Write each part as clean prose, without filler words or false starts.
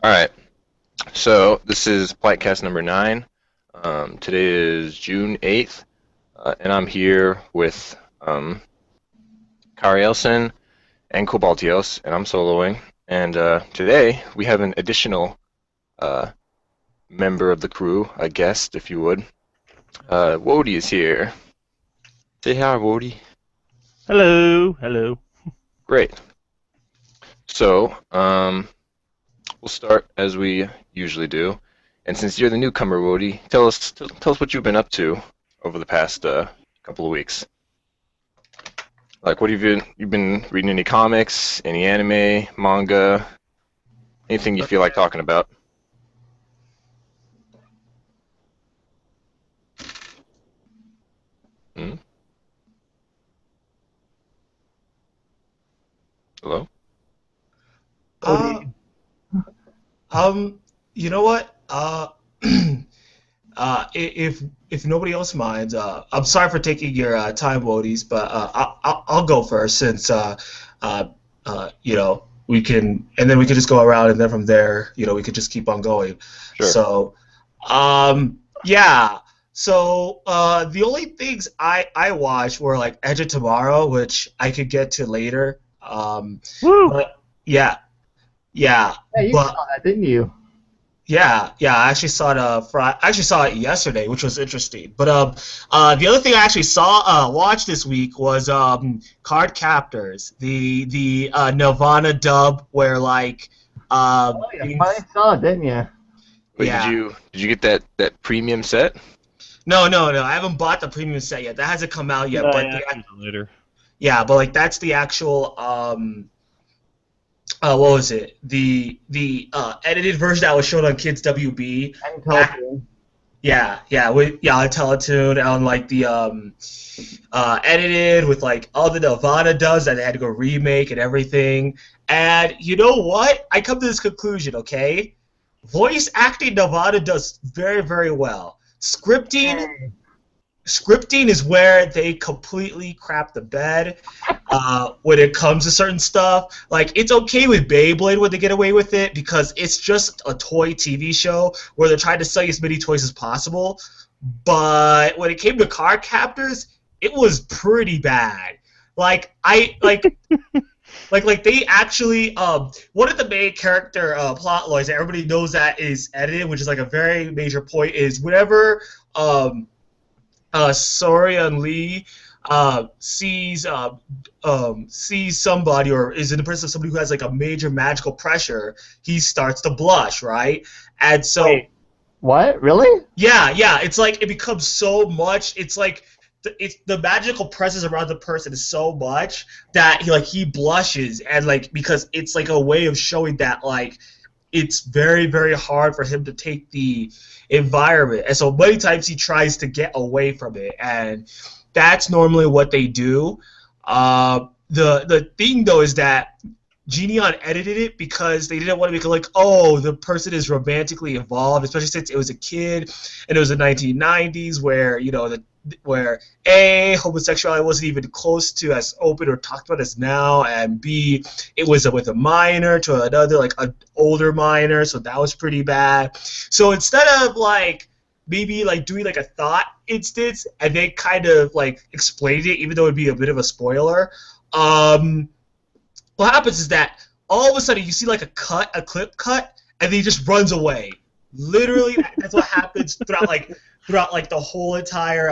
All right. So this is Plightcast number 9. Today is June 8th, and I'm here with Kari and Kobaltios, and I'm soloing. And today we have an additional uh, member of the crew, a guest, if you would. Wody is here. Say hi, Wody. Hello, hello. Great. So we'll start as we usually do. And since you're the newcomer, Wody, tell us what you've been up to over the past couple of weeks. Like, what have you've been reading? Any comics, any anime, manga, anything you feel like talking about? Hmm? Hello? Uh, Odie. um, you know what? If nobody else minds, I'm sorry for taking your time, Wodies, but I'll go first since uh, we can, and then we can just go around, and then from there, we could just keep on going. Sure. So, yeah. So the only things I watched were like Edge of Tomorrow, which I could get to later. Woo! But yeah, yeah, Yeah, you but saw that, didn't you? yeah. I actually saw it. I actually saw it yesterday, which was interesting. But the other thing I actually watched this week was Card Captors, the Nirvana dub, where like Oh, you finally saw it, didn't you? Wait, did yeah. you get that premium set? No. I haven't bought the premium set yet. That hasn't come out yet. Yeah, But yeah, comes later. yeah, but like that's the actual what was it? The edited version that was shown on Kids WB. And telephone. Yeah, on Teletoon on like the edited with like all the Nirvana does that they had to go remake and everything. And you know what? I come to this conclusion, okay? Voice acting Nirvana does very, very well. Scripting is where they completely crap the bed when it comes to certain stuff. Like, it's okay with Beyblade when they get away with it because it's just a toy TV show where they're trying to sell you as many toys as possible. But when it came to Card Captors, it was pretty bad. Like, like they actually one of the main character plot lines that everybody knows that is edited, which is like a very major point, is whenever Sorian Lee sees somebody or is in the presence of somebody who has like a major magical pressure, he starts to blush, right? And so Wait, what? Really? yeah, it's like it becomes so much. It's like it's the magical presence around the person is so much that he blushes, and like because it's like a way of showing that like it's very, very hard for him to take the environment. And so many times he tries to get away from it. And that's normally what they do. The thing, though, is that Genion edited it because they didn't want to make it like, oh, the person is romantically involved, especially since it was a kid and it was the 1990s where, where A, homosexuality wasn't even close to as open or talked about as now, and B, it was with a minor to another, like an older minor, so that was pretty bad. So instead of like maybe like doing like a thought instance and then kind of like explaining it, even though it'd be a bit of a spoiler, what happens is that all of a sudden you see like a clip cut, and then he just runs away. Literally, that's what happens throughout the whole entire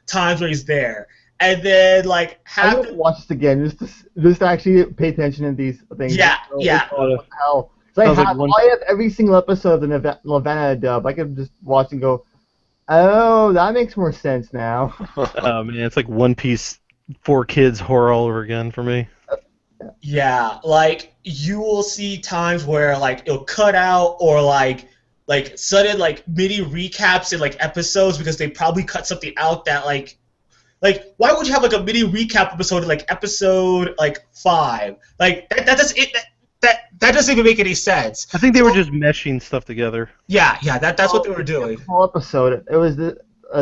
times where he's there. And then like I half will watch this again just to actually pay attention to these things. yeah, So, yeah. what the hell? So Sounds like one- I have every single episode of the Nirvana dub. I can just watch and go, oh, that makes more sense now. Oh man, it's like One Piece, 4 kids horror all over again for me. Yeah, like you will see times where like it'll cut out or like sudden like mini recaps in like episodes because they probably cut something out that like why would you have like a mini recap episode in like episode like 5? Like that doesn't that doesn't even make any sense. I think they were just meshing stuff together. Yeah, that's what they were doing. Whole episode. It was the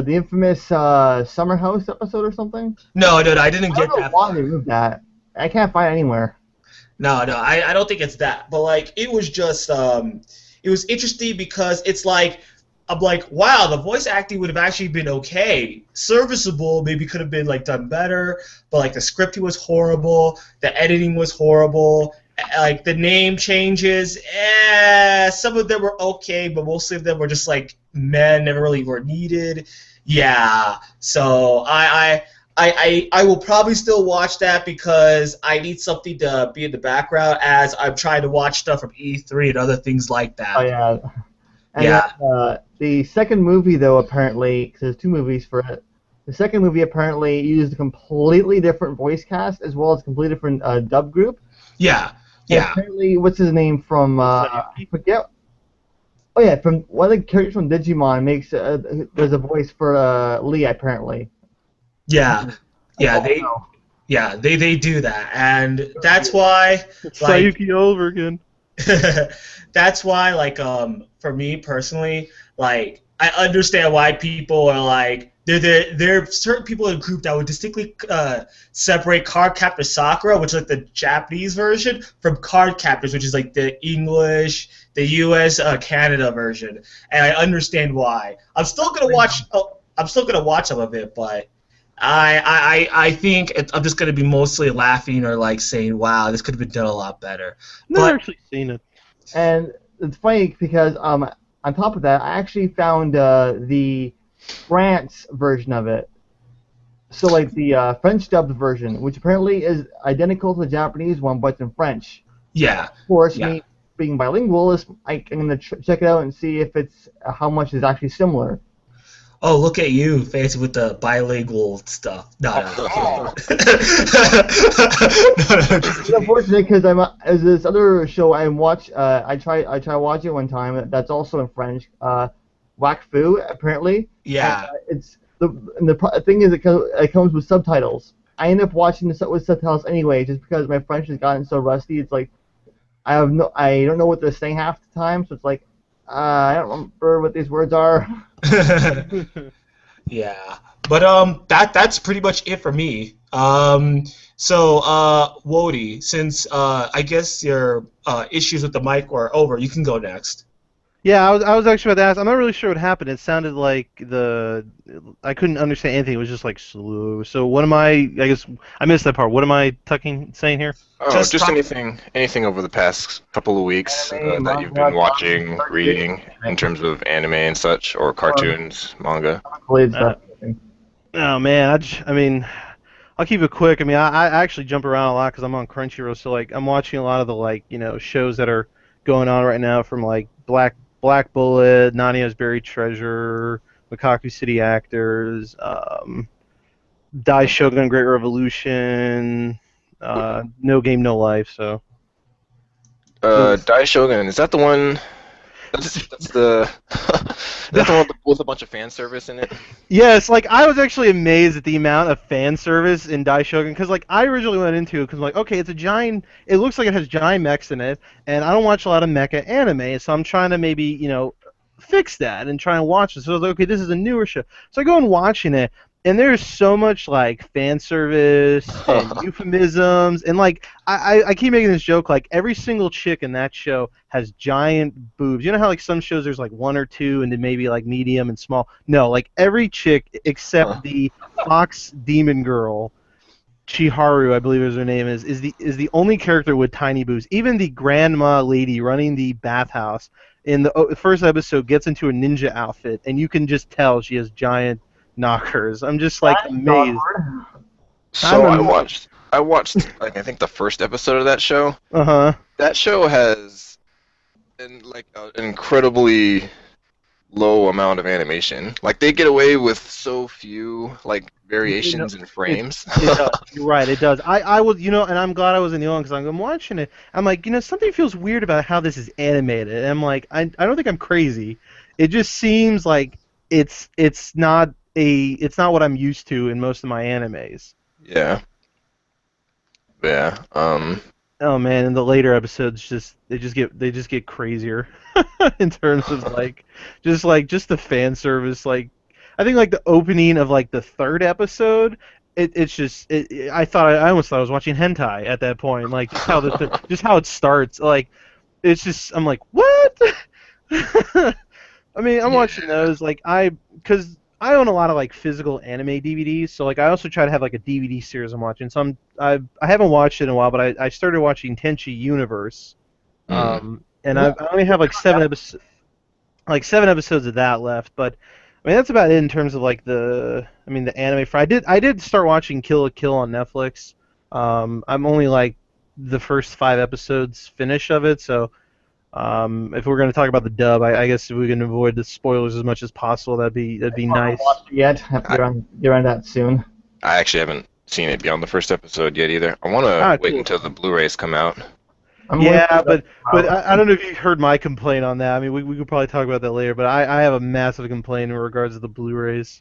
infamous Summer House episode or something. No, I didn't I get don't know that why far. they moved that. I can't find it anywhere. No, I don't think it's that. But like it was just it was interesting because it's like I'm like, wow, the voice acting would have actually been okay. Serviceable, maybe could have been like done better, but like the scripting was horrible, the editing was horrible, like the name changes, some of them were okay, but mostly of them were just like men, never really were needed. Yeah. So I will probably still watch that because I need something to be in the background as I'm trying to watch stuff from E3 and other things like Oh that. yeah. And Yeah. the second movie, though, apparently, 'cause there's two movies for it. The second movie apparently used a completely different voice cast as well as a completely different dub group. Yeah. And Yeah. apparently, what's his name from? I Sayuki? forget. Oh yeah, from one of the characters from Digimon makes there's a voice for Lee apparently. Yeah. Yeah. Oh, no. They do that, and that's why It's like Sayuki all over again. that's why like for me personally, like I understand why people are like there are certain people in the group that would distinctly separate Card Captor Sakura, which is like the Japanese version, from Card Captors, which is like the English, the U.S. Canada version, and I understand why. I'm still gonna watch. I'm still gonna watch some of it, but I think I'm just gonna be mostly laughing or like saying, "Wow, this could have been done a lot better." Never But actually seen it. And it's funny because on top of that, I actually found the France version of it. So like the French dubbed version, which apparently is identical to the Japanese one, but it's in French. yeah, Of course, yeah. me being bilingual, I'm gonna check it out and see if it's how much is actually similar. Oh, look at you, fancy with the bilingual stuff. No, Oh. no, no, It's unfortunate because as this other show I watch, I try watching it one time. That's also in French. Whack Fu apparently. yeah. It's the thing is it comes with subtitles. I end up watching this with subtitles anyway, just because my French has gotten so rusty. It's like I don't know what they're saying half the time, so it's like I don't remember what these words are. Yeah, but that's pretty much it for me. So Wody, since I guess your issues with the mic were over, you can go next. Yeah, I was actually about to ask. I'm not really sure what happened. It sounded like I couldn't understand anything. It was just like slow. So what am I guess I missed that part. What am I saying here? Oh, Just just talk- anything over the past couple of weeks Anime, that you've manga, been watching, comics, reading in terms of anime and such, or cartoons, manga. Related stuff. Oh man, I mean, I'll keep it quick. I mean, I actually jump around a lot because I'm on Crunchyroll. So like, I'm watching a lot of the like shows that are going on right now from like Black Bullet, Nanya's Buried Treasure, Makaku City Actors, Dai Shogun Great Revolution, No Game No Life. So Dai Shogun, is that the one? That's the that's the one with a bunch of fan service in it. yes, like I was actually amazed at the amount of fan service in Dai Shogun because like I originally went into it because like okay, it looks like it has giant mechs in it, and I don't watch a lot of mecha anime, so I'm trying to maybe fix that and try and watch it. So I was like, okay, this is a newer show, so I go and watching it, and there's so much like fan service and euphemisms, and like I keep making this joke like every single chick in that show has giant boobs. You know how like some shows there's like one or two and then maybe like medium and small. No, like every chick except the Fox Demon Girl, Chiharu, I believe is her name, is the only character with tiny boobs. Even the grandma lady running the bathhouse in the first episode gets into a ninja outfit, and you can just tell she has giant knockers. I'm just like amazed. So I'm I watched like I think the first episode of that show. Uh-huh. That show has an incredibly low amount of animation. Like they get away with so few like variations in frames. It does. You're right. It does. I was, and I'm glad I was in the on because I'm watching it. I'm like, something feels weird about how this is animated. And I'm like, I don't think I'm crazy. It just seems like it's not what I'm used to in most of my animes. Yeah. Yeah. Oh man, in the later episodes, they just get crazier in terms of just the fan service. Like, I think like the opening of like the third episode, it's just I almost thought I was watching hentai at that point. Like just how it starts. Like it's just I'm like what? I mean, I'm Yeah. watching those like because I own a lot of like physical anime DVDs, so like I also try to have like a DVD series I'm watching. So I haven't watched it in a while, but I started watching Tenchi Universe, Mm. and What? I only have like 7 episodes of that left. But I mean that's about it in terms of like the anime. For I did start watching Kill la Kill on Netflix. I'm only like the first 5 episodes finish of it, so. If we're going to talk about the dub, I guess if we can avoid the spoilers as much as possible, that'd be I haven't nice. watched it yet. I have to I, get on that soon. I actually haven't seen it beyond the first episode yet either. I want to Ah, wait cool. until the Blu-rays come out. I'm waiting Yeah, for that but tomorrow. I don't know if you heard my complaint on that. I mean, we could probably talk about that later, but I have a massive complaint in regards to the Blu-rays.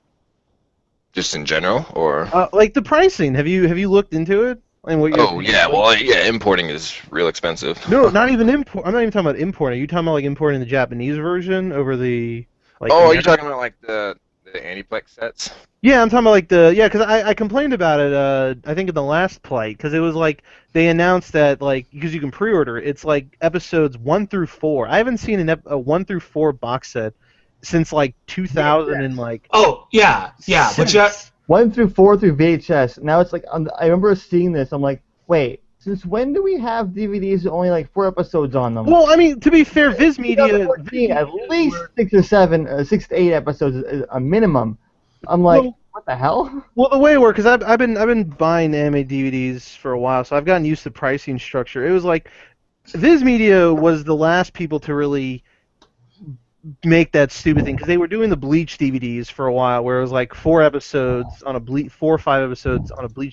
Just in general, or? Like the pricing. Have you looked into it? And what you're Oh yeah, well yeah, importing is real expensive. No, not even import. I'm not even talking about importing. Are you talking about like importing the Japanese version over the like Oh, are you American? talking about like the Aniplex sets? Yeah, I'm talking about like because I complained about it I think in the last plight because it was like they announced that like because you can pre-order it's like episodes 1 through 4. I haven't seen a 1 through 4 box set since like 2000 and like Oh yeah, yeah, but yeah, 6. 1 through 4 through VHS. Now it's like I remember seeing this. I'm like, wait, since when do we have DVDs with only like 4 episodes on them? Well, I mean to be fair, Viz Media 2014, at least 6 or 7, 6 to 8 episodes is a minimum. I'm like, well, what the hell? well the way it worked because I've been buying anime DVDs for a while, so I've gotten used to pricing structure. It was like Viz Media was the last people to really make that stupid thing because they were doing the Bleach DVDs for a while, where it was like 4 or 5 episodes on a Bleach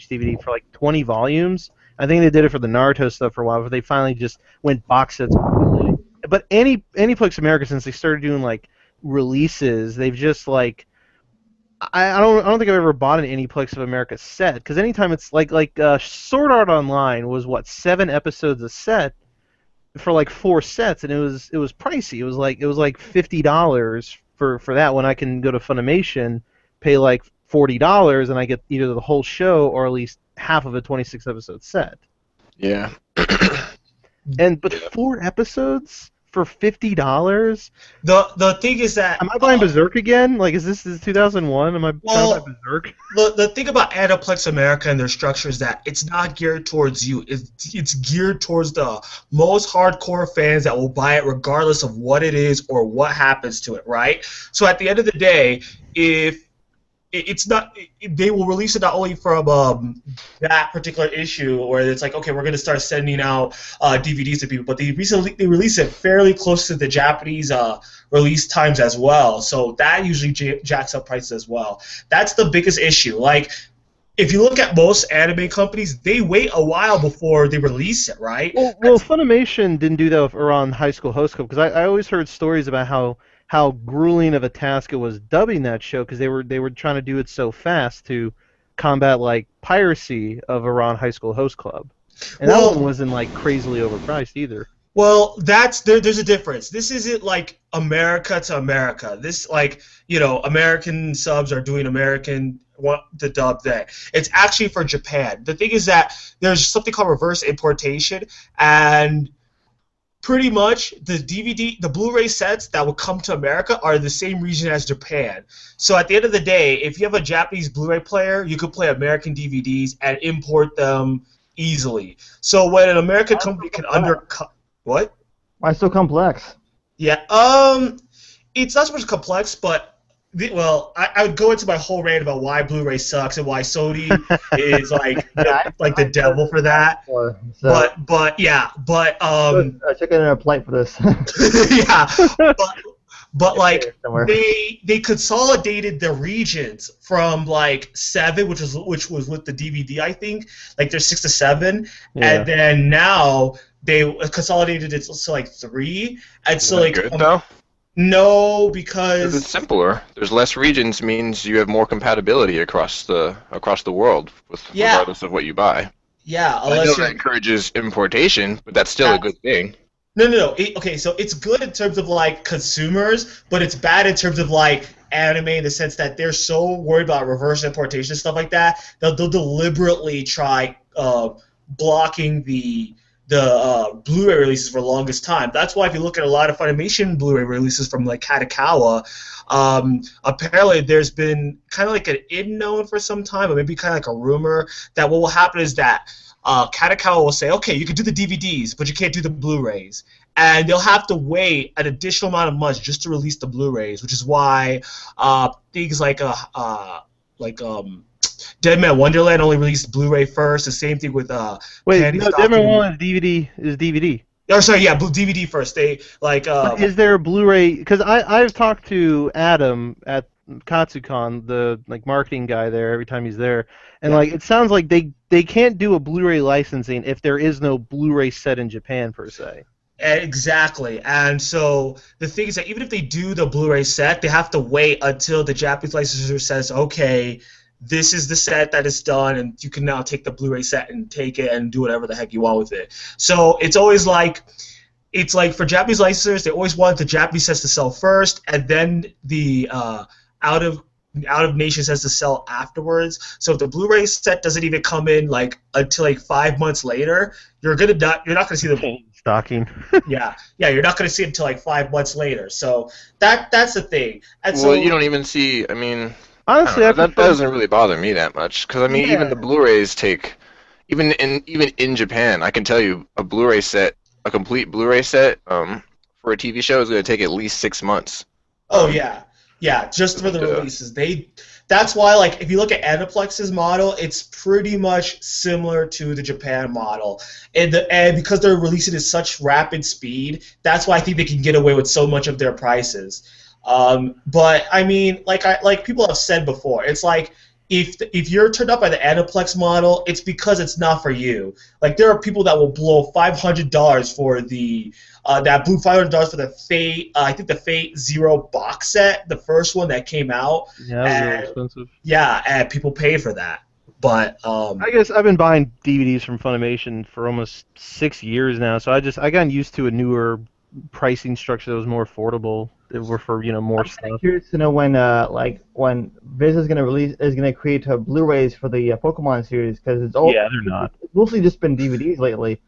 DVD for like 20 volumes. I think they did it for the Naruto stuff for a while, but they finally just went box sets. But Aniplex America, since they started doing like releases, they've just like I don't think I've ever bought an Aniplex of America set because anytime it's like Sword Art Online was what 7 episodes a set for like 4 sets, and it was pricey. It was like $50 for that when I can go to Funimation, pay like $40, and I get either the whole show or at least half of a 26 episode set. Yeah. But Yeah. 4 episodes for $50? the thing is that Am I buying Berserk again? Like, is 2001? Am I trying to well, buy Berserk? the thing about Aniplex America and their structure is that it's not geared towards you. It's geared towards the most hardcore fans that will buy it regardless of what it is or what happens to it, right? So at the end of the day, if it's not, they will release it not only from that particular issue where it's like, okay, we're going to start sending out DVDs to people, but they release it fairly close to the Japanese release times as well, so that usually jacks up prices as well. That's the biggest issue. Like, if you look at most anime companies, they wait a while before they release it, right? Well, Funimation didn't do that around High School Host Club because I always heard stories about how grueling of a task it was dubbing that show because they were trying to do it so fast to combat like piracy of Iran High School Host Club, and that one Well, wasn't like crazily overpriced either. Well, there's a difference. This isn't like America to America. This like American subs are doing American want the dub there. It's actually for Japan. The thing is that there's something called reverse importation, and pretty much the Blu-ray sets that will come to America are the same region as Japan. So at the end of the day, if you have a Japanese Blu-ray player, you could play American DVDs and import them easily. So when an American company can undercut what? Why so complex? Yeah, it's not so much complex, but I would go into my whole rant about why Blu-ray sucks and why Sony is like the devil for that. So, check in a plight for this. yeah, but like Somewhere. they consolidated the regions from like 7, which was with the DVD, I think. Like there's 6 to 7, Yeah. and then now they consolidated it to like 3, and so Isn't that like good though? no, Because it's because simpler. There's less regions means you have more compatibility across the world, Yeah. regardless of what you buy. yeah, I know unless that you're encourages importation, but that's still a good thing. no. Okay, so it's good in terms of like consumers, but it's bad in terms of like anime in the sense that they're so worried about reverse importation and stuff like that. They'll deliberately try blocking the Blu-ray releases for the longest time. That's why if you look at a lot of Funimation Blu-ray releases from like Katakawa, apparently there's been kind of like an in-known for some time, or maybe kind of like a rumor that what will happen is that Katakawa will say, okay, you can do the DVDs, but you can't do the Blu-rays. And they'll have to wait an additional amount of months just to release the Blu-rays, which is why things like Dead Man Wonderland only released Blu-ray first. The same thing with Wait, Candy no, Stocking. Devin Wonderland is DVD. Oh, sorry, yeah, DVD first. They like. But is there a Blu-ray? Because I've talked to Adam at Katsucon, the like marketing guy there. Every time he's there, and Yeah. like it sounds like they can't do a Blu-ray licensing if there is no Blu-ray set in Japan per se. Exactly. And so the thing is that even if they do the Blu-ray set, they have to wait until the Japanese licensor says, okay, this is the set that is done, and you can now take the Blu-ray set and take it and do whatever the heck you want with it. So it's always like, it's like for Japanese licensors, they always want the Japanese sets to sell first, and then the out of nation sets to sell afterwards. So if the Blu-ray set doesn't even come in like until like 5 months later, you're not gonna see the Stocking. yeah, you're not going to see it until like 5 months later. So that's the thing. And Well, so you don't even see. I mean, Honestly, I I don't know, that prefer. doesn't really bother me that much because I mean, even Yeah. the Blu-rays take, even in Japan, I can tell you a Blu-ray set, a complete Blu-ray set, for a TV show is going to take at least 6 months. Oh Um, yeah, just for the and, releases. That's why like if you look at Aniplex's model, it's pretty much similar to the Japan model. And because they're releasing at such rapid speed, that's why I think they can get away with so much of their prices. But I mean, like people have said before, it's like if you're turned up by the Aniplex model, it's because it's not for you. Like there are people that will blow $500 for the that blew $500 for the Fate. I think the Fate Zero box set, the first one that came out. Yeah, that was really And, expensive. yeah, and people pay for that. But I guess I've been buying DVDs from Funimation for almost 6 years now, so I got used to a newer pricing structure that was more affordable. They were for more I'm kind stuff. of curious to know when Viz is gonna create Blu-rays for the Pokemon series because Yeah, they're not. it's mostly just been DVDs lately.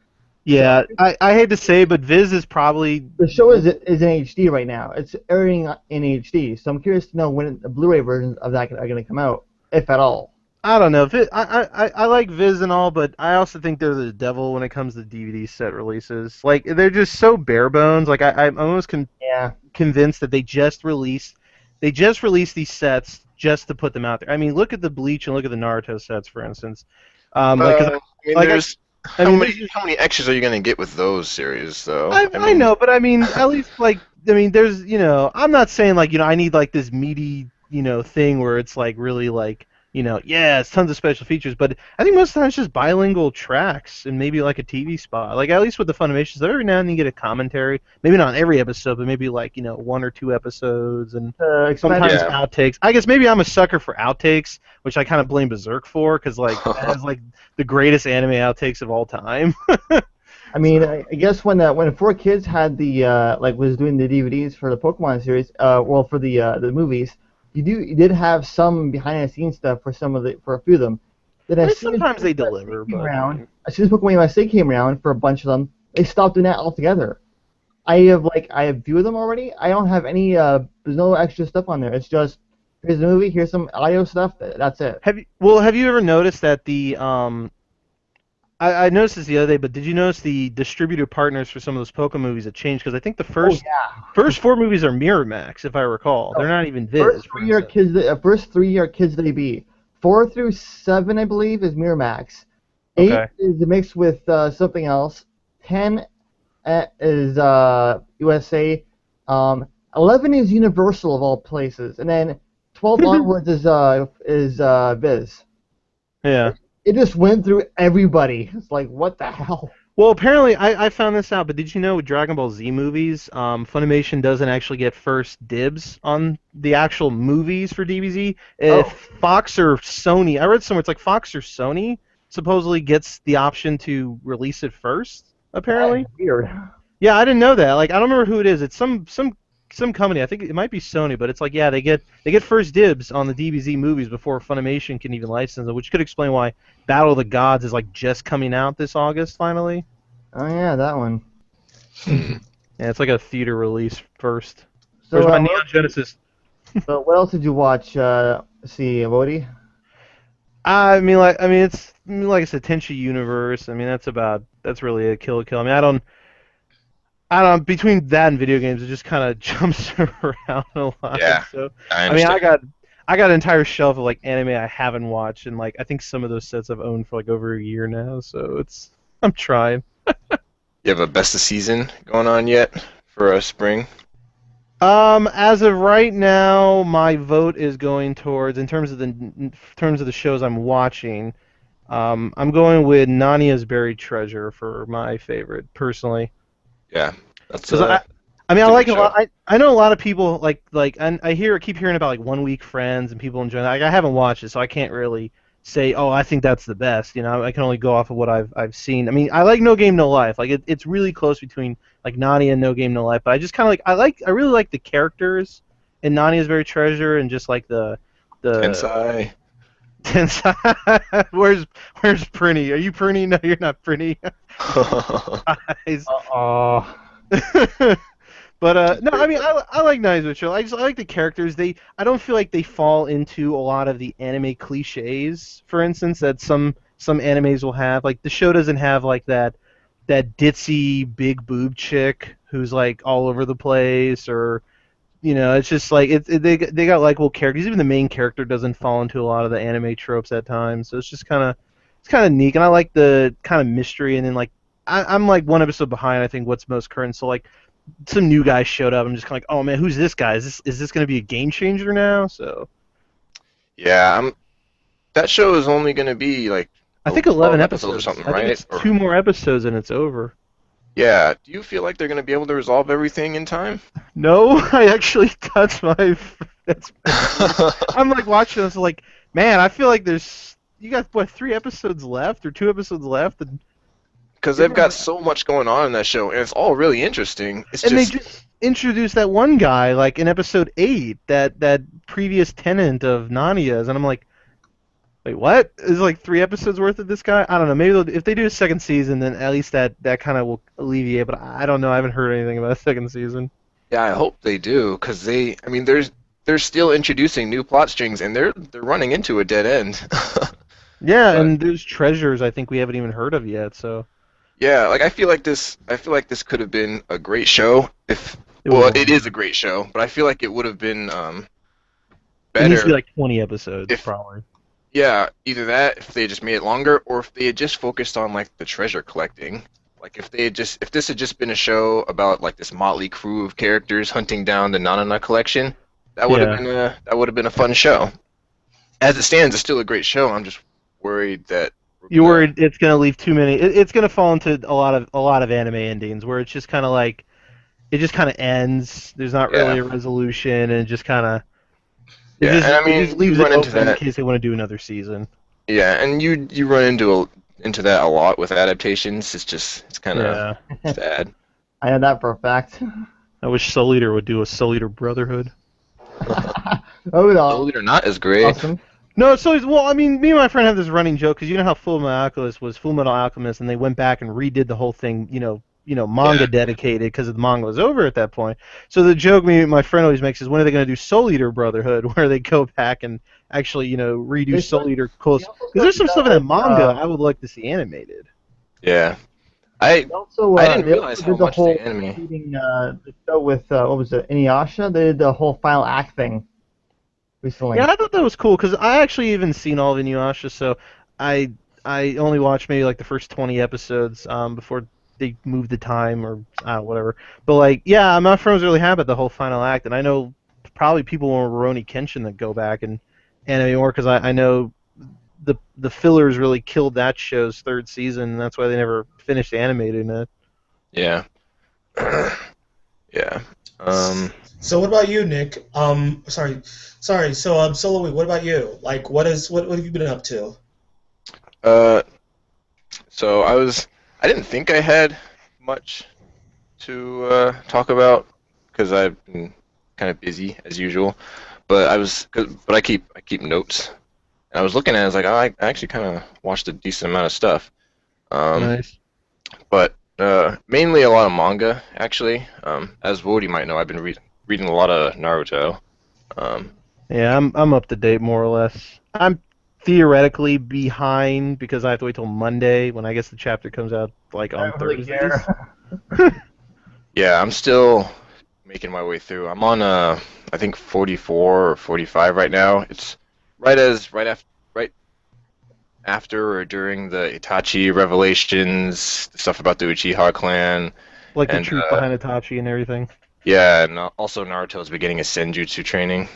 Yeah, I hate to say, but Viz is probably. The show is in HD right now. It's airing in HD, so I'm curious to know when the Blu-ray versions of that are gonna come out, if at all. I don't know. I like Viz and all, but I also think they're the devil when it comes to DVD set releases. Like they're just so bare bones. Like I'm almost Yeah. convinced that they just released these sets just to put them out there. I mean, look at the Bleach and look at the Naruto sets, for instance. Like, 'cause I mean, like, there's I mean, how many extras are you going to get with those series though? I mean, know, but I mean, at least there's I'm not saying like I need like this meaty thing where it's like really like yeah, it's tons of special features, but I think most of the time it's just bilingual tracks and maybe like a TV spot. Like at least with the Funimation stuff, every now and then you get a commentary. Maybe not every episode, but maybe like 1 or 2 episodes, and sometimes Yeah. outtakes. I guess maybe I'm a sucker for outtakes, which I kind of blame Berserk for, because like it has like the greatest anime outtakes of all time. I mean, I guess when 4Kids had the was doing the DVDs for the Pokemon series, well for the movies, you did have some behind the scenes stuff for a few of them. Then I mean, as soon as sometimes they Pokemon deliver, came but around, as soon as Pokemon USA came around for a bunch of them, they stopped doing that altogether. I have a few of them already. I don't have any. There's no extra stuff on there. It's just here's the movie, here's some audio stuff. That's it. have you ever noticed that the I noticed this the other day, but did you notice the distributor partners for some of those Pokemon movies have changed? Because I think the first Oh first 4 movies are Miramax, if I recall. They're not even yeah. Viz. First for 3 are instance. kids. First 3 are Kids DB. 4 through 7, I believe, is Miramax. 8 Okay. is mixed with something else. 10 is USA. 11 is Universal of all places, and then 12 onwards is Viz. Yeah. It just went through everybody. It's like, what the hell? Well, apparently, I found this out, but did you know with Dragon Ball Z movies, Funimation doesn't actually get first dibs on the actual movies for DBZ? If Fox or Sony, I read somewhere it's like Fox or Sony supposedly gets the option to release it first, apparently. That's weird. Yeah, I didn't know that. Like, I don't remember who it is. It's some some company. I think it might be Sony, but it's like yeah, they get first dibs on the DBZ movies before Funimation can even license them, which could explain why Battle of the Gods is like just coming out this August finally. Oh yeah, that one. Hmm. Yeah, it's like a theater release first. Where's So, my Neon Genesis? what else did you watch? See, Wody? Like I said, Tenchi Universe. I mean, that's really a kill. I don't. Between that and video games, it just kind of jumps around a lot. Yeah, So, I I mean, understand. I got an entire shelf of like anime I haven't watched, and like I think some of those sets I've owned for like over a year now. So I'm trying. You have a best of season going on yet for spring? As of right now, my vote is going towards in terms of the shows I'm watching. I'm going with Narnia's Buried Treasure for my favorite personally. Yeah, that's Because I mean, I it's a like good a show. lot. I know a lot of people and keep hearing about like One Week Friends and people enjoying that. Like, I haven't watched it, so I can't really say, oh, I think that's the best. You know, I can only go off of what I've seen. I mean, I like No Game No Life. Like it's really close between like Narnia and No Game No Life, but I just kind of I really like the characters in Narnia's Very Treasure and just like the Tensai. where's Prinny? Are you Prinny? No, you're not Prinny. Guys. Oh, But no, I mean I like Knives Mitchell. I like the characters. I don't feel like they fall into a lot of the anime cliches. For instance, that some animes will have. Like the show doesn't have like that ditzy big boob chick who's like all over the place, or it's just like they got likable characters. Even the main character doesn't fall into a lot of the anime tropes at times. So it's kind of neat, and I like the kind of mystery. And then like I'm like one episode behind. I think what's most current. So like some new guy showed up. I'm just kind of like, oh man, who's this guy? Is this going to be a game changer now? So Yeah, that show is only going to be like I think 12 11 episodes or episodes. something, I think right? it's Or two more episodes and it's over. yeah, do you feel like they're going to be able to resolve everything in time? No, I actually that's I'm like watching this like, man, I feel like you got what 3 episodes left or 2 episodes left, and Because they've got so much going on in that show, and it's all really interesting. It's they just just introduced that one guy like in episode 8, that previous tenant of Narnia's, and I'm like, wait, what? Is like 3 episodes worth of this guy? I don't know. Maybe if they do a second season, then at least that kind of will alleviate. But I don't know. I haven't heard anything about a second season. yeah, I hope they do, because I mean, they're still introducing new plot strings, and they're running into a dead end. Yeah, But and there's treasures I think we haven't even heard of yet. So yeah, like I feel like this could have been a great show if, it well, was. it is a great show, but I feel like it would have been It needs to be better like 20 episodes, if, probably. yeah, either that, if they just made it longer, or if they had just focused on like the treasure collecting. Like if this had just been a show about like this motley crew of characters hunting down the Nanana collection, Yeah. that would have been a fun show. As it stands, it's still a great show. I'm just worried that we're You're gonna, worried it's gonna leave too many. It's gonna fall into a lot of anime endings where it's just kind of like it just kind of ends. There's not really yeah, a resolution, and it just kind of yeah. And I it just mean, you leaves it run into open in that, case they want to do another season. yeah, and you run into that a lot with adaptations. It's kind of Yeah. sad. I know that for a fact. I wish Soul Eater would do a Soul Eater Brotherhood. Oh no, Believe it or not, is great. awesome. No, so well, I mean, me and my friend have this running joke because you know how Full Metal Alchemist was Full Metal Alchemist, and they went back and redid the whole thing, manga Yeah, dedicated because the manga was over at that point. So the joke me and my friend always makes is when are they going to do Soul Eater Brotherhood, where they go back and actually, redo They Soul should- Eater close? they also Because there's some started stuff in that that manga I would like to see animated. yeah. I They also, I didn't they realize also how did the much whole the anime. reading the show with what was it, Inuyasha? They did the whole final act thing recently. Yeah, I thought that was cool because I actually even seen all of Inuyasha, so I I only watched maybe like the first 20 episodes before they moved the time or whatever. But like, yeah, my friend was really happy with the whole final act, and I know probably people on Rurouni Kenshin that go back and anime more because I know the fillers really killed that show's third season, and that's why they never finished animating it. Yeah. Yeah. So what about you, Nick? Sorry. So Solo, what about you? Like, what have you been up to? Uh, so I didn't think I had much to talk about because I've been kind of busy as usual. But I keep notes, and I was looking at it, I was like, oh, I actually kind of watched a decent amount of stuff. Um, Nice. but mainly a lot of manga actually. As Woody might know, I've been reading a lot of Naruto. Um, Yeah, I'm up to date more or less. I'm theoretically behind because I have to wait till Monday when I guess the chapter comes out like I on don't really Thursdays. care. yeah, I'm still making my way through. I'm on I think 44 or 45 right now. It's right after or during the Itachi revelations, the stuff about the Uchiha clan, Like the and truth behind Itachi and everything. yeah, and also Naruto's beginning his senjutsu training.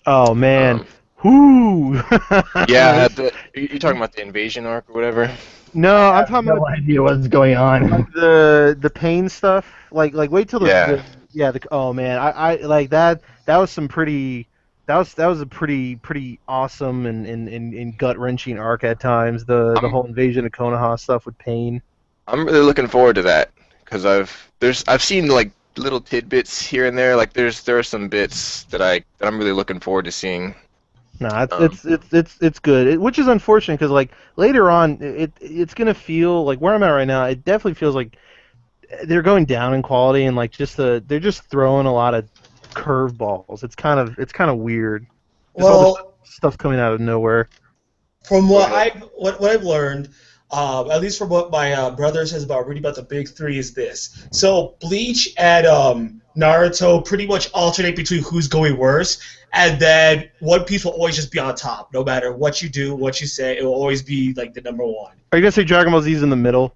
Oh man. Um, Whoo! yeah, you're talking about the invasion arc or whatever. No, I I'm have talking no about idea what's going like on. the pain stuff. Like wait till Yeah, oh man, I like that. That was some pretty. That was a pretty awesome and gut wrenching arc at times. The I'm whole invasion of Konoha stuff with pain. I'm really looking forward to that because I've seen like little tidbits here and there. Like there are some bits that I'm really looking forward to seeing. Nah, Um, it's good. Which is unfortunate because like later on, it's gonna feel like where I'm at right now. It definitely feels like they're going down in quality and like they're just throwing a lot of curveballs. It's kind of weird. Just all this Well, stuff coming out of nowhere. from go what ahead. I've learned, at least from what my brother says about reading about the big three, is this. So Bleach and Naruto pretty much alternate between who's going worse, and then One Piece will always just be on top, no matter what you do, what you say. It will always be like the number one. Are you gonna say Dragon Ball Z's in the middle?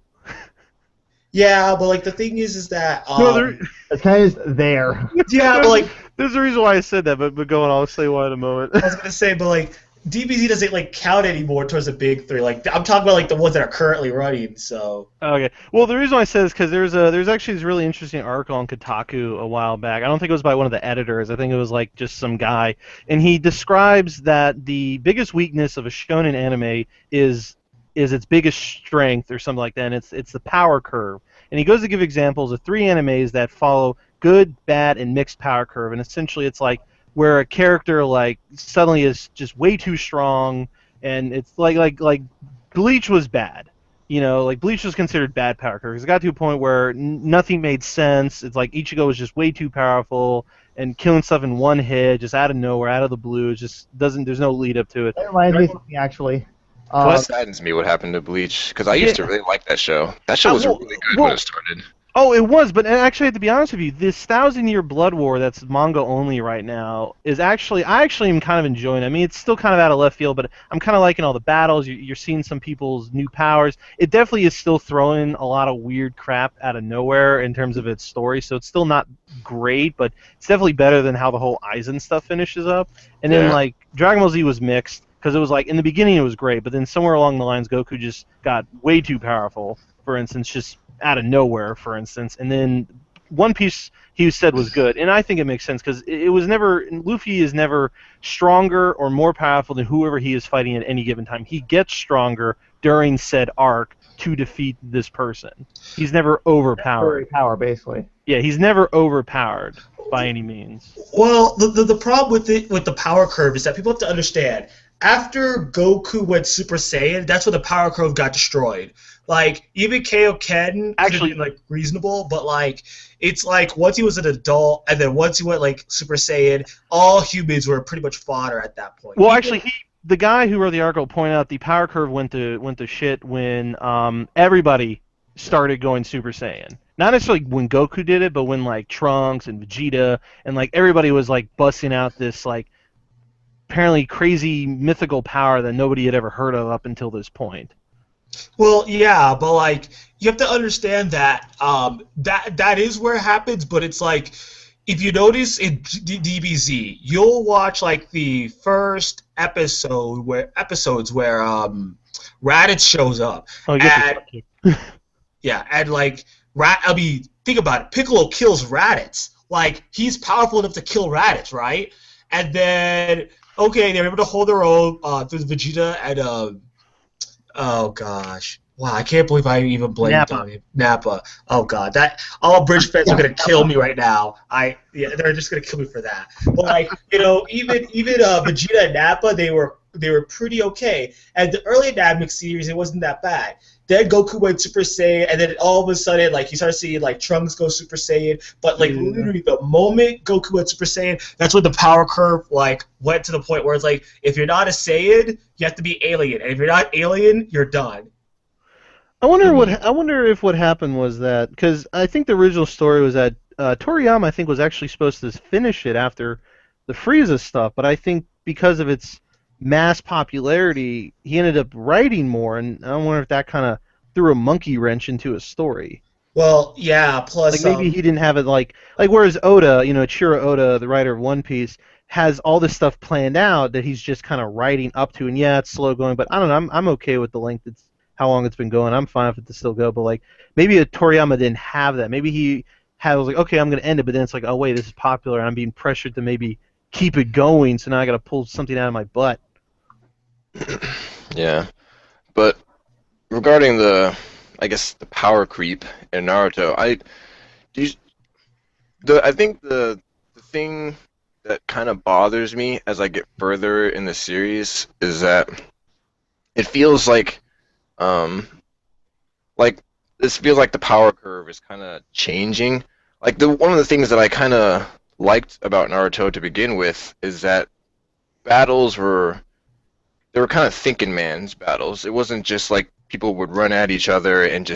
Yeah, but like the thing is that No, there. It's kind of just there. yeah, but like There's a reason why I said that, but go on. I'll say why in a moment. I was gonna say, but like DBZ doesn't like count anymore towards the big three. Like I'm talking about like the ones that are currently running. So Okay. Well, the reason why I said is because there's actually this really interesting article on Kotaku a while back. I don't think it was by one of the editors. I think it was like just some guy, and he describes that the biggest weakness of a shonen anime is its biggest strength or something like that. And it's the power curve. And he goes to give examples of three animes that follow good, bad, and mixed power curve. And essentially, it's like where a character like suddenly is just way too strong, and it's like Bleach was bad. Like Bleach was considered bad power curve. 'Cause it got to a point where nothing made sense. It's like Ichigo was just way too powerful and killing stuff in one hit, just out of nowhere, out of the blue. It just doesn't. There's no lead up to it. That reminds me of something actually. It saddens me what happened to Bleach because I used to really like that show. That show was Well, really good when it started. oh, it was, but actually, to be honest with you, this thousand-year blood war that's manga only right now is I actually am kind of enjoying it. I mean, it's still kind of out of left field, but I'm kind of liking all the battles. You're seeing some people's new powers. It definitely is still throwing a lot of weird crap out of nowhere in terms of its story, so it's still not great, but it's definitely better than how the whole Aizen stuff finishes up. And then, Yeah. like, Dragon Ball Z was mixed, because it was like, in the beginning it was great, but then somewhere along the lines, Goku just got way too powerful, for instance, just out of nowhere, for instance, and then One Piece he said was good, and I think it makes sense because it was never Luffy is never stronger or more powerful than whoever he is fighting at any given time. He gets stronger during said arc to defeat this person. He's never overpowered. Power, basically. Yeah, he's never overpowered by any means. well, the problem with it with the power curve is that people have to understand. After Goku went Super Saiyan, that's when the power curve got destroyed. Like even Kaioken Actually- could be like reasonable, but like it's like once he was an adult and then once he went like Super Saiyan, all humans were pretty much fodder at that point. Well, Even- actually, the guy who wrote the article pointed out the power curve went to shit when everybody started going Super Saiyan. Not necessarily when Goku did it, but when like Trunks and Vegeta and like everybody was like busting out this like apparently crazy mythical power that nobody had ever heard of up until this point. Well, yeah, but like you have to understand that that is where it happens. But it's like if you notice in DBZ, you'll watch like the first episodes where Raditz shows up, Oh, you get and this. yeah, and like I mean, think about it. Piccolo kills Raditz. Like he's powerful enough to kill Raditz, right? And then okay, they're able to hold their own through Vegeta and oh gosh, Wow, I can't believe I even blanked Nappa. on it. Nappa. Oh god, that all Bridge fans are gonna kill me right now. They're just gonna kill me for that. But like, even Vegeta and Nappa, they were pretty okay. And the early Namek series, it wasn't that bad. Then Goku went Super Saiyan, and then all of a sudden, like you started seeing like Trunks go Super Saiyan. But like literally, the moment Goku went Super Saiyan, that's when the power curve like went to the point where it's like, if you're not a Saiyan, you have to be alien, and if you're not alien, you're done. I wonder if what happened was that because I think the original story was that Toriyama I think was actually supposed to finish it after the Frieza stuff, but I think because of its mass popularity, he ended up writing more, and I wonder if that kind of threw a monkey wrench into his story. Well, yeah. Like Plus, maybe he didn't have it like whereas Oda, Ichiro Oda, the writer of One Piece, has all this stuff planned out that he's just kind of writing up to, and yeah, it's slow going, but I don't know, I'm okay with the length. It's how long it's been going. I'm fine with it to still go, but like maybe a Toriyama didn't have that. Maybe he was like, okay, I'm gonna end it, but then it's like, oh wait, this is popular, and I'm being pressured to maybe keep it going, so now I gotta pull something out of my butt. Yeah, but regarding I guess the power creep in Naruto, do you, I think the thing that kind of bothers me as I get further in the series is that it feels um, like this feels like the power curve is kind of changing. Like the one of the things that I kind of liked about Naruto to begin with is that battles were they were kind of thinking man's battles. It wasn't just like people would run at each other and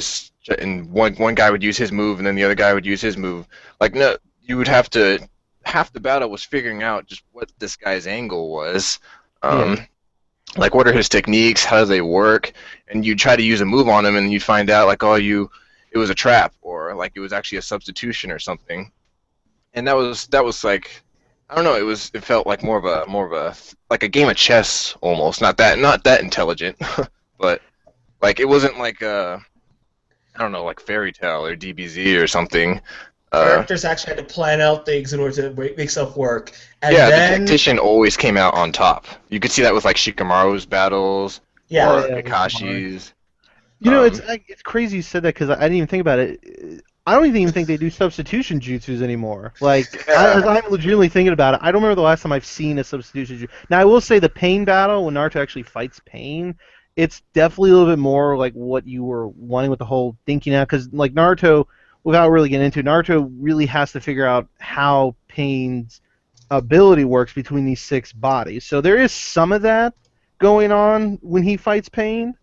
one guy would use his move and then the other guy would use his move. Like no, you would have to half the battle was figuring out just what this guy's angle was. Yeah. Like what are his techniques, how do they work, and you try to use a move on him and you find out like it was a trap or like it was actually a substitution or something. And that was like I don't know, it felt like more of a like a game of chess almost, not that intelligent, but like it wasn't like I don't know, like Fairy Tale or DBZ or something. Uh, characters actually had to plan out things in order to make stuff work. And yeah, the then, tactician always came out on top. You could see that with like Shikamaru's battles yeah, Oh or yeah, with Kamari. Akashi's. It's crazy you said that because I didn't even think about it. I don't even think they do substitution jutsus anymore. Like, as Yeah, I'm legitimately thinking about it, I don't remember the last time I've seen a substitution jutsu. Now, I will say the Pain battle, when Naruto actually fights Pain, it's definitely a little bit more like what you were wanting with the whole thinking out. Because, like, Naruto, without really getting into it, Naruto really has to figure out how Pain's ability works between these six bodies. So there is some of that going on when he fights Pain.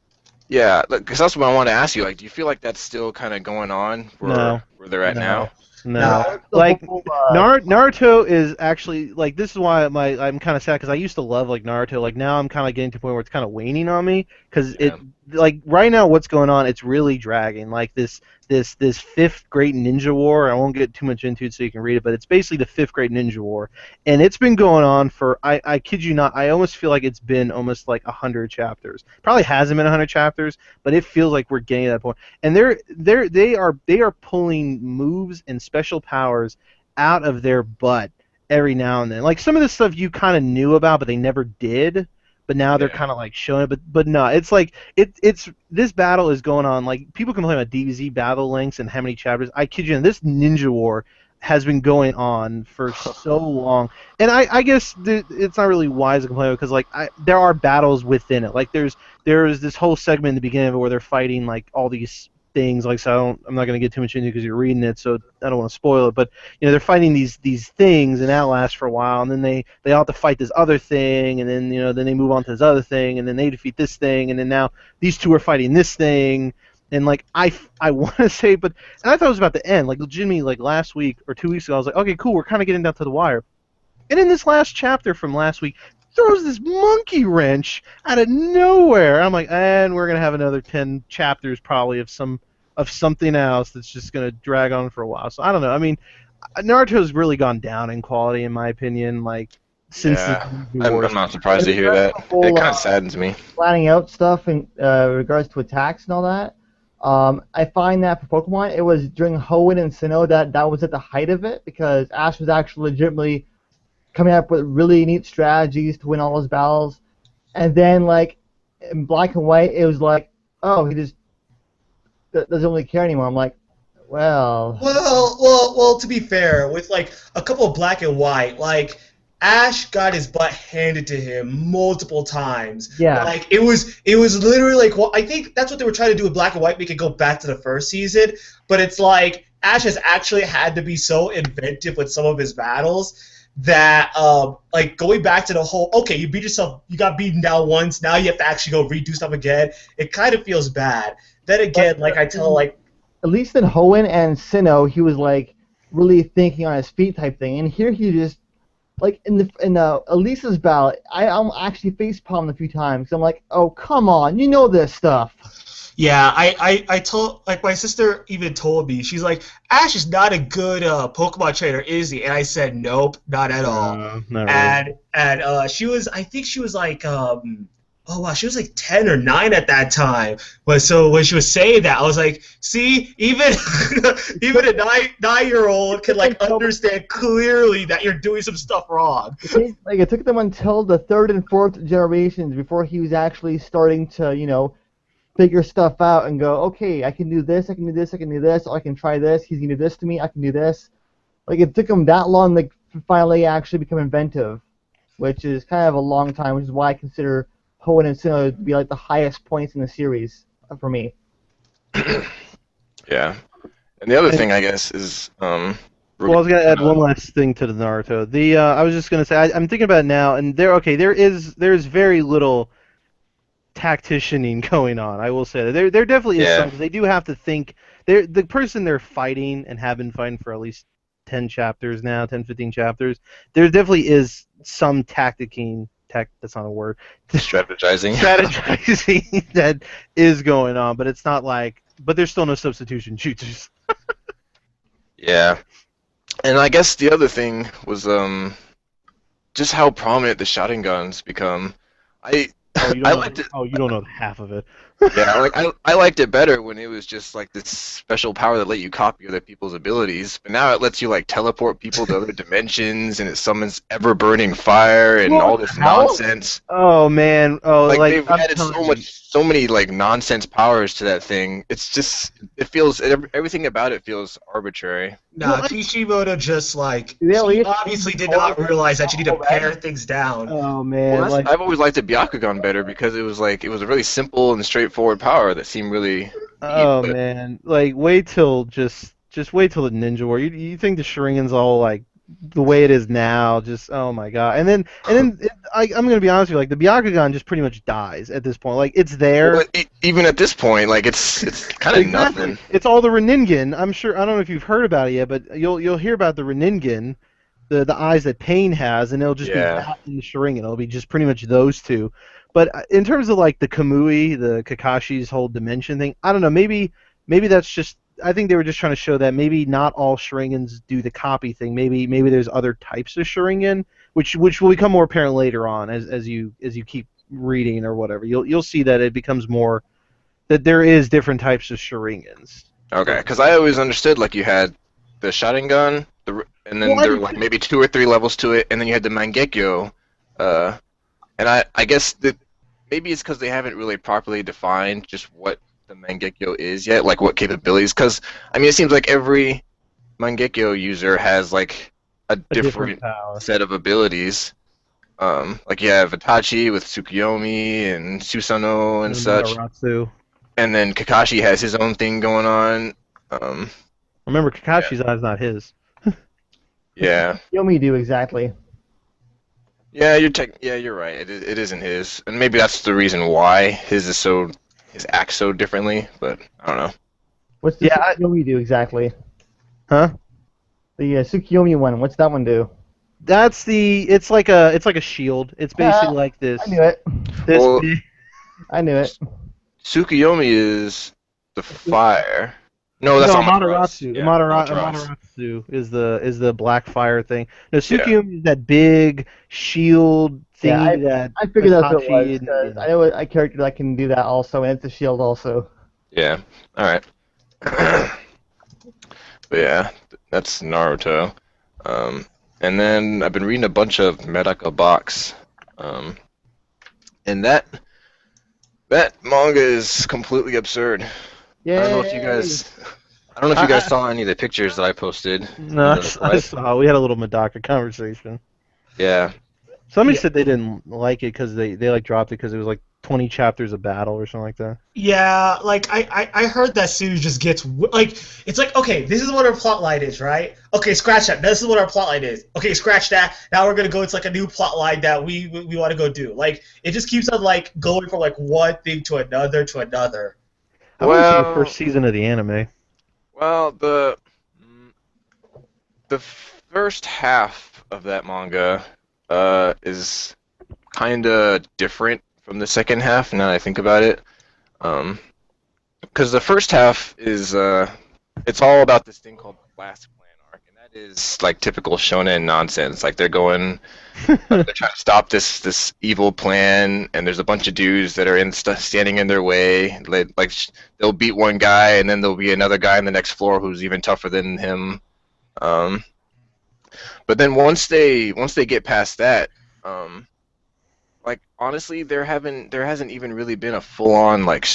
yeah, because that's what I want to ask you. Like, do you feel like that's still kind of going on No. where they're at No. now? No. no, The Like whole, Naruto is actually like this is why I'm kind of sad because I used to love like Naruto. Like now I'm kind of getting to the point where it's kind of waning on me because it Yeah, like right now what's going on it's really dragging like this fifth great ninja war. I won't get too much into it so you can read it, but it's basically the fifth great ninja war, and it's been going on for I kid you not, I almost feel like it's been almost like 100 chapters. Probably hasn't been 100 chapters, but it feels like we're getting to that point. And they are pulling moves and special powers out of their butt every now and then. Like some of the stuff you kind of knew about, but they never did. But now they're yeah, kind of like showing it. But no, it's like it's this battle is going on. Like people complain about DBZ battle lengths and how many chapters. I kid you not, this Ninja War has been going on for so long. And I guess it's not really wise to complain because like there are battles within it. Like there's this whole segment in the beginning of it where they're fighting like all these things. Like so I'm not going to get too much into it because you're reading it, so I don't want to spoil it. But they're fighting these things, and that lasts for a while, and then they all have to fight this other thing, and then then they move on to this other thing, and then they defeat this thing, and then now these two are fighting this thing. And like I want to say, but and I thought it was about to end. Like legitimately, like last week or 2 weeks ago, I was like, okay, cool, we're kind of getting down to the wire. And in this last chapter from last week, throws this monkey wrench out of nowhere. I'm like, and we're gonna have another 10 chapters probably of something else that's just gonna drag on for a while. So I don't know. I mean, Naruto's really gone down in quality in my opinion. Like since the yeah. New I'm Wars. not surprised to in hear regards that. to the It whole kind of saddens me. planning out stuff in regards to attacks and all that. I find that for Pokemon, it was during Hoenn and Sinnoh that was at the height of it because Ash was actually legitimately coming up with really neat strategies to win all his battles. And then like in Black and White, it was like, oh, he just doesn't really care anymore. I'm like, well, Well. To be fair, with like a couple of black and white, like Ash got his butt handed to him multiple times. yeah. Like it was literally like, well, I think that's what they were trying to do with black and white. Make it go back to the first season, but it's like Ash has actually had to be so inventive with some of his battles that like going back to the whole, okay, you beat yourself, you got beaten down once, now you have to actually go redo stuff again. It kind of feels bad. Then again, But, like I tell, like, at least in Hoenn and Sinnoh, he was like really thinking on his feet type thing, and here he just like in Elisa's battle, I'm actually face palmed a few times. I'm like, oh come on, you know this stuff. yeah, I told, like, my sister even told me, she's like, Ash is not a good Pokemon trainer, is he? And I said, nope, not at all. Not really. And she was, I think she was like, oh wow, she was like 10 or 9 at that time. But so when she was saying that, I was like, see, even even a 9-year-old can like understand clearly that you're doing some stuff wrong. It took them until the third and fourth generations before he was actually starting to figure stuff out and go, okay, I can do this, I can do this, I can do this, or I can try this. He's gonna do this to me, I can do this. Like it took him that long to finally actually become inventive, which is kind of a long time, which is why I consider Hoenn and Sinnoh to be like the highest points in the series for me. Yeah. And the other thing, I guess, is Well, I was gonna add one last thing to the Naruto. I was just gonna say I'm thinking about it now, and there is very little tacticianing going on. I will say that there definitely is some. 'Cause they do have to think. The person they're fighting and have been fighting for at least 10 chapters now, 10, 15 chapters. There definitely is some tacticking. That's not a word. strategizing. Strategizing that is going on, but it's not like. But there's still no substitution shooters. Yeah. And I guess the other thing was just how prominent the Sharingans become. I I liked it. Oh, you don't know half of it. Yeah, like I liked it better when it was just like this special power that let you copy other people's abilities, but now it lets you like teleport people to other dimensions, and it summons ever burning fire and all this nonsense. Oh man, Like like they've I'm added telling you. so many like nonsense powers to that thing. It's just everything about it feels arbitrary. Nah, Kishimoto just like, Yeah, he we- obviously did not realize that you need to pare things down. Oh man, Well, like I've always liked the Byakugan better because it was a really simple and straightforward power that seemed really neat, oh but man, like wait till just wait till the Ninja War. You think the Sharingan's all like the way it is now? Just oh my god, and then I'm gonna be honest with you, like the Byakugan just pretty much dies at this point. Like it's there. well, even at this point, like it's kind of Exactly. nothing. It's all the Reningen. I'm sure. I don't know if you've heard about it yet, but you'll hear about the Reningen, the eyes that Pain has, and it'll just be Yeah. that and the Sharingan. It'll be just pretty much those two. But in terms of like the Kamui, the Kakashi's whole dimension thing, I don't know. Maybe that's just. I think they were just trying to show that maybe not all Sharingans do the copy thing. Maybe there's other types of Sharingan, which will become more apparent later on as you keep reading or whatever. You'll see that it becomes more that there is different types of Sharingans. Okay, because I always understood like you had the Sharingan, and then Well, there were like maybe 2 or 3 levels to it, and then you had the Mangekyo, and I guess that maybe it's because they haven't really properly defined just what the Mangekyo is yet, like what capabilities. Because I mean, it seems like every Mangekyo user has like a different power. set of abilities. Like you have Itachi with Tsukuyomi and Susanoo and such, Mataratsu. and then Kakashi has his own thing going on. Remember, Kakashi's eye's not his. Yeah. Yomi do exactly. Yeah, you're right. It isn't his, and maybe that's the reason why his acts so differently. But I don't know. What's the Yeah, Tsukuyomi do exactly? Huh? The Tsukuyomi one. What's that one do? That's it's like a shield. It's basically like this. I knew it. This Well, big. I knew it. Tsukuyomi is the fire. No, that's No, Amaterasu. Mataratsu. Yeah, Amaterasu is the black fire thing. No, Tsukuyomi is that big shield thingy that. I figured that's what it was. Itachi 'Cause and- I know a character that can do that also, and it's a shield also. Yeah. All right. But yeah, that's Naruto. And then I've been reading a bunch of Medaka Box, and that manga is completely absurd. I don't know if you Yay! guys, I don't know if you guys I, saw any of the pictures that I posted no, in I the saw, I thread. saw. We had a little Madaka conversation. Yeah. Somebody Yeah. said they didn't like it because they like dropped it because it was like 20 chapters of battle or something like that. Yeah, like I heard that series just gets like it's like okay, this is what our plot line is, right? Okay, scratch that. This is what our plot line is. Okay, scratch that. Now we're gonna go. It's like a new plot line that we want to go do. Like it just keeps on like going from like one thing to another to another. I've only seen the first Well, season of the anime. well, the first half of that manga is kind of different from the second half. Now that I think about it, um, because the first half is it's all about this thing called the Flask Plan arc, and that is like typical shonen nonsense. Like they're trying to stop this evil plan, and there's a bunch of dudes that are standing in their way. They'll beat one guy, and then there'll be another guy on the next floor who's even tougher than him. Um, but then once they get past that, um, like honestly, there hasn't even really been a full on like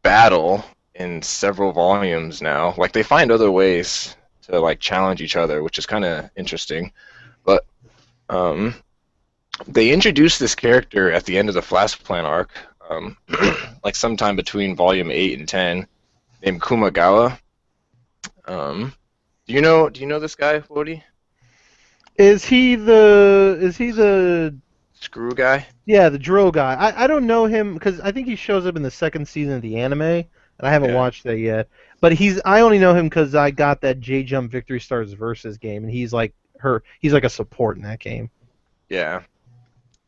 battle in several volumes now. Like they find other ways to like challenge each other, which is kind of interesting. But um, they introduced this character at the end of the Flash Plan arc, like sometime between volume 8 and 10, named Kumagawa. Um, do you know this guy, Woody? Is he the Screw guy? yeah, the drill guy? I don't know him because I think he shows up in the second season of the anime, and I haven't Yeah. watched that yet. But I only know him because I got that J Jump Victory Stars versus game, and he's like a support in that game. Yeah.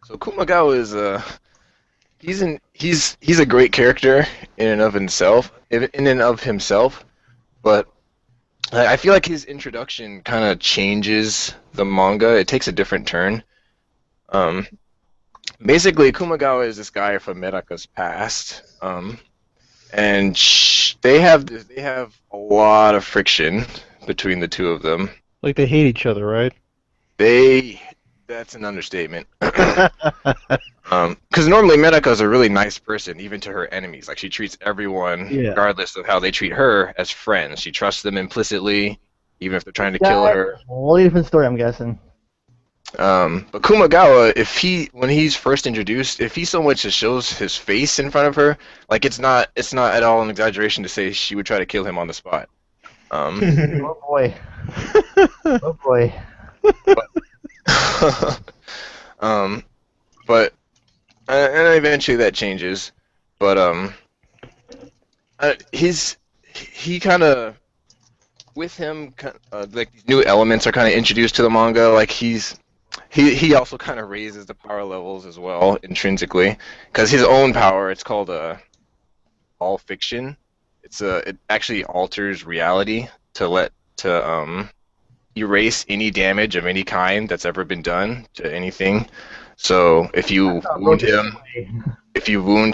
So Kumagawa is he's a great character in and of himself, but I feel like his introduction kind of changes the manga. It takes a different turn. Um, Basically, Kumagawa is this guy from Medaka's past, and they have a lot of friction between the two of them. Like they hate each other, right? They That's an understatement. Because normally Medaka is a really nice person, even to her enemies. Like she treats everyone, Yeah. regardless of how they treat her, as friends. She trusts them implicitly, even if they're trying to kill Yeah, her. totally different story, I'm guessing. But Kumagawa, when he's first introduced, if he so much as shows his face in front of her, like it's not at all an exaggeration to say she would try to kill him on the spot. Um, Oh boy. Oh boy. um, but and eventually that changes. But he kind of with him like these new elements are kind of introduced to the manga. Like he also kind of raises the power levels as well intrinsically because his own power, it's called all fiction. It actually alters reality to erase any damage of any kind that's ever been done to anything. So if you wound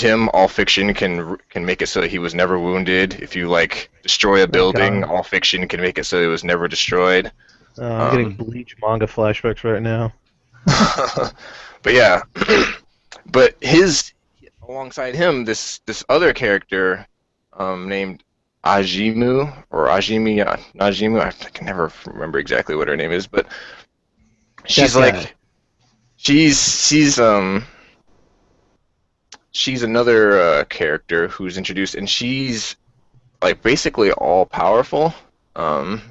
him, all fiction can make it so that he was never wounded. If you like destroy a Oh my building, God. all fiction can make it so it was never destroyed. I'm getting Um, Bleach manga flashbacks right now. but yeah, but his alongside him, this other character named Najimu. I can never remember exactly what her name is, but That she's guy. like she's she's another character who's introduced, and she's like basically all powerful. Um,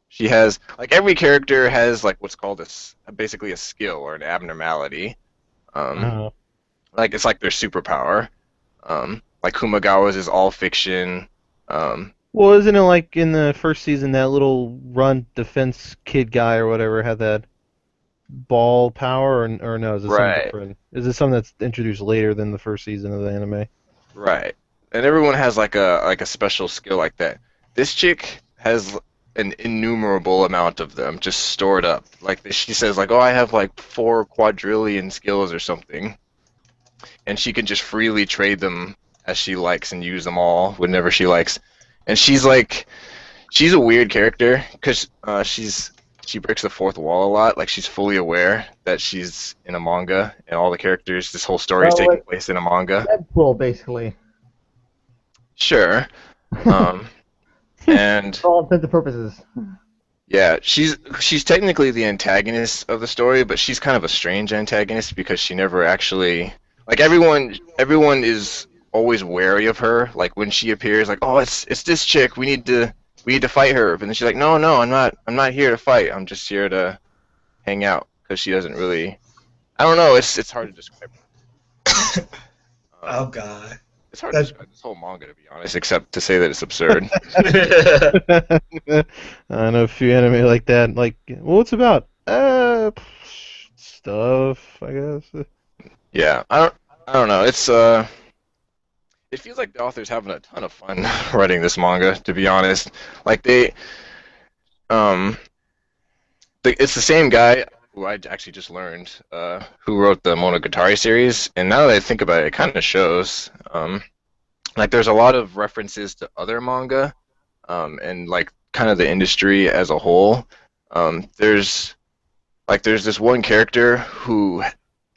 she has like every character has like what's called basically a skill or an abnormality. Um, Uh, like it's like their superpower. Like Kumagawa's is all fiction. Um, well, isn't it like in the first season that little run defense kid guy or whatever had that ball power, or no? Is it something right, different? Is it something that's introduced later than the first season of the anime? right. And everyone has like a special skill like that. This chick has an innumerable amount of them just stored up. Like she says, like, oh, I have like 4 quadrillion skills or something, and she can just freely trade them as she likes and use them all whenever she likes. And she's a weird character because she breaks the fourth wall a lot. Like she's fully aware that she's in a manga, and all the this whole story is Well, taking like place in a manga. Deadpool, basically. Sure. Um, and For all intents and purposes. yeah, she's technically the antagonist of the story, but she's kind of a strange antagonist because she never actually like everyone is always wary of her. Like when she appears, like, oh, it's this chick. We need to fight her. But then she's like, no, I'm not here to fight. I'm just here to hang out because she doesn't really. I don't know. It's hard to describe. Oh Um, god. it's hard to That's describe this whole manga to be honest, except to say that it's absurd. I know a few anime like that. Like, well, what's it about? Stuff, I guess. Yeah, I don't know. It feels like the author's having a ton of fun writing this manga, to be honest. Like um, it's the same guy who I actually just learned, who wrote the Monogatari series, and now that I think about it, it kind of shows. Like there's a lot of references to other manga, and like kind of the industry as a whole. There's this one character who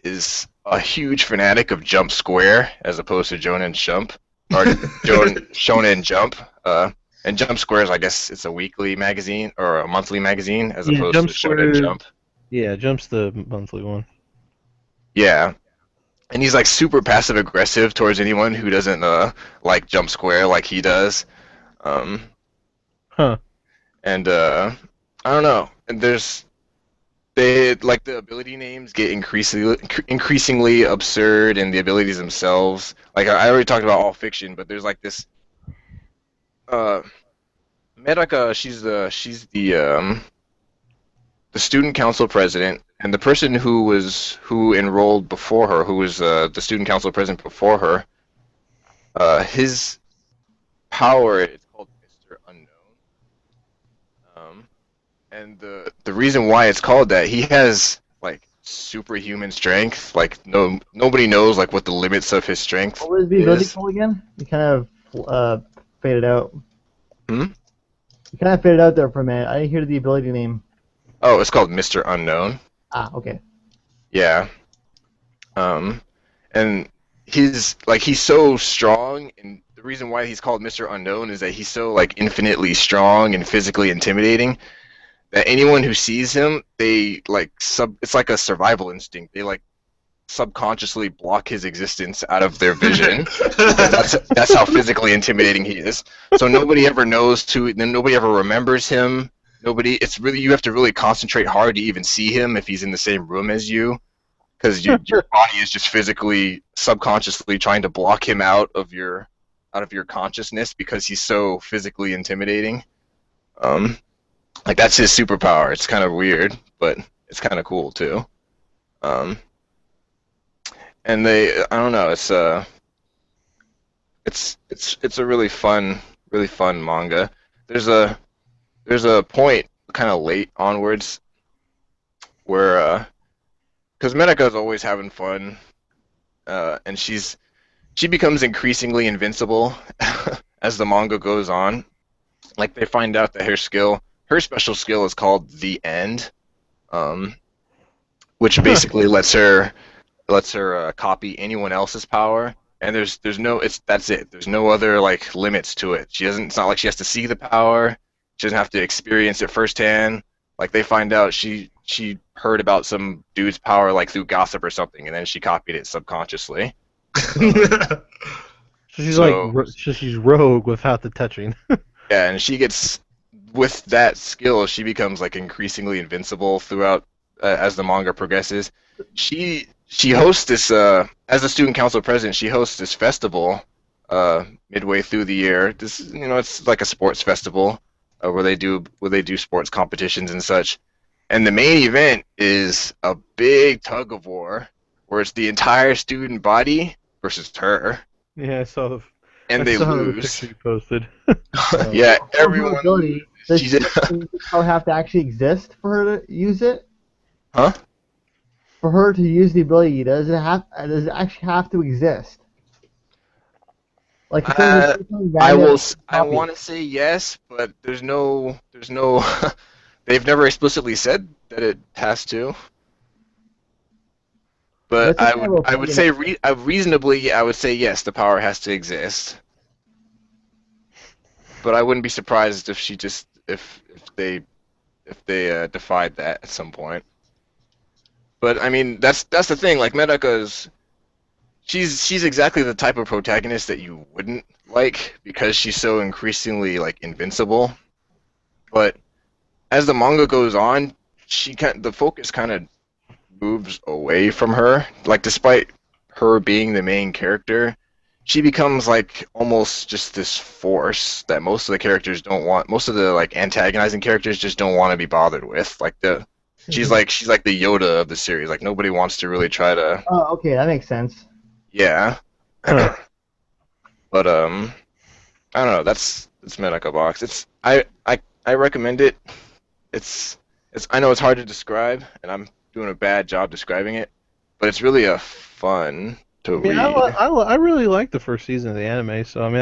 is a huge fanatic of Jump Square as opposed to Shonen Jump or Shonen Jump. And Jump Square is, I guess, it's a weekly magazine or a monthly magazine as Yeah, opposed Jump to Shonen Square. Jump. Yeah, Jump's the monthly one. Yeah, and he's like super passive aggressive towards anyone who doesn't like Jump Square like he does. Um, Huh. and I don't know. And they like the ability names get increasingly absurd, and the abilities themselves. Like I already talked about all fiction, but there's like this uh Medaka. She's the student council president, and the person who enrolled before her, who was the student council president before her. His power is called Mr. Unknown. Um, and the reason why it's called that, he has like superhuman strength. Like nobody knows like what the limits of his strength What was the ability is. called again? You kind of faded out. Hmm? You kind of faded out there for a minute. I didn't hear the ability name. Oh, it's called Mr. Unknown. Ah, okay. Yeah. Um, and he's so strong, and the reason why he's called Mr. Unknown is that he's so like infinitely strong and physically intimidating that anyone who sees him, they like it's like a survival instinct. They like subconsciously block his existence out of their vision because that's how physically intimidating he is. So nobody ever knows to, then nobody ever remembers him. Nobody. It's really, you have to really concentrate hard to even see him if he's in the same room as you, because your body is just physically, subconsciously trying to block him out of your consciousness because he's so physically intimidating. Um, like that's his superpower. It's kind of weird, but it's kind of cool too. Um, and I don't know, it's a really fun manga. There's a there's a point kind of late onwards where because Medika's always having fun, and she becomes increasingly invincible as the manga goes on. Like they find out that her special skill is called the End, um, which basically lets her copy anyone else's power, and there's no it's that's it. There's no other like limits to it. She doesn't. It's not like she has to see the power. She doesn't have to experience it firsthand. Like they find out she heard about some dude's power like through gossip or something, and then she copied it subconsciously. So she's like, So she's rogue without the touching. yeah, and she gets with that skill, she becomes like increasingly invincible throughout as the manga progresses. She hosts this as a student council president. She hosts this festival midway through the year. This it's like a sports festival where they do sports competitions and such. And the main event is a big tug of war where it's the entire student body versus her, Yeah, I and they saw the lose. picture you posted. Yeah, For her everyone ability, loses. does the power have to actually exist for her to use it? Huh? For her to use the ability, does it actually have to exist? Like, Uh, it's something I random will. I copy. want to say yes, but there's no. They've never explicitly said that it has to. But That's just kind of I would opinion. say reasonably, I would say yes. The power has to exist. but I wouldn't be surprised if she just if they defied that at some point. But I mean, that's the thing. Like Medaka's, she's exactly the type of protagonist that you wouldn't like because she's so increasingly like invincible. But as the manga goes on, the focus kind of moves away from her. Like despite her being the main character, she becomes like almost just this force that most of the characters don't want. Most of the like antagonizing characters just don't want to be bothered with. Like she's like the Yoda of the series. Like nobody wants to really try to. Oh, okay, that makes sense. Yeah. Huh. But I don't know. It's Medaka Box. I recommend it. It's I know it's hard to describe, and I'm doing a bad job describing it, but it's really a fun to I mean, read. I really like the first season of the anime, so I mean,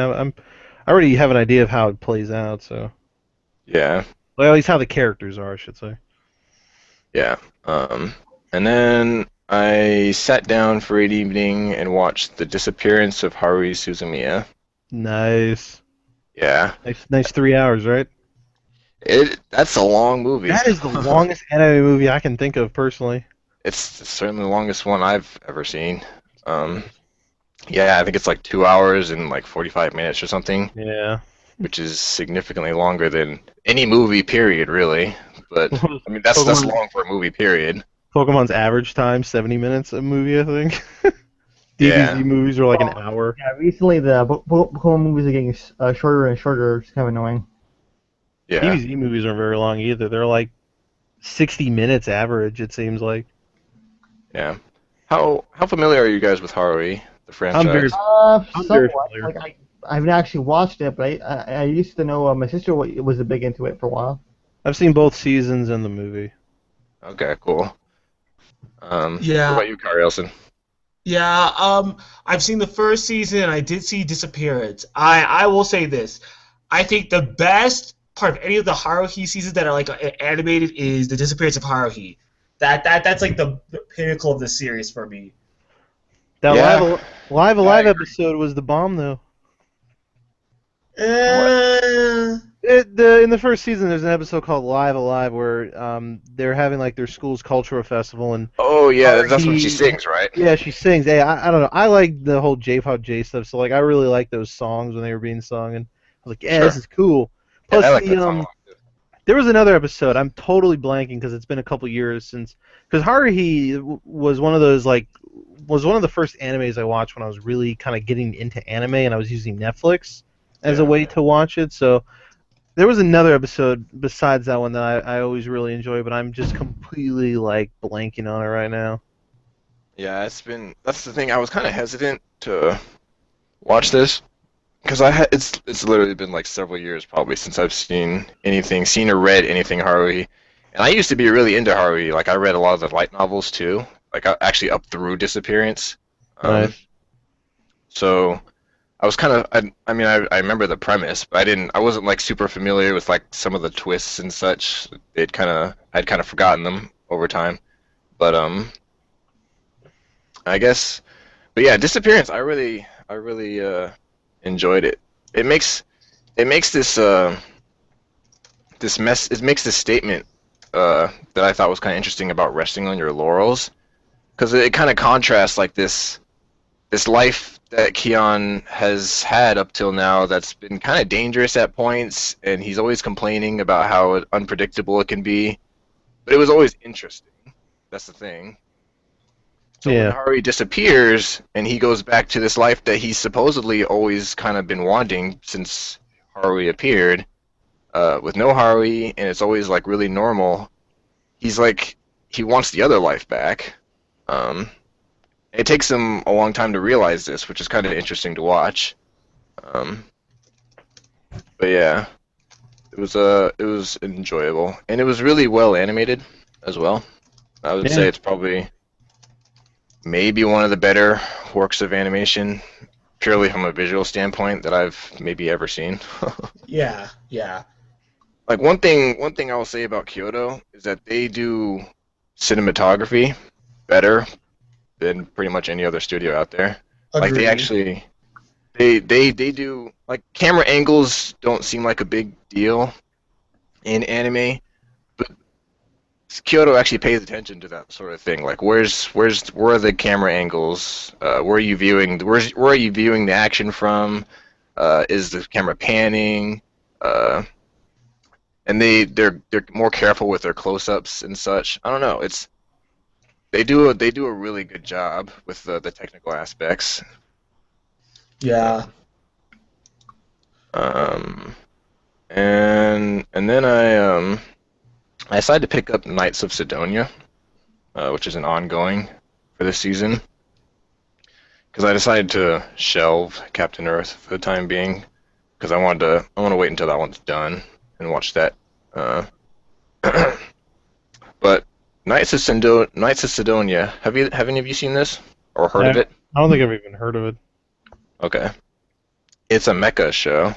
I already have an idea of how it plays out. So, Yeah, well, at least how the characters are, I should say. yeah. And then I sat down for an evening and watched The Disappearance of Haruhi Suzumiya. Nice, Yeah, nice 3 hours, right? that's a long movie. That is the longest anime movie I can think of personally. It's certainly the longest one I've ever seen. Um, yeah, I think it's like 2 hours and like 45 minutes or something, Yeah. which is significantly longer than any movie period, really. But I mean, that's Pokemon, long for a movie period. Pokemon's average time 70 minutes a movie, I think. Yeah, DBZ movies are like an hour. Yeah, recently the Pokemon movies are getting shorter and shorter, which is kind of annoying. yeah, DBZ movies aren't very long either. They're like 60 minutes average, it seems like. yeah. How familiar are you guys with Haruhi, the I'm very franchise? I'm very Somewhat. familiar. Like I haven't actually watched it, but I used to know my sister was a big into it for a while. I've seen both seasons and the movie. Okay, cool. What Yeah, about you, Kari? yeah. I've seen the first season, and I did see Disappearance. I will say this: I think the best part of any of the Haruhi seasons that are like animated is the Disappearance of Haruhi. That's like the pinnacle of the series for me. That Yeah, live I alive agree. episode was the bomb though. What? Uh, In the first season, there's an episode called Live Alive where they're having like their school's cultural festival and Oh yeah, that's when she Haruhi, sings, right? yeah, she sings. Hey, I don't know. I like the whole J-pop J stuff, so like I really like those songs when they were being sung, and I was like, yeah, this Sure. is cool. Yeah, I Plus like that song. there was another episode. I'm totally blanking because it's been a couple years since. Because Haruhi was one of those like was one of the first animes I watched when I was really kind of getting into anime, and I was using Netflix as a Yeah. way to watch it. So there was another episode besides that one that I always really enjoy, but I'm just completely like blanking on it right now. Yeah, that's the thing. I was kind of hesitant to watch this because it's literally been like several years probably since I've seen or read anything Haruhi. And I used to be really into Haruhi. Like I read a lot of the light novels too. Like actually up through Disappearance. Um, Nice. so I was kind of I remember the premise, but I wasn't like super familiar with like some of the twists and such. I'd kind of forgotten them over time. But I guess but yeah, Disappearance. I really enjoyed it. It makes it makes this statement that I thought was kind of interesting about resting on your laurels because it kind of contrasts like this life that Keon has had up till now that's been kind of dangerous at points, and he's always complaining about how unpredictable it can be. But it was always interesting. That's the thing. So when Yeah. Hari disappears and he goes back to this life that he's supposedly always kind of been wanting since Hari appeared, with no Hari, and it's always like really normal. He's like he wants the other life back. Um, it takes him a long time to realize this, which is kind of interesting to watch. Um, but yeah, it was enjoyable, and it was really well animated as well. I would say Yeah. it's probably maybe one of the better works of animation, purely from a visual standpoint, that I've maybe ever seen. yeah, yeah. Like one thing I will say about Kyoto is that they do cinematography better than pretty much any other studio out there. Like they Agreed. actually they do like camera angles don't seem like a big deal in anime, but Kyoto actually pays attention to that sort of thing. Like, where are the camera angles? Where are you viewing? Where are you viewing the action from? Is the camera panning? Uh, and they're more careful with their close-ups and such. I don't know. They do a really good job with the technical aspects. Yeah. Um, and then I decided to pick up Knights of Sidonia, which is an ongoing for this season, because I decided to shelve Captain Earth for the time being, because I want to wait until that one's done and watch that. Uh, but Knights of Sidonia, have any of you seen this or heard I, of it? I don't think I've even heard of it. Okay, it's a mecha show,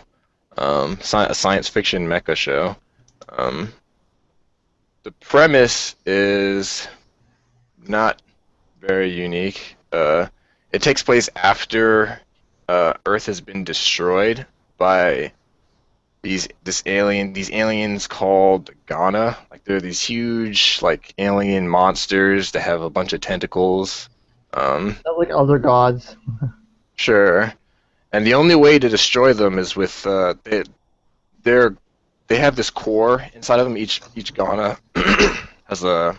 a science fiction mecha show. Um, the premise is not very unique. It takes place after Earth has been destroyed by these aliens called Ghana. Like they're these huge like alien monsters that have a bunch of tentacles. Not like other gods. Sure. And the only way to destroy them is with they're they have this core inside of them. Each Ghana has a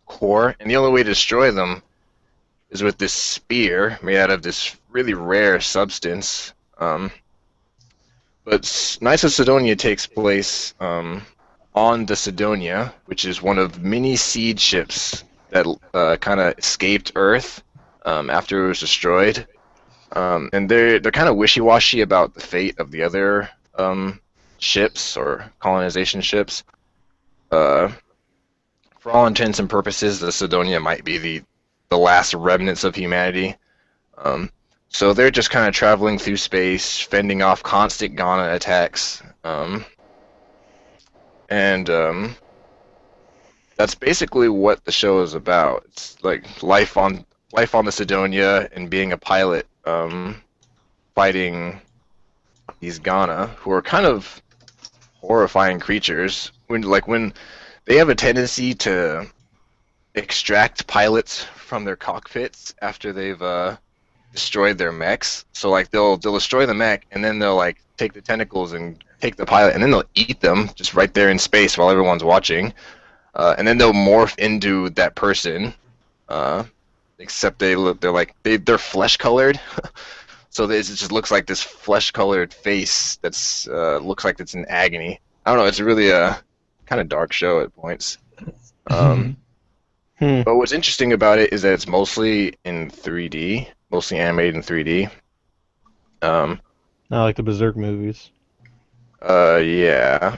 core, and the only way to destroy them is with this spear made out of this really rare substance. But Knights of Sidonia takes place on the Sidonia, which is one of many seed ships that kind of escaped Earth after it was destroyed. And they're kind of wishy-washy about the fate of the other ships or colonization ships. Uh, for all intents and purposes, the Sidonia might be the last remnants of humanity. Um, so they're just kind of traveling through space, fending off constant Ghana attacks, and that's basically what the show is about. It's like life on the Sidonia and being a pilot, fighting these Ghana, who are kind of horrifying creatures. When they have a tendency to extract pilots from their cockpits after they've destroyed their mechs. So like they'll destroy the mech and then they'll like take the tentacles and take the pilot and then they'll eat them just right there in space while everyone's watching. And then they'll morph into that person. Uh, except they're flesh colored. So it just looks like this flesh colored face that's looks like it's in agony. I don't know. It's really a kind of dark show at points. Um, Hmm. but what's interesting about it is that it's mostly in 3D, mostly animated in 3D. Um, I like the Berserk movies. yeah,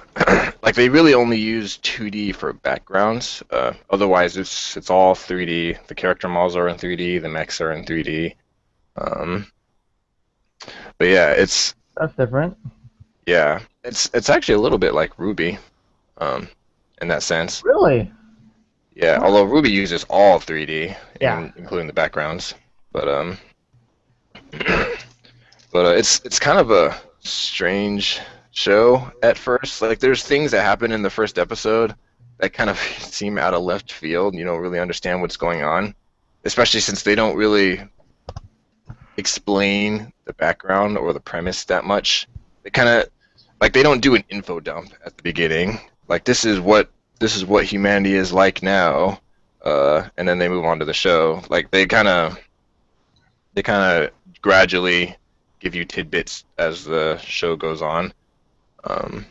like they really only use 2D for backgrounds. Otherwise, it's all 3D. The character models are in 3D. The mechs are in 3D. Um, but yeah, That's different. it's actually a little bit like Ruby, um, in that sense. Really? Yeah, although Ruby uses all 3D, Yeah. including the backgrounds. But it's kind of a strange show at first. Like there's things that happen in the first episode that kind of seem out of left field. You don't really understand what's going on, especially since they don't really explain the background or the premise that much. They kind of like they don't do an info dump at the beginning. Like this is what humanity is like now, and then they move on to the show. Like they kind of gradually give you tidbits as the show goes on. Um,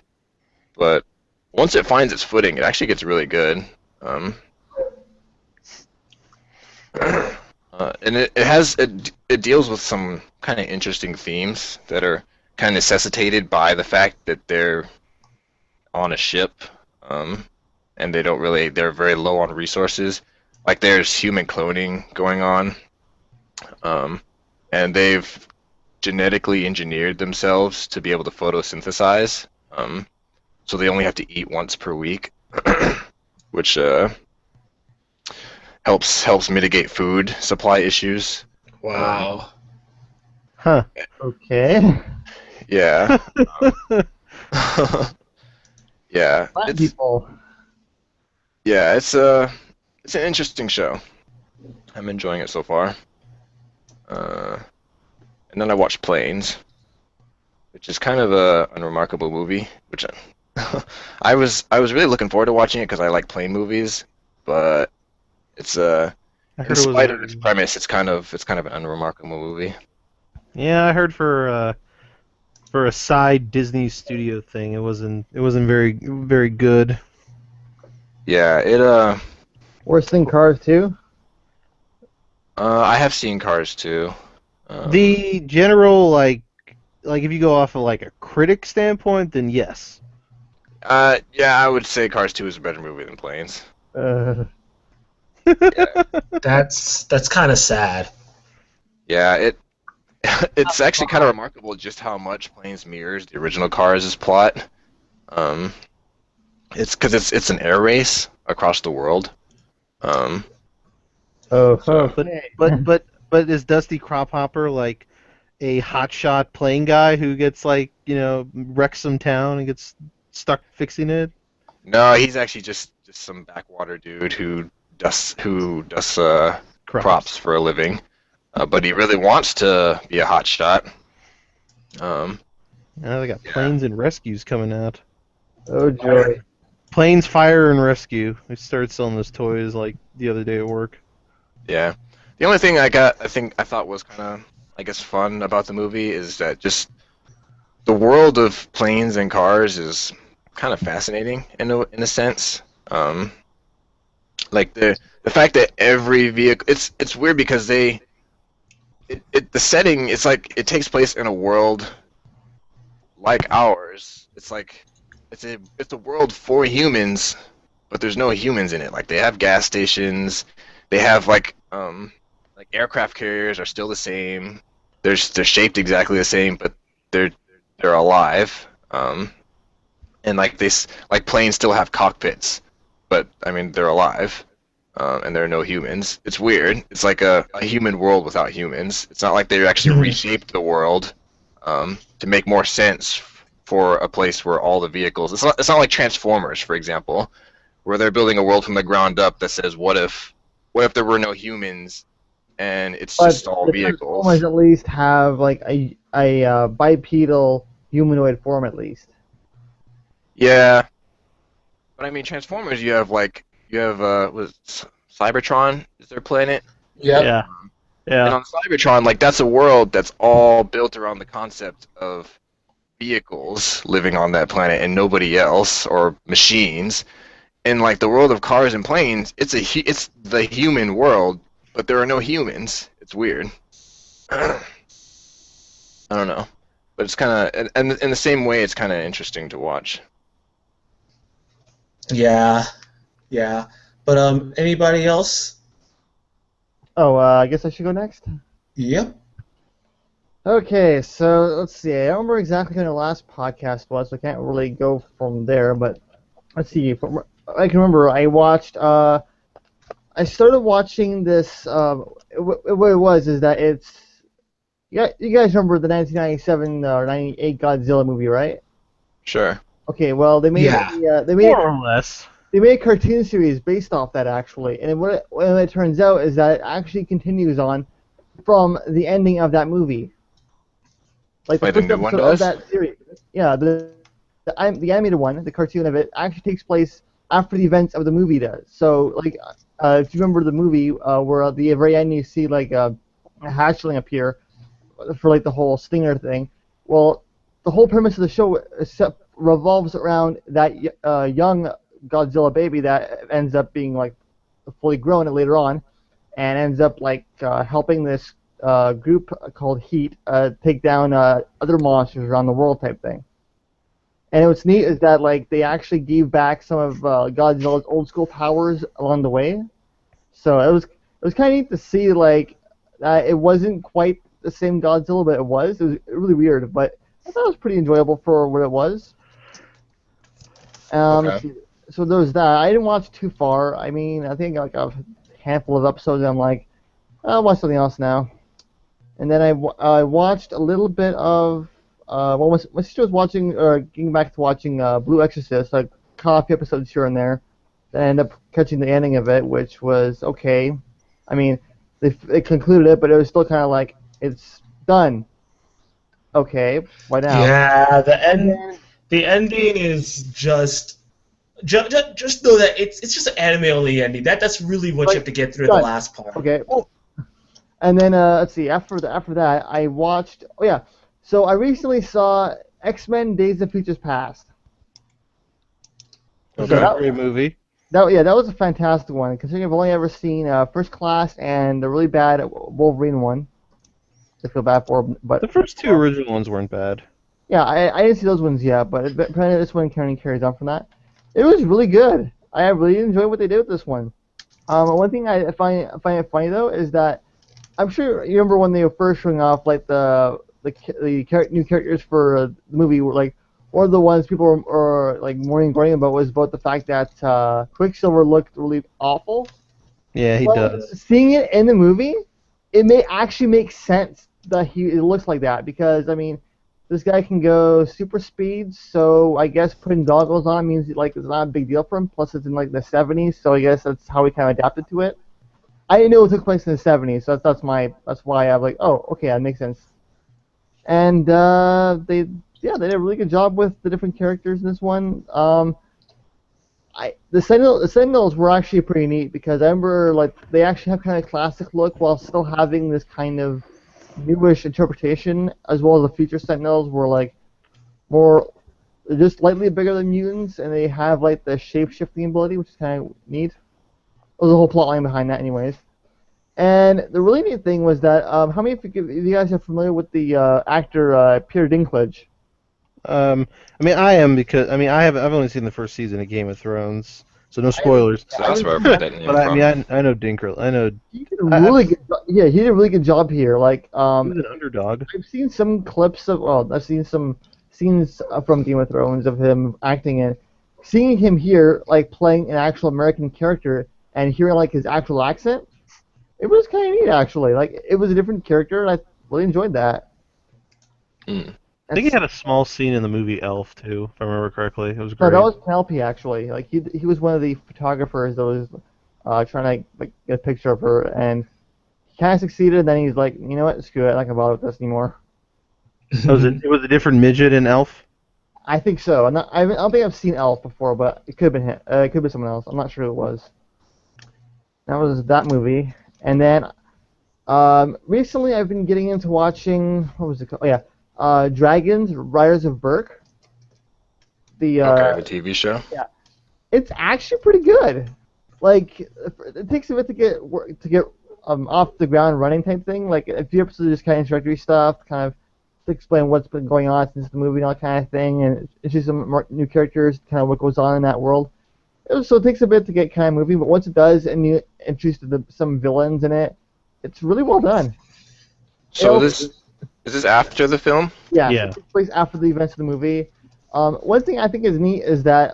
but once it finds its footing, it actually gets really good. Um, and it deals with some kind of interesting themes that are kind of necessitated by the fact that they're on a ship, um, and they're very low on resources. Like there's human cloning going on, um, and they've genetically engineered themselves to be able to photosynthesize. So they only have to eat once per week, which helps mitigate food supply issues. Wow. Huh. Okay. Yeah. Yeah. Flat people. It's an interesting show. I'm enjoying it so far. Uh, and then I watched Planes, which is kind of a unremarkable movie. Which I was really looking forward to watching it because I like plane movies, but it's I in heard it was spite of a its premise, it's kind of an unremarkable movie. yeah. I heard for a side Disney studio thing, it wasn't very good. Yeah, Worse than Cars too. I have seen Cars too. Um, The general like if you go off of like a critic standpoint, then yes. yeah, I would say Cars 2 is a better movie than Planes. Uh, Yeah, That's kind of sad. yeah, it's actually kind of remarkable just how much Planes mirrors the original Cars' plot. Um, it's because it's an air race across the world. Um, oh, so But okay. but is Dusty Crophopper like a hotshot plane guy who gets like wrecks some town and gets stuck fixing it? no, he's actually just some backwater dude who does crops Crops. for a living. But he really wants to be a hot shot. Um, Now they got yeah. planes and rescues coming out. Oh joy. Planes, Fire, and Rescue. They started selling those toys like the other day at work. Yeah. The only thing I thought was kind of, I guess, fun about the movie is that just the world of planes and cars is kind of fascinating in a sense. Like the fact that every vehicle, it's weird because the setting, it's like it takes place in a world like ours. It's like it's a world for humans, but there's no humans in it. Like they have gas stations, they have like aircraft carriers are still the same. They're shaped exactly the same, but they're they're alive. And like planes still have cockpits, but I mean they're alive. And there are no humans. It's weird. It's like a human world without humans. It's not like they actually reshaped the world to make more sense for a place where all the vehicles. It's not like Transformers, for example, where they're building a world from the ground up that says, what if there were no humans and it's But just all the Transformers vehicles? at least have like a bipedal humanoid form at least. Yeah, but I mean Transformers, you have Cybertron is their planet, Yep. Yeah, and yeah. on Cybertron, like that's a world that's all built around the concept of vehicles living on that planet and nobody else or machines. In like the world of cars and planes, it's the human world, but there are no humans. It's weird. I don't know, but it's kind of and in the same way, it's kind of interesting to watch. Yeah. Yeah. But anybody else? Oh, I guess I should go next. Yep. Okay, so let's see. I don't remember exactly when the last podcast was, so I can't really go from there. But let's see. I can remember I watched. I started watching this. What it was is that it's. Yeah, you guys remember the 1997 or 98 Godzilla movie, right? Sure. Okay, well Yeah. More or less. they made a cartoon series based off that actually, and what it turns out is that it actually continues on from the ending of that movie. Like the Like the first new one episode of does. that series, yeah, the animated one, the cartoon of it, actually takes place after the events of the movie does. So, like, if you remember the movie, where at the very end you see like a hatchling appear for like the whole stinger thing. Well, the whole premise of the show revolves around that young Godzilla baby that ends up being like fully grown later on, and ends up like helping this group called Heat take down other monsters around the world type thing. And what's neat is that like they actually gave back some of Godzilla's old school powers along the way. So it was kind of neat to see like it wasn't quite the same Godzilla, but it was. It was really weird, but I thought it was pretty enjoyable for what it was. Okay. Let's see. So there was that. I didn't watch too far. I mean, I think like a handful of episodes. And I'm like, I'll watch something else now. And then I watched a little bit of well, my sister was watching or getting back to watching Blue Exorcist. I caught a few episodes here and there. Then I ended up catching the ending of it, which was okay. I mean, they concluded it, but it was still kind of like it's done. Okay, why now? Yeah, And then the ending is just know that it's just an anime only ending. That's really what you like have to get through the done. last part. Okay. Well, and then let's see. After that, I watched. Oh yeah. So I recently saw X-Men: Days of Futures Past. It's Okay. a great movie. That was a fantastic one. Considering I've only ever seen First Class and the really bad Wolverine one. I feel bad for, but The first two original ones weren't bad. yeah, I didn't see those ones yet. But apparently this one carries on from that. It was really good. I really enjoyed what they did with this one. One thing I find it funny though is that I'm sure you remember when they were first showing off like the new characters for the movie were like one of the ones people were like mourning about was about the fact that Quicksilver looked really awful. Yeah, he Well, does. seeing it in the movie, it may actually make sense that it looks like that because I mean, this guy can go super speed, so I guess putting goggles on means like it's not a big deal for him. Plus, it's in like the '70s, so I guess that's how he kind of adapted to it. I didn't know it took place in the '70s, so that's why I'm like, oh, okay, that makes sense. And they did a really good job with the different characters in this one. The Sentinels were actually pretty neat because I remember like they actually have kind of classic look while still having this kind of newish interpretation, as well as the future Sentinels were like more they're just slightly bigger than mutants, and they have like the shape shifting ability, which is kind of neat. There's a whole plot line behind that, anyways. And the really neat thing was that how many of you guys are familiar with the actor Peter Dinklage? I mean, I am because I've only seen the first season of Game of Thrones, so no spoilers. So that's where I've heard that name But I from. mean, I know Dinklage. I know He did a really good. Yeah, he did a really good job here. Like, he was an underdog. I've seen some clips of. Well, I've seen some scenes from Game of Thrones of him acting, and seeing him here, like playing an actual American character, and hearing like his actual accent, it was kind of neat actually. Like, it was a different character, and I really enjoyed that. Hmm. I think he had a small scene in the movie Elf too, if I remember correctly. It was No, great. that was Penelope actually. Like he was one of the photographers that was trying to like get a picture of her, and he kind of succeeded. And then he's like, you know what, screw it, I'm not gonna bother with this anymore. It was a different midget in Elf. I think so. I don't think I've seen Elf before, but it could have been him. It could have been someone else. I'm not sure who it was. That was that movie, and then recently I've been getting into watching. What was it called? Oh, yeah, Dragons: Riders of Berk. The Okay, the TV show. It's actually pretty good. Like it takes a bit to get off the ground running type thing. Like a few episodes of just kind of introductory stuff, kind of to explain what's been going on since the movie and all that kind of thing, and it's just some more new characters, kind of what goes on in that world. So it takes a bit to get kind of moving, but once it does, and you introduce some villains in it, it's really well done. So is this after the film? Yeah, Yeah. it takes place after the events of the movie. One thing I think is neat is that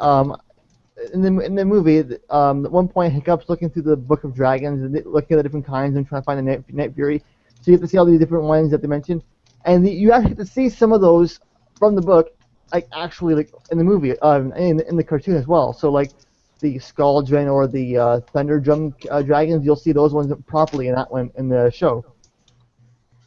in the movie, at one point, Hiccup's looking through the Book of Dragons and looking at the different kinds and trying to find the Night Fury. So you get to see all these different ones that they mentioned, and you actually get to see some of those from the book, like actually like in the movie, in the cartoon as well. So like the Skaldron or the Thunder Drum dragons, you'll see those ones properly in that one in the show.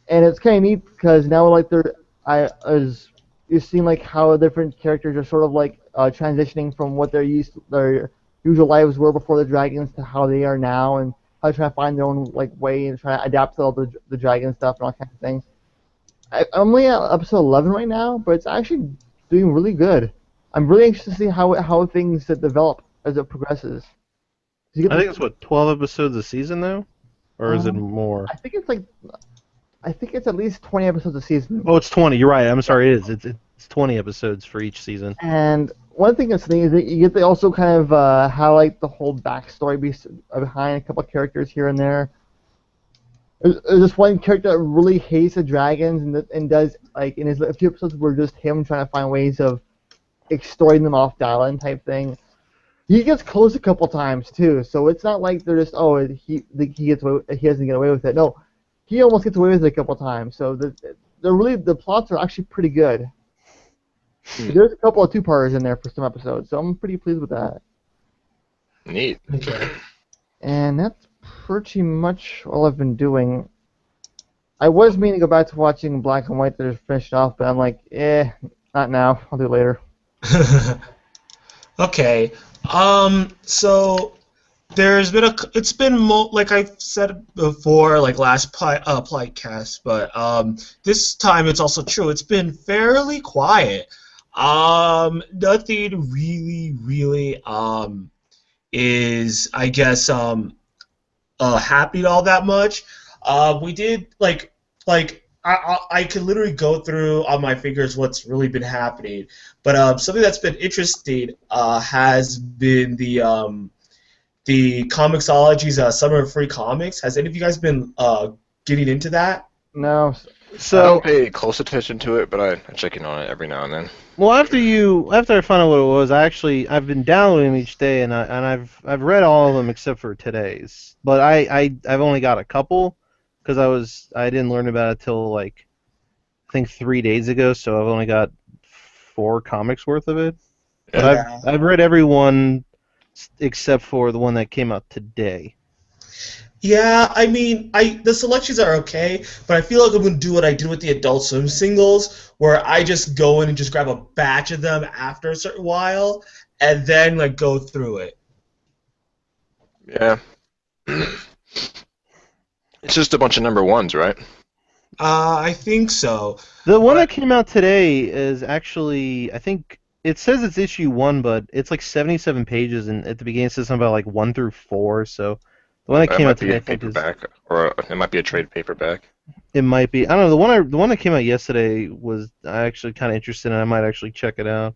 And it's kind of neat because now like you're seeing like how different characters are sort of like transitioning from what their usual lives were before the dragons to how they are now, and how to try to find their own like way and try to adapt to all the dragon stuff and all kinds of things. I'm only at episode 11 right now, but it's actually doing really good. I'm really anxious to see how things develop as it progresses. I think it's what 12 episodes a season though, or is it Um, more? I think it's at least 20 episodes a season. Oh, it's 20. You're right. I'm sorry. It is. It's 20 episodes for each season. And one thing that's neat is that you get to also kind of highlight the whole backstory behind a couple of characters here and there. There's this one character that really hates the dragons and does like in his a few episodes were just him trying to find ways of extorting them off Dallin type thing. He gets close a couple times too, so it's not like they're just he doesn't get away with it. No, he almost gets away with it a couple times. So the plots are actually pretty good. There's a couple of two-parters in there for some episodes, so I'm pretty pleased with that. Neat. Okay. And that's pretty much all I've been doing. I was meaning to go back to watching Black and White that is finished off, but I'm like, not now. I'll do it later. Okay. So there's been it's been like I've said before, like last Plightcast, but this time it's also true. It's been fairly quiet. Nothing really is, I guess, happening all that much. We did I could literally go through on my fingers what's really been happening, but something that's been interesting has been the Comixology's Summer of Free Comics. Has any of you guys been getting into that? No. I So, don't pay close attention to it, but I check in on it every now and then. well, after I found out what it was, I've been downloading them each day, and I've read all of them except for today's. But I've only got a couple because I didn't learn about it till like I think 3 days ago, so I've only got 4 comics worth of it. But Yeah. I've read every one except for the one that came out today. Yeah, I mean, the selections are okay, but I feel like I'm gonna do what I did with the Adult Swim singles, where I just go in and just grab a batch of them after a certain while, and then like go through it. Yeah. It's just a bunch of number ones, right? I think so. The one that But came out today is actually, I think it says it's issue 1, but it's like 77 pages, and at the beginning it says something about like 1 through 4. So the one that It came out might be today, a I think, is paperback, or it might be a trade paperback. it might be. I don't know. The one that came out yesterday was I actually kind of interested in. I might actually check it out.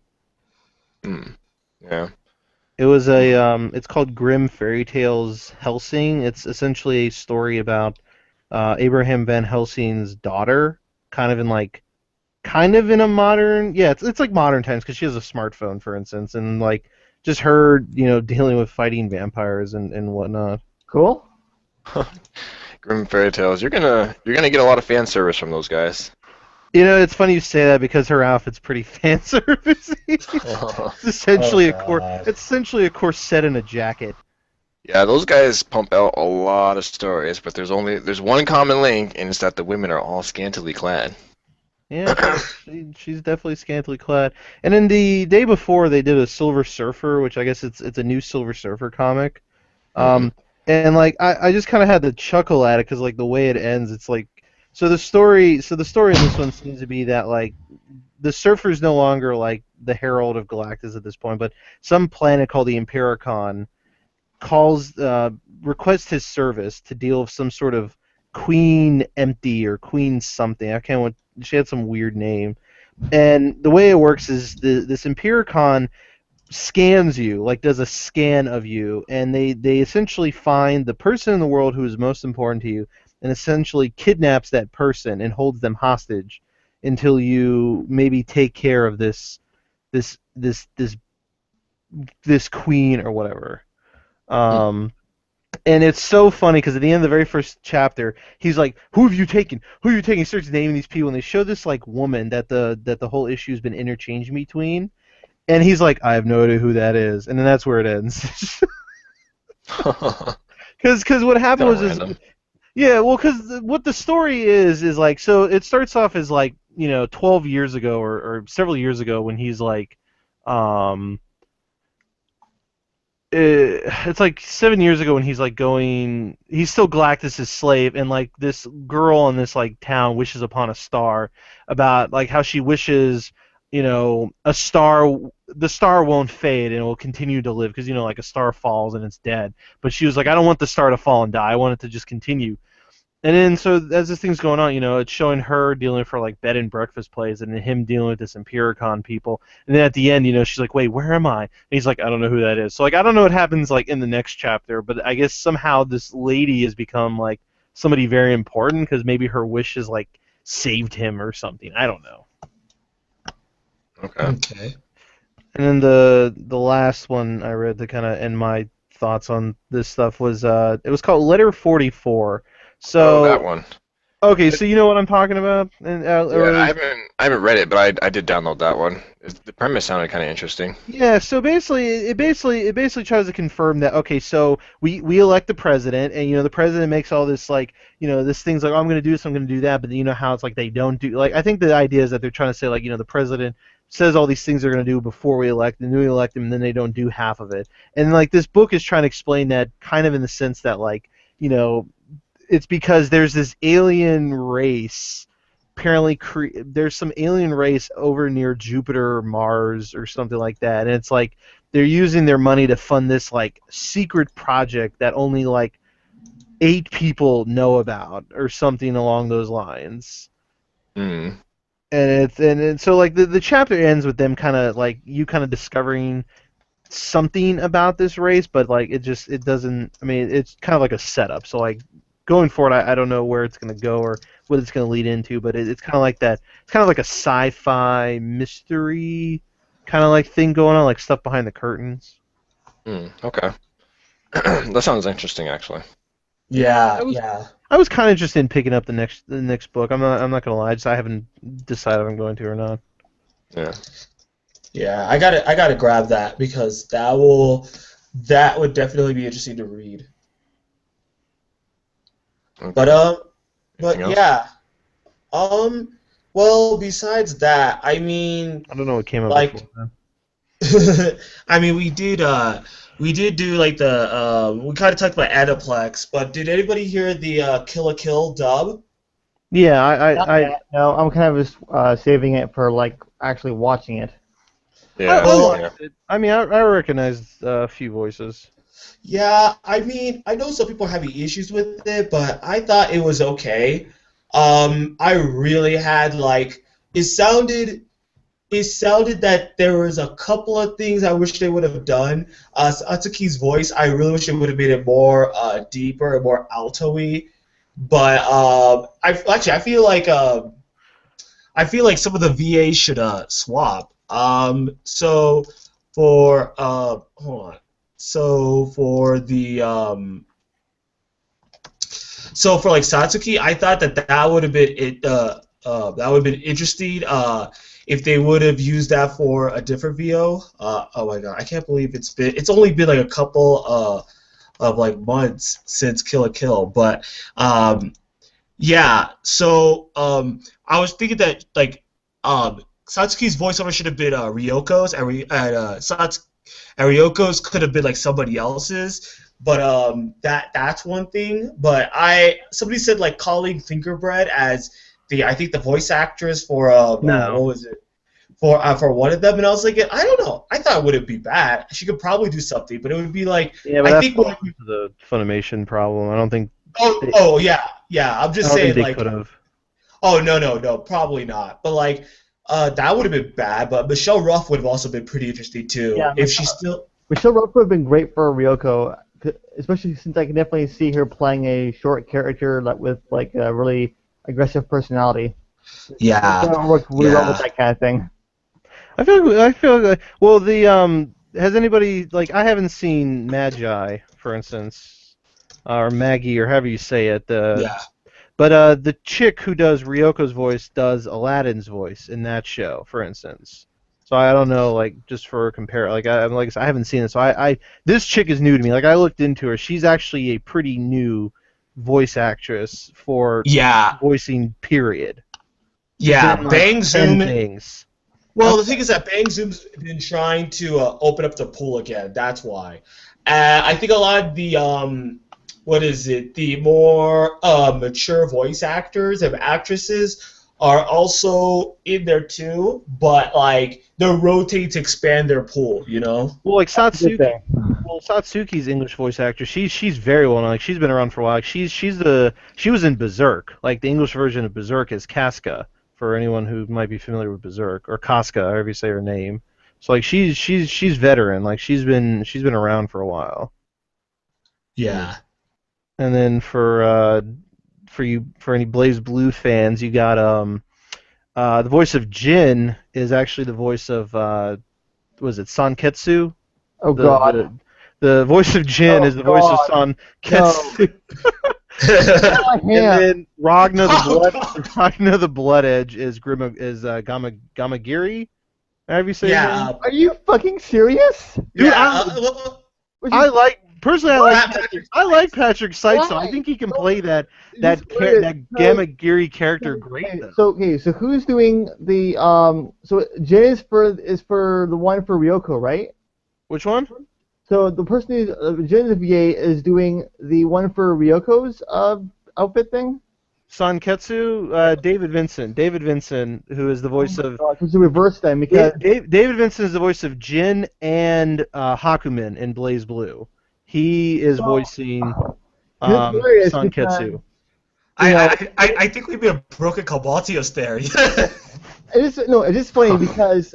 Hmm. Yeah. It was it's called Grimm Fairy Tales Helsing. It's essentially a story about Abraham Van Helsing's daughter, kind of in a modern, yeah, it's like modern times because she has a smartphone, for instance, and like just her, dealing with fighting vampires and whatnot. Cool. Grim Fairy Tales. You're gonna get a lot of fan service from those guys. It's funny you say that because her outfit's pretty fan service. It's essentially it's essentially a corset and a jacket. Yeah, those guys pump out a lot of stories, but there's one common link, and it's that the women are all scantily clad. Yeah, she's definitely scantily clad. And then the day before, they did a Silver Surfer, which I guess it's a new Silver Surfer comic. Mhm. And like I just kind of had to chuckle at it because like the way it ends, it's like the story in this one seems to be that like the Surfer's no longer like the Herald of Galactus at this point, but some planet called the Impericon calls requests his service to deal with some sort of Queen Empty or Queen something. I can't. She had some weird name, and the way it works is this Impericon scans you, like does a scan of you, and they essentially find the person in the world who is most important to you, and essentially kidnaps that person and holds them hostage until you maybe take care of this this this this queen or whatever. Um, and it's so funny because at the end of the very first chapter, he's like, "Who have you taken? Who have you taken?" He starts naming these people, and they show this like woman that the whole issue's been interchanging between, and he's like, "I have no idea who that is," and then that's where it ends. Because what happened Kind of was is random. yeah, well, because what the story is like, so it starts off as like 12 years ago or several years ago when he's like um it's like 7 years ago when he's like he's still Galactus' slave, and like this girl in this like town wishes upon a star about like how she wishes a star, the star won't fade and it will continue to live because like a star falls and it's dead, but she was like, I don't want the star to fall and die, I want it to just continue. And then, so as this thing's going on, it's showing her dealing for like bed and breakfast plays, and then him dealing with this Empiricon people. And then at the end, she's like, "Wait, where am I?" And he's like, "I don't know who that is." So like, I don't know what happens like in the next chapter, but I guess somehow this lady has become like somebody very important because maybe her wish has like saved him or something. I don't know. Okay. okay. And then the last one I read to kind of end my thoughts on this stuff was it was called Letter 44. Oh, that So one. Okay, so you know what I'm talking about, and Yeah, or at least I haven't read it, but I did download that one. The premise sounded kind of interesting. yeah. So basically, it basically tries to confirm that okay, so we elect the president, and the president makes all this like this things like oh, I'm going to do this, I'm going to do that, but you know how it's like they don't do like I think the idea is that they're trying to say like the president says all these things they're going to do before we elect, and then we elect them, and then they don't do half of it, and like this book is trying to explain that kind of in the sense that like you know it's because there's this alien race. Apparently, there's some alien race over near Jupiter, or Mars, or something like that, and it's like they're using their money to fund this like secret project that only like 8 people know about, or something along those lines. Hmm. And so like the chapter ends with them kind of like you kind of discovering something about this race, but like it doesn't. I mean, it's kind of like a setup. So like going forward, I don't know where it's gonna go or what it's gonna lead into, but it's kind of like that. It's kind of like a sci-fi mystery kind of like thing going on, like stuff behind the curtains. Okay. That sounds interesting, actually. Yeah, I was yeah. I was kind of interested in picking up the next book. I'm not gonna lie, I haven't decided if I'm going to or not. Yeah. Yeah, I gotta grab that because that would definitely be interesting to read. But Okay. Anything else? yeah. Um well besides that, I mean I don't know what came up like before then. I mean we did do like the we kind of talked about Aniplex, but did anybody hear the Kill a Kill dub? Yeah, Not yet. No, I'm kind of just saving it for like actually watching it. Yeah. I Well, Yeah. watched it. I mean, I recognized a few voices. yeah, I mean, I know some people are having issues with it, but I thought it was okay. I really had like it sounded it sounded that there was a couple of things I wish they would have done. Atsuki's voice, I really wish they would have made it more deeper and more alto-y. But I feel like some of the VAs should swap. For hold on. So for the so for like Satsuki, I thought that would have been it. That would have been interesting. If they would have used that for a different VO. Oh my god, I can't believe it's only been like a couple of like months since Kill a Kill, but yeah. So I was thinking that like Satsuki's voiceover should have been Ryoko's, and Ryoko's could have been like somebody else's. But that's one thing. But somebody said like calling Fingerbread as I think the voice actress for No. what was it for one of them, and I was like I don't know. I thought it wouldn't be bad. She could probably do something, but it would be like Yeah, but I that's think falls into the Funimation problem. They, oh yeah, yeah. I'm I just don't think saying they like could have. oh no, probably not. But like that would have been bad. But Michelle Ruff would have also been pretty interesting too Yeah, if she's still. Michelle Ruff would have been great for Ryoko, especially since I can definitely see her playing a short character like with like a really aggressive personality. It's Yeah, gonna work really well with yeah. that kind of thing. I feel like well the has anybody like I haven't seen Magi for instance or Maggie or however you say it Yeah. but the chick who does Ryoko's voice does Aladdin's voice in that show for instance. So I don't know like just for compare like I'm like I haven't seen it so I this chick is new to me like I looked into her she's actually a pretty new voice actress for Yeah, voicing period. She's been yeah. in like Bang 10 Zoom. things. Well, the thing is that Bang Zoom's been trying to open up the pool again. That's why. I think a lot of the what is it? The more mature voice actors and actresses are also in there too, but like they're rotating to expand their pool. You know? Well, like That's a good Satsuki, thing. well Satsuki's English voice actor. She's very well known. Like she's been around for a while. Like, she was in Berserk. Like the English version of Berserk is Casca for anyone who might be familiar with Berserk or Casca, however you say her name. So like she's veteran. Like she's been around for a while. Yeah. And then for any Blaze Blue fans, you got the voice of Jin is actually the voice of was it Sanketsu? Oh The God. the the voice of Jin Oh is the voice of God. No. Sanketsu. Oh, And yeah. then Ragnar the Oh, Blood God. Ragnar the Blood Edge is Gamagiri. Have you say his Yeah, name? Are you fucking serious? Dude, yeah. Which is I like personally. Patrick I like Swayze. Patrick Seitz. So I why? think he can So, play that just weird, that because Gamagiri character great though. so who's doing the so Jin is for the one for Ryoko, right? Which one? So the person who's Jin the VA is doing the one for Ryoko's outfit thing. Sanketsu, David Vincent, who is the voice of So it's the reverse then because David Vincent is the voice of Jin and Hakumen in Blaze Blue. He is well, voicing it's hilarious because Sanketsu. you know I think we may have broken Cabaltios there. it is funny because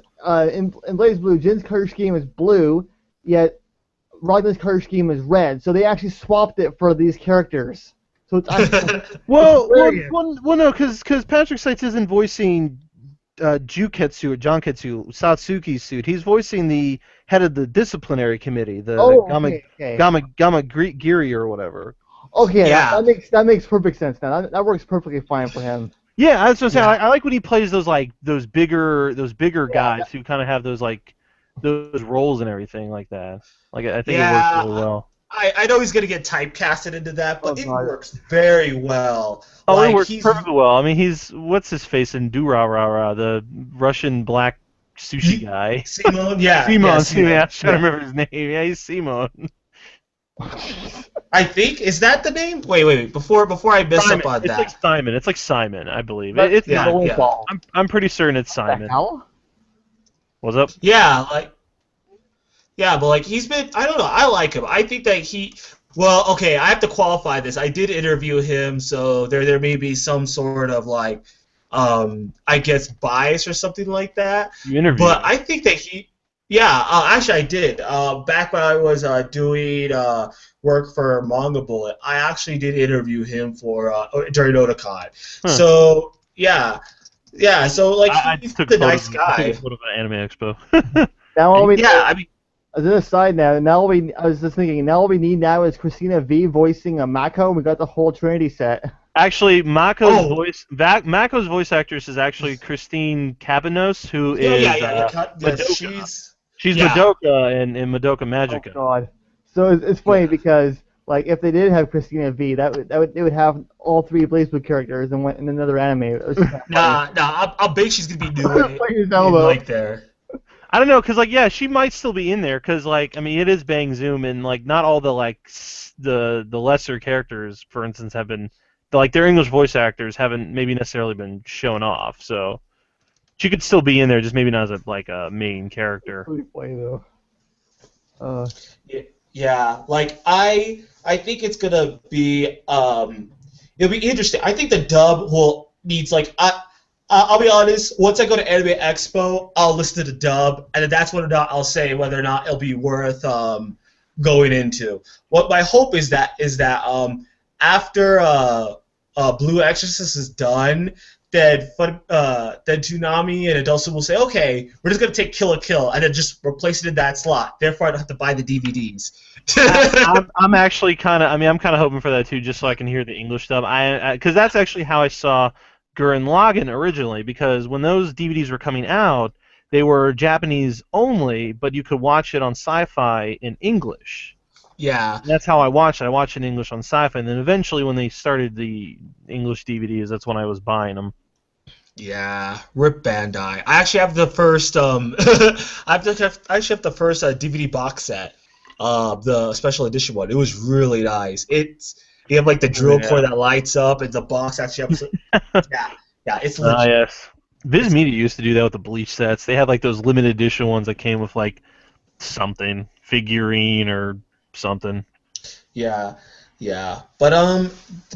in Blaze Blue, Jin's color scheme is blue, yet Ragnar's color scheme is red. So they actually swapped it for these characters. So it's actually hilarious. No, because Patrick Seitz isn't voicing Juketsu or Jonketsu, Satsuki's suit. He's voicing the head of the disciplinary committee, the Okay. Gama Giri or whatever. Okay, Yeah. that makes perfect sense now. That works perfectly fine for him. Yeah, I was gonna say Yeah. I like when he plays those bigger guys who kind of have those roles and everything like that. Like I think it works really well. I know he's gonna get typecasted into that, but Oh, it God. works very well. Oh, like it works he's perfectly well. I mean, he's what's his face in Durarara, the Russian black sushi guy. Simon, yeah, Simon. Simon. Yeah, I'm trying to remember his name. Yeah, he's Simon. I think is that the name? Wait. Before I mess Simon. up on It's that. like Simon. It's like Simon, I believe. That's It's the yeah, bowling yeah. ball. I'm pretty certain it's What the Simon. hell? What's up? Yeah, but like he's been. I don't know. I like him. I think that he. Well, okay. I have to qualify this. I did interview him, so there may be some sort of like, I guess bias or something like that. You interviewed But him. I think that he. Yeah, actually I did. Back when I was doing work for Manga Bullet, I actually did interview him for during Otakon. Huh. So yeah. So like I he's took the photos. nice I guy. took a photo of the Anime Expo. Now all we Yeah, I mean. as an aside now I was just thinking, now all we need now is Christina V voicing a Mako, and we got the whole Trinity set. Actually, Oh. Mako's voice actress is actually Christine Cabanos, who is Yeah. she's yeah. Madoka in Madoka Oh Magica. God. So it's funny because like if they did have Christina V, they would have all three Blaze Blue characters and went in another anime. It was just kinda Nah. I'll bet she's gonna be doing it. funny as hell, though. Like there. I don't know, cause like yeah, she might still be in there, cause like I mean it is Bang Zoom, and like not all the the lesser characters, for instance, have been like their English voice actors haven't maybe necessarily been shown off, so she could still be in there, just maybe not as a main character. Pretty funny though. Yeah, like I think it's gonna be it'll be interesting. I think the dub will needs like I'll be honest. Once I go to Anime Expo, I'll listen to the dub, and then that's when I'll say whether or not it'll be worth going into. What my hope is that after Blue Exorcist is done, then Toonami and Adulthood will say, okay, we're just gonna take Kill la Kill and then just replace it in that slot. Therefore, I don't have to buy the DVDs. I'm actually kind of. I mean, I'm kind of hoping for that too, just so I can hear the English dub. Because that's actually how I saw Gurren Lagann originally. Because when those DVDs were coming out, they were Japanese only, but you could watch it on Sci-Fi in English. Yeah. And that's how I watched it. I watched it in English on Sci-Fi, and then eventually, when they started the English DVDs, that's when I was buying them. Yeah, Rip Bandai. I actually have the first I actually have the first DVD box set, the special edition one. It was really nice. You have like the drill core that lights up, and the box actually has it's legit. Yes. Viz Media used to do that with the Bleach sets. They had like those limited edition ones that came with like something figurine or something. Yeah. But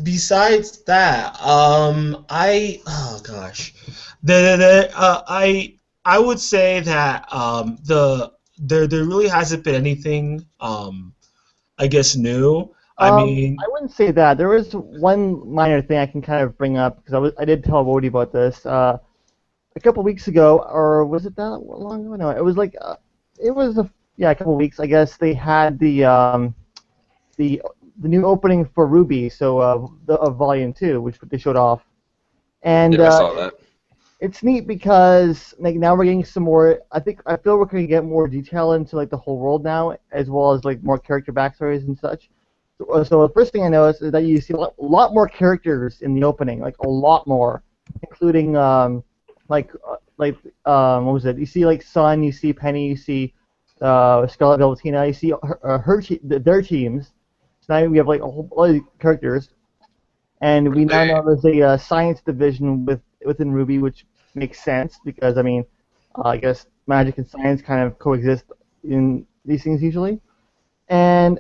besides that, I would say that there really hasn't been anything I guess new. I mean, I wouldn't say that. There was one minor thing I can kind of bring up because I did tell Wody about this a couple weeks ago, or was it that long ago? No, it was like a couple weeks. I guess they had the the new opening for Ruby, so Volume 2, which they showed off. And Yeah, I saw that. it's neat because like now we're getting some more. I feel we're going to get more detail into like the whole world now, as well as like more character backstories and such. So the first thing I noticed is that you see a lot more characters in the opening, like a lot more, including what was it? You see like Sun, you see Penny, you see Scarlet Velvetina, you see their teams. So now we have like a whole lot of characters, and we now know there's a science division within Ruby, which makes sense because I mean, I guess magic and science kind of coexist in these things usually. And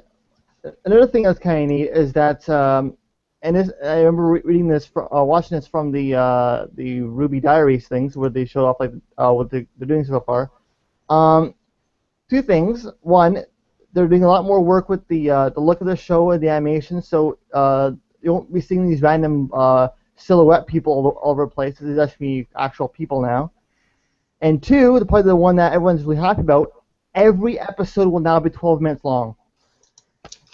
another thing that's kind of neat is that, and this, I remember reading this, watching this from the Ruby Diaries things where they show off like what they're doing so far. Two things. One, they're doing a lot more work with the look of the show and the animation, so you won't be seeing these random silhouette people all over the place. There's actually actual people now. And two, probably the one that everyone's really happy about, every episode will now be 12 minutes long.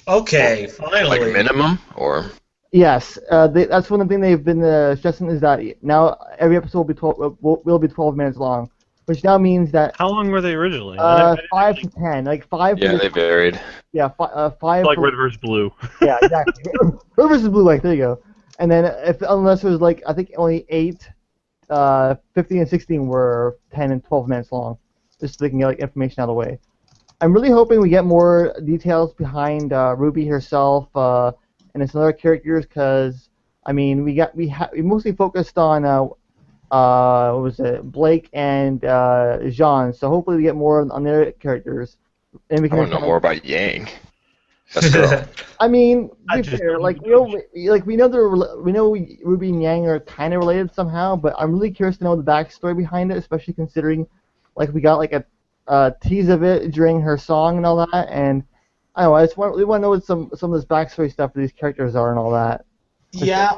Okay, finally. Like minimum, or? Yes, that's one of the things they've been stressing is that now every episode will be 12 minutes long, which now means that How long were they originally? 5 to 10, like 5. Yeah, they varied. Yeah, 5. Like Red vs. Blue. Yeah, exactly. Red versus Blue, like there you go. And then unless it was like I think only 8, 15 and 16 were 10 and 12 minutes long, just so they can get like information out of the way. I'm really hoping we get more details behind Ruby herself and some other characters, because I mean we mostly focused on what was it, Blake and Jean. So hopefully we get more on their characters. And we I want to know more about Yang. That's girl. I mean, to be fair, like we know Ruby and Yang are kind of related somehow, but I'm really curious to know the backstory behind it, especially considering like we got like a tease of it during her song and all that, and I don't know, we want to know what some of this backstory stuff for these characters are and all that. Yeah,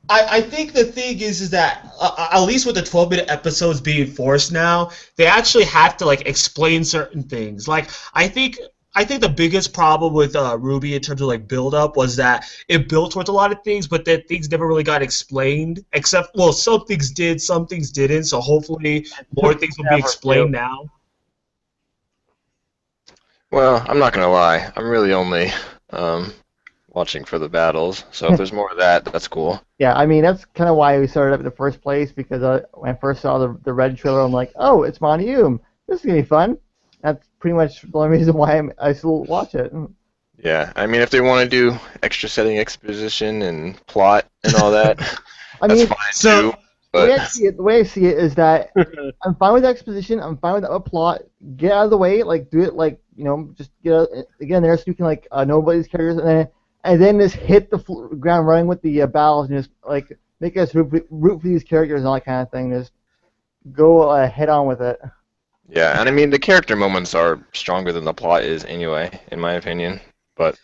I think the thing is that at least with the 12-minute episodes being forced now, they actually have to like explain certain things. Like I think the biggest problem with Ruby in terms of like build up was that it built towards a lot of things, but that things never really got explained. Except, well, some things did, some things didn't. So hopefully more things will be explained now. Well, I'm not gonna lie. I'm really only watching for the battles. So if there's more of that, that's cool. Yeah, I mean that's kind of why we started up in the first place, because when I first saw the red trailer, I'm like, oh, it's Monty. This is gonna be fun. That's pretty much the only reason why I still watch it. Yeah, I mean, if they want to do extra setting exposition and plot and all that, I that's mean, fine so too. But the way I see it is that I'm fine with exposition. I'm fine with a plot. Get out of the way. Like do it like just get in there so you can like nobody's characters, and then just hit the ground running with the battles and just like make us root for these characters and all that kind of thing. Just go head on with it. yeah, and I mean the character moments are stronger than the plot is anyway, in my opinion. But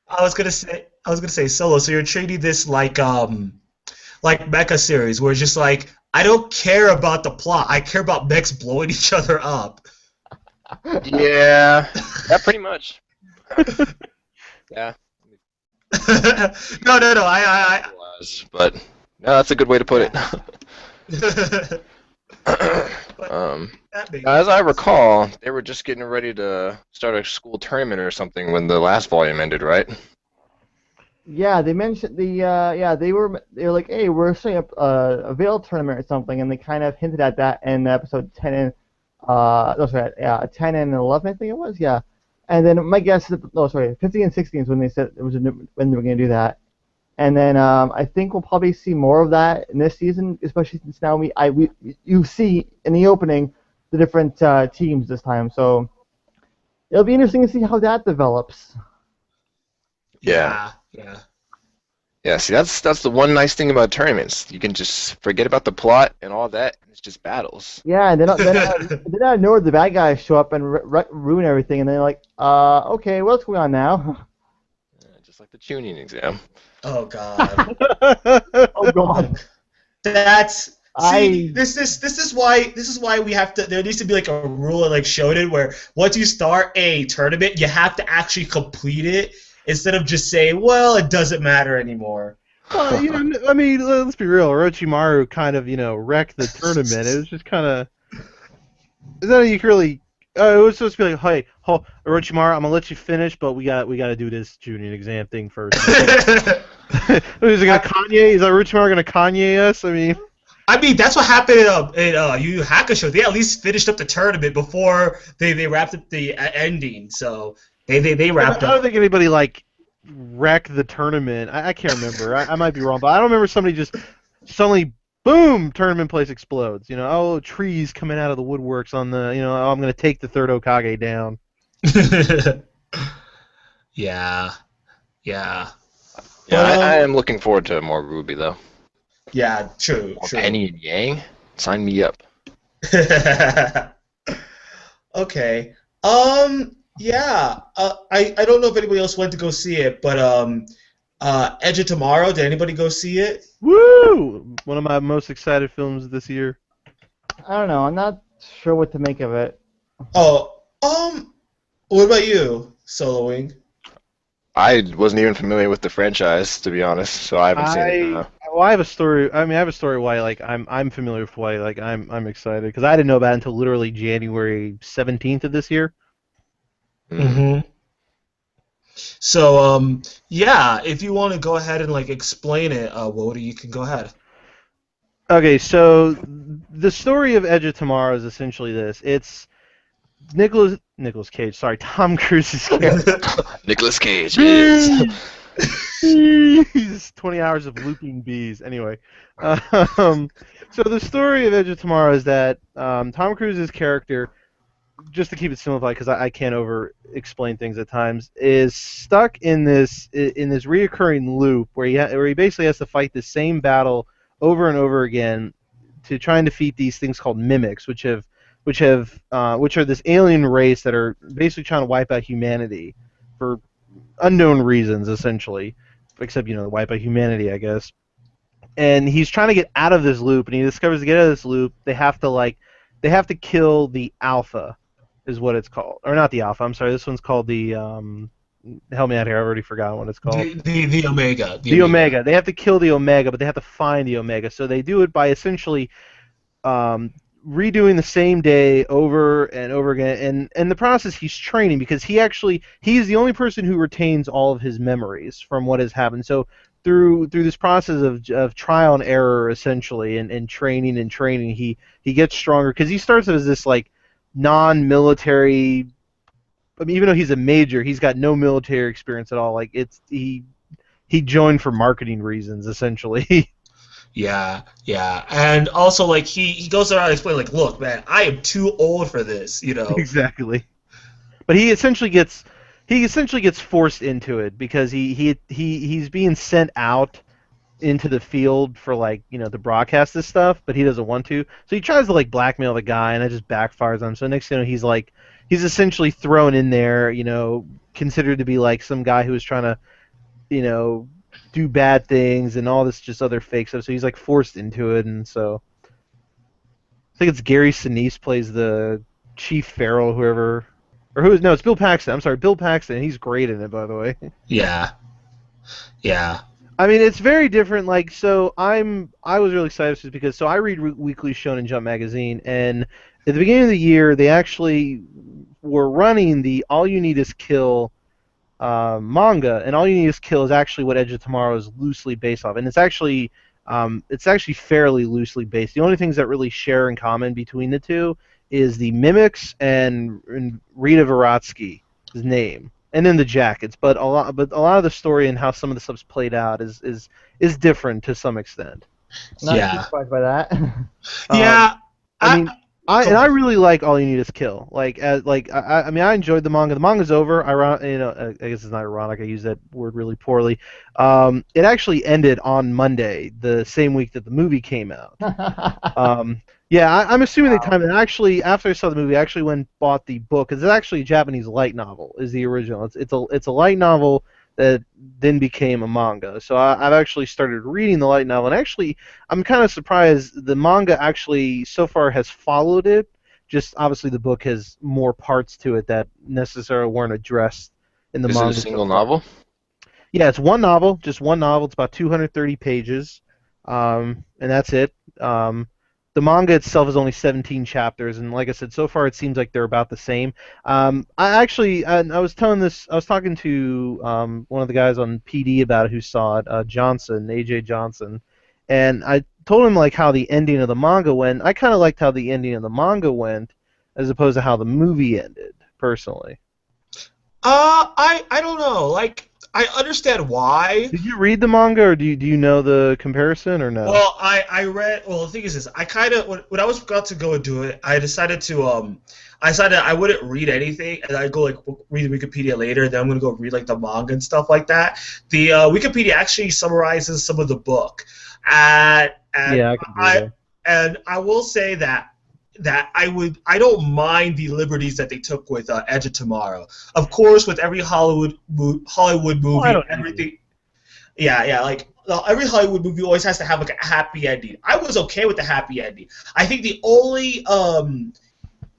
I was gonna say Solo. So you're treating this like Mecha series, where it's just like I don't care about the plot. I care about mechs blowing each other up. yeah, pretty much. Yeah. No. But no, that's a good way to put it. As I recall, they were just getting ready to start a school tournament or something when the last volume ended, right? Yeah, they mentioned they were like, hey, we're setting up a Veil tournament or something, and they kind of hinted at that in episode 10 and 10 and 11, I think it was, yeah. And then my guess is 15 and 16 is when they said when they were going to do that. And then I think we'll probably see more of that in this season, especially since now you see in the opening the different teams this time. So it'll be interesting to see how that develops. Yeah. Yeah, see, that's the one nice thing about tournaments. You can just forget about the plot and all that, and it's just battles. Yeah, and then out of nowhere, the bad guys show up and ruin everything, and they're like, okay, what's going on now? Just like the tuning exam. Oh God. Oh God. This is why we have to. There needs to be like a rule like Shonen where once you start a tournament, you have to actually complete it. instead of just saying, well, it doesn't matter anymore. Well, I mean, let's be real. Orochimaru kind of, wrecked the tournament. It was just kind of. Then you can really. It was supposed to be like, hey, Orochimaru, I'm gonna let you finish, but we got to do this Junin exam thing first. Is it gonna Kanye? Is Orochimaru gonna Kanye us? I mean, that's what happened in Yu Yu Hakusho. They at least finished up the tournament before they wrapped up the ending. So they wrapped I don't up. think anybody wrecked the tournament. I can't remember. I might be wrong, but I don't remember somebody just suddenly, boom, tournament place explodes. Trees coming out of the woodworks on the, oh, I'm gonna take the third Hokage down. Yeah. Yeah, I am looking forward to more Ruby though. Yeah, true. Penny and Yang, sign me up. Okay. Yeah. I don't know if anybody else went to go see it, but Edge of Tomorrow. Did anybody go see it? Woo! One of my most excited films this year. I don't know. I'm not sure what to make of it. Oh, what about you, Soloing? I wasn't even familiar with the franchise, to be honest, so I haven't seen it. Well, I have a story. I have a story why I'm familiar with why I'm excited because I didn't know about it until literally January 17th of this year. Mm-hmm. So yeah, if you want to go ahead and explain it, Wody, you can go ahead. Okay, so the story of Edge of Tomorrow is essentially this. It's Nicolas Cage, sorry, Tom Cruise's character. Nicolas Cage is. Bees! 20 hours of looping bees. Anyway, so the story of Edge of Tomorrow is that Tom Cruise's character, just to keep it simplified, because I can't over-explain things at times, is stuck in this reoccurring loop where he basically has to fight the same battle over and over again to try and defeat these things called mimics, which are this alien race that are basically trying to wipe out humanity for unknown reasons, essentially, except wipe out humanity, I guess. And he's trying to get out of this loop, and he discovers to get out of this loop, they have to kill the Alpha, is what it's called, or not the Alpha. I'm sorry, this one's called the help me out here. I've already forgotten what it's called. The Omega. The Omega. They have to kill the Omega, but they have to find the Omega. So they do it by essentially redoing the same day over and over again. And in the process, he's training because he's the only person who retains all of his memories from what has happened. So through this process of trial and error, essentially, and training, he gets stronger because he starts as this non-military. I mean, even though he's a major, he's got no military experience at all. He joined for marketing reasons, essentially. Yeah, and also he goes around and explaining look, man, I am too old for this, Exactly. But he essentially gets forced into it because he's being sent out into the field for to broadcast this stuff, but he doesn't want to. So he tries to blackmail the guy, and that just backfires on him. So next thing you know, he's essentially thrown in there, considered to be some guy who was trying to, do bad things and all this just other fake stuff. So he's forced into it, and so I think it's Gary Sinise plays the Chief Farrell, whoever, or who is no, it's Bill Paxton. I'm sorry, Bill Paxton. He's great in it, by the way. Yeah. I mean, it's very different. I was really excited because I read Weekly Shonen Jump magazine, and at the beginning of the year, they actually were running the All You Need Is Kill manga, and All You Need Is Kill is actually what Edge of Tomorrow is loosely based off, and it's actually fairly loosely based. The only things that really share in common between the two is the mimics and Rita Veratsky's name, and then the jackets. But a lot of the story and how some of the stuff's played out is different to some extent. Not too surprised by that. Yeah. I really like All You Need Is Kill. I enjoyed the manga. The manga's over. I guess it's not ironic. I use that word really poorly. It actually ended on Monday, the same week that the movie came out. I'm assuming they timed it. Actually, after I saw the movie, I actually went and bought the book because it's actually a Japanese light novel. Is the original? It's a light novel that then became a manga. So I've actually started reading the light novel, and actually I'm kind of surprised the manga actually so far has followed it. Just obviously the book has more parts to it that necessarily weren't addressed in the manga. Is it a single novel? Yeah, it's one novel, just one novel. It's about 230 pages, and that's it. The manga itself is only 17 chapters, and like I said, so far it seems like they're about the same. I was I was talking to one of the guys on PD about it who saw it, Johnson, AJ Johnson, and I told him like how the ending of the manga went. I kind of liked how the ending of the manga went, as opposed to how the movie ended, personally. I don't know. Like, I understand why. Did you read the manga, or do you know the comparison, or no? Well, I read. Well, the thing is this. I kind of when I was about to go and do it, I decided I wouldn't read anything, and I'd go like read Wikipedia later. Then I'm gonna go read like the manga and stuff like that. The Wikipedia actually summarizes some of the book, and Yeah, I can do I that. and I will say that I don't mind the liberties that they took with Edge of Tomorrow. Of course, with every Hollywood Well, I movie, don't either. everything. Yeah. Like every Hollywood movie always has to have like a happy ending. I was okay with the happy ending. I think the only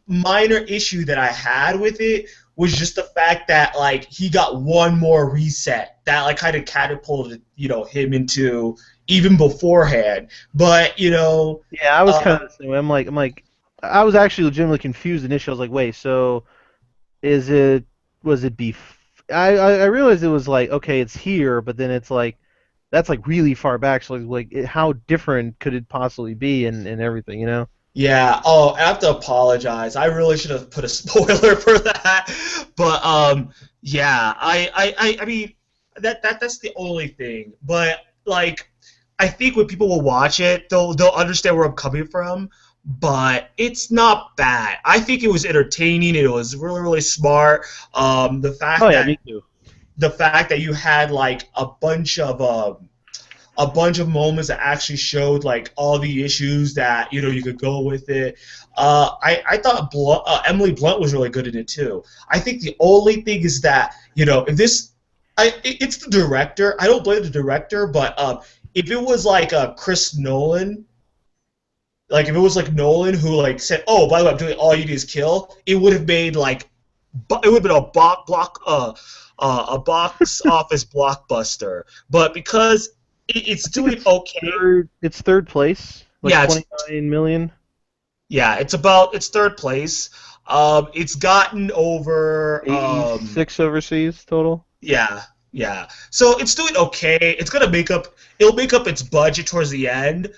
minor issue that I had with it was just the fact that like he got one more reset that like kind of catapulted him into even beforehand. But Yeah, I was uh, kind of the same way. I was actually legitimately confused initially. I was like, wait, so is it was it bef? I realized it was like, okay, it's here, but then it's like that's like really far back. So how different could it possibly be, and everything, you know? Yeah. Oh, I have to apologize. I really should have put a spoiler for that. But yeah. I mean, that's the only thing. But like, I think when people will watch it, they'll understand where I'm coming from. But it's not bad. I think it was entertaining. It was really smart. The Oh fact yeah, that me too. you had like a bunch of moments that actually showed like all the issues that you could go with it. I thought Emily Blunt was really good in it too. I think the only thing is that if this, it's the director. I don't blame the director, but if it was like Chris Nolan. Like if it was like Nolan who like said, "Oh, by the way, I'm doing all you need is kill," it would have made like it would have been a box office blockbuster. But because it's I think doing okay. it's third place, like Yeah, 29 million. it's third place. It's gotten over 86 overseas total. yeah, yeah. So it's doing okay. It'll make up its budget towards the end,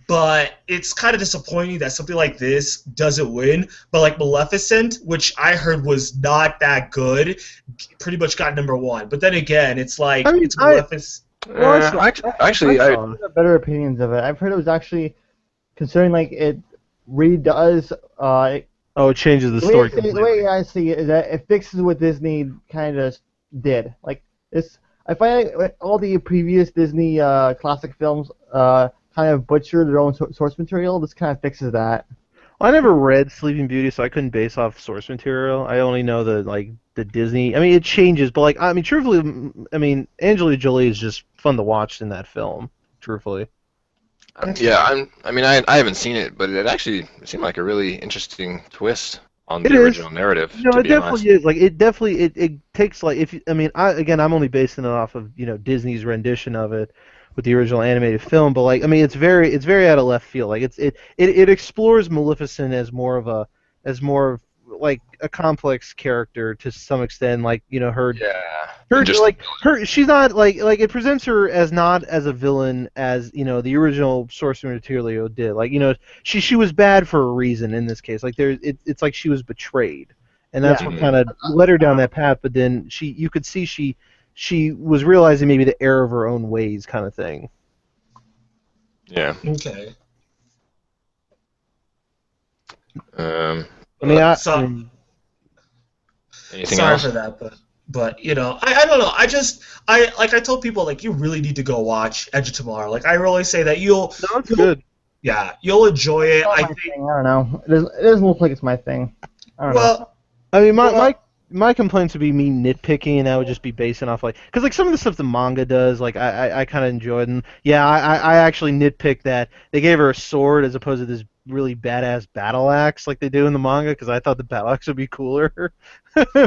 but it's kind of disappointing that something like this doesn't win. But like Maleficent, which I heard was not that good, pretty much got number one. But then again, it's I like mean, it's Maleficent. well, I I saw it. I've better opinions of it. I've heard it was actually considering like it redoes. Oh, it changes the story The completely. way I see it is that it fixes what Disney kind of did. Like this, I find like, all the previous Disney classic films kind of butcher their own source material. This kind of fixes that. I never read Sleeping Beauty, so I couldn't base off source material. I only know the Disney. I mean, it changes, but like I mean, truthfully, I mean, Angelina Jolie is just fun to watch in that film. Truthfully, yeah, I haven't seen it, but it actually seemed like a really interesting twist on it the is. original narrative, No, to it be honest. definitely is. Like it definitely it takes like if I mean I again I'm only basing it off of Disney's rendition of it with the original animated film, but like I mean it's very out of left field. Like it explores Maleficent as more of a as more of like a complex character to some extent. Like Yeah, her and just she's not like it presents her as not as a villain as the original source material did. Like she was bad for a reason in this case. Like it's like she was betrayed, and that's Yeah. what mhm, kind of led her down that path. But then you could see she was realizing maybe the error of her own ways, kind of thing. yeah. Okay. Um, I mean I So mean anything sorry else? for that, but I don't know. I told people like you really need to go watch Edge of Tomorrow. Like I really say that no, it's you'll good. yeah, you'll enjoy it. Not I my think thing. I don't know. It doesn't look like it's my thing. I don't know. well I mean well my complaints would be me nitpicking, and that would just be basing off like, because like some of the stuff the manga does, like I kind of enjoyed, and yeah, I actually nitpicked that they gave her a sword as opposed to this really badass battle axe like they do in the manga, because I thought the battle axe would be cooler.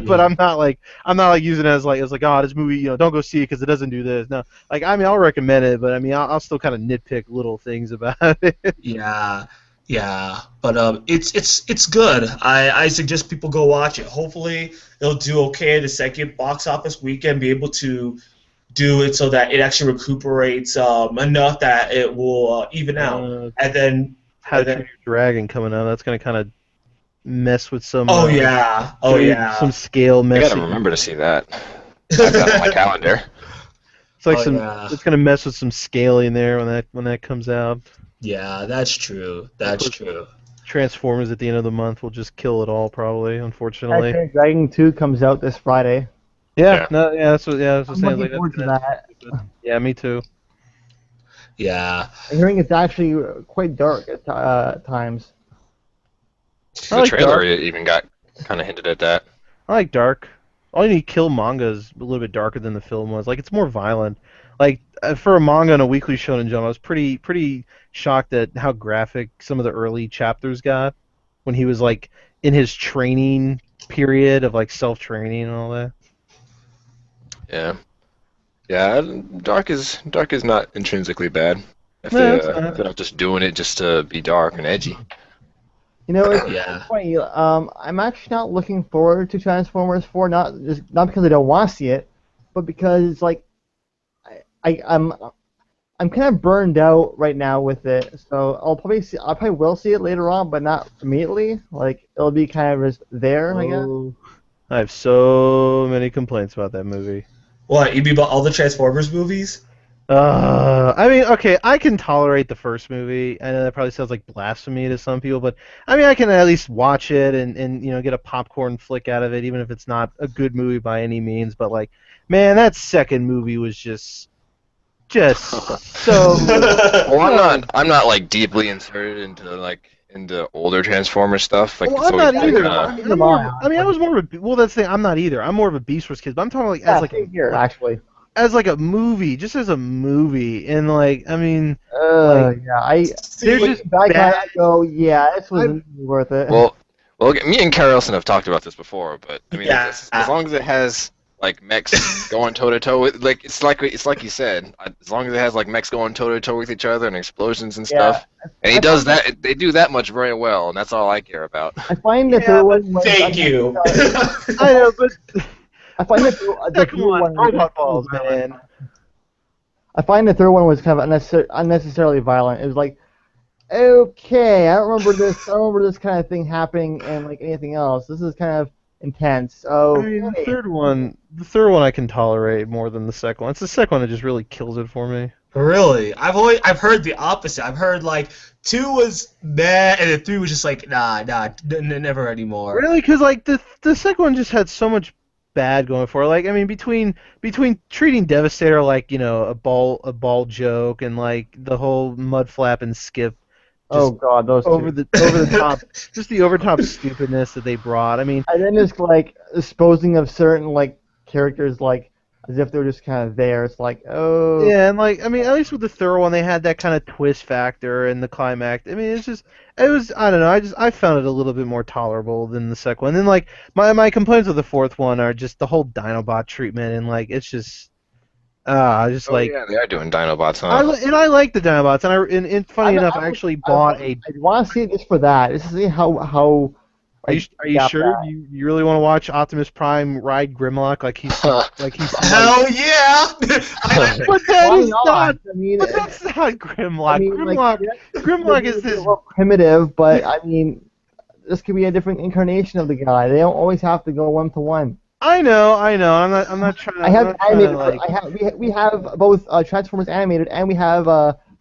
But Yeah. I'm not like using it as like oh this movie don't go see it because it doesn't do this. No, like I mean I'll recommend it, but I mean I'll still kind of nitpick little things about it. Yeah, yeah, but it's good. I suggest people go watch it. Hopefully, it'll do okay the second box office weekend. Be able to do it so that it actually recuperates enough that it will even out, uh, and then How to and Train then. Your Dragon coming out, that's gonna kind of mess with some Oh yeah, oh gonna be some yeah, scale I gotta messing. remember to see that. I have that on my calendar. It's like oh some yeah, it's gonna mess with some scaling there when that comes out. yeah. That's true. Of That's course, true. Transformers at the end of the month will just kill it all probably, How to unfortunately. Train Your Dragon 2 comes out this Friday. Yeah, Yeah. no, that's what I'm saying looking like that's forward to gonna that. stupid. Yeah, me too. Yeah. I'm hearing it's actually quite dark at times. I The like trailer Dark. even got kind of hinted at that. I like Dark. All you need to kill manga is a little bit darker than the film was. Like it's more violent. Like for a manga and a weekly shonen jump, I was pretty shocked at how graphic some of the early chapters got when he was like in his training period of like self training and all that. Yeah. Yeah, dark is not intrinsically bad No, it's if they're not. not just doing it just to be dark and edgy. You know, it's Yeah. funny. I'm actually not looking forward to Transformers 4, not because I don't want to see it, but because it's like I'm kind of burned out right now with it. So I probably will see it later on, but not immediately. Like it'll be kind of just there, I guess. Oh, I have so many complaints about that movie. What you mean about all the Transformers movies? I mean, okay, I can tolerate the first movie. I know that probably sounds like blasphemy to some people, but I mean, I can at least watch it and get a popcorn flick out of it, even if it's not a good movie by any means. But like, man, that second movie was just so Well, so. I'm not like deeply inserted into older Transformer stuff. Like Well, it's I'm always not been either. kind But of I mean, Neither am I, I mean, I honestly. was more of a well. That's the thing. I'm not either. I'm more of a Beast Wars kid. But I'm talking like Yeah, same here actually. as like a movie, just as a movie, and like, I mean, like Yeah, I they're See, just looking back on it, bad. I go, yeah, this I wasn't worth it. well, me and Carolson have talked about this before, but I mean, yeah. as long as it has like mechs going toe to toe with like it's like you said, as long as it has like mechs going toe to toe with each other and explosions and Yeah, stuff, and he I does find that. They do that much very well, and that's all I care about. I find the Yeah, third but one was Thank you. I know, but I find the second third one, one was robot unnecessarily balls, violent. man. I find the third one was kind of unnecessarily violent. It was like, okay, I don't remember this. I don't remember this kind of thing happening and like anything else. This is kind of intense. I mean, Okay. the third one I can tolerate more than the second one. It's the second one that just really kills it for me. Really? I've heard the opposite. I've heard like two was bad and then three was just like never anymore. Really, because like the second one just had so much bad going for it. Like, I mean, between treating Devastator like a ball joke and like the whole mud flap and skip Oh just God, those two. over the top, just the over top stupidness that they brought. I mean, And then just like disposing of certain like characters like as if they were just kind of there. It's like, oh, yeah, and like I mean, at least with the third one, they had that kind of twist factor and the climax. I mean, it was I don't know. I found it a little bit more tolerable than the second one. And then like my complaints with the fourth one are just the whole Dinobot treatment and like it's just just Oh like yeah, they are doing Dinobots, huh? I like the Dinobots and funny enough, I actually bought a. I want to see it just for that. Just to see how like Are you adapt sure that. you really want to watch Optimus Prime ride Grimlock like he's Hell yeah! But that Why is not. I mean, But that's not Grimlock. I mean, like, Grimlock is they're this. a little primitive, but I mean, this could be a different incarnation of the guy. They don't always have to go 1-to-1. I know. I'm not trying to. I I'm have not trying to animated. like. I have we have both Transformers animated and we have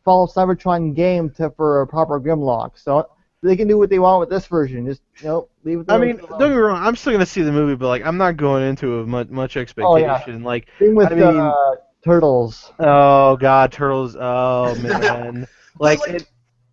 Fall of Cybertron game for a proper Grimlock. So they can do what they want with this version. Just leave it. I mean, don't get me wrong. I'm still gonna see the movie, but like, I'm not going into it with much Oh yeah. expectation. Like, Same with I mean, Turtles. oh God, Turtles. Oh man. Like,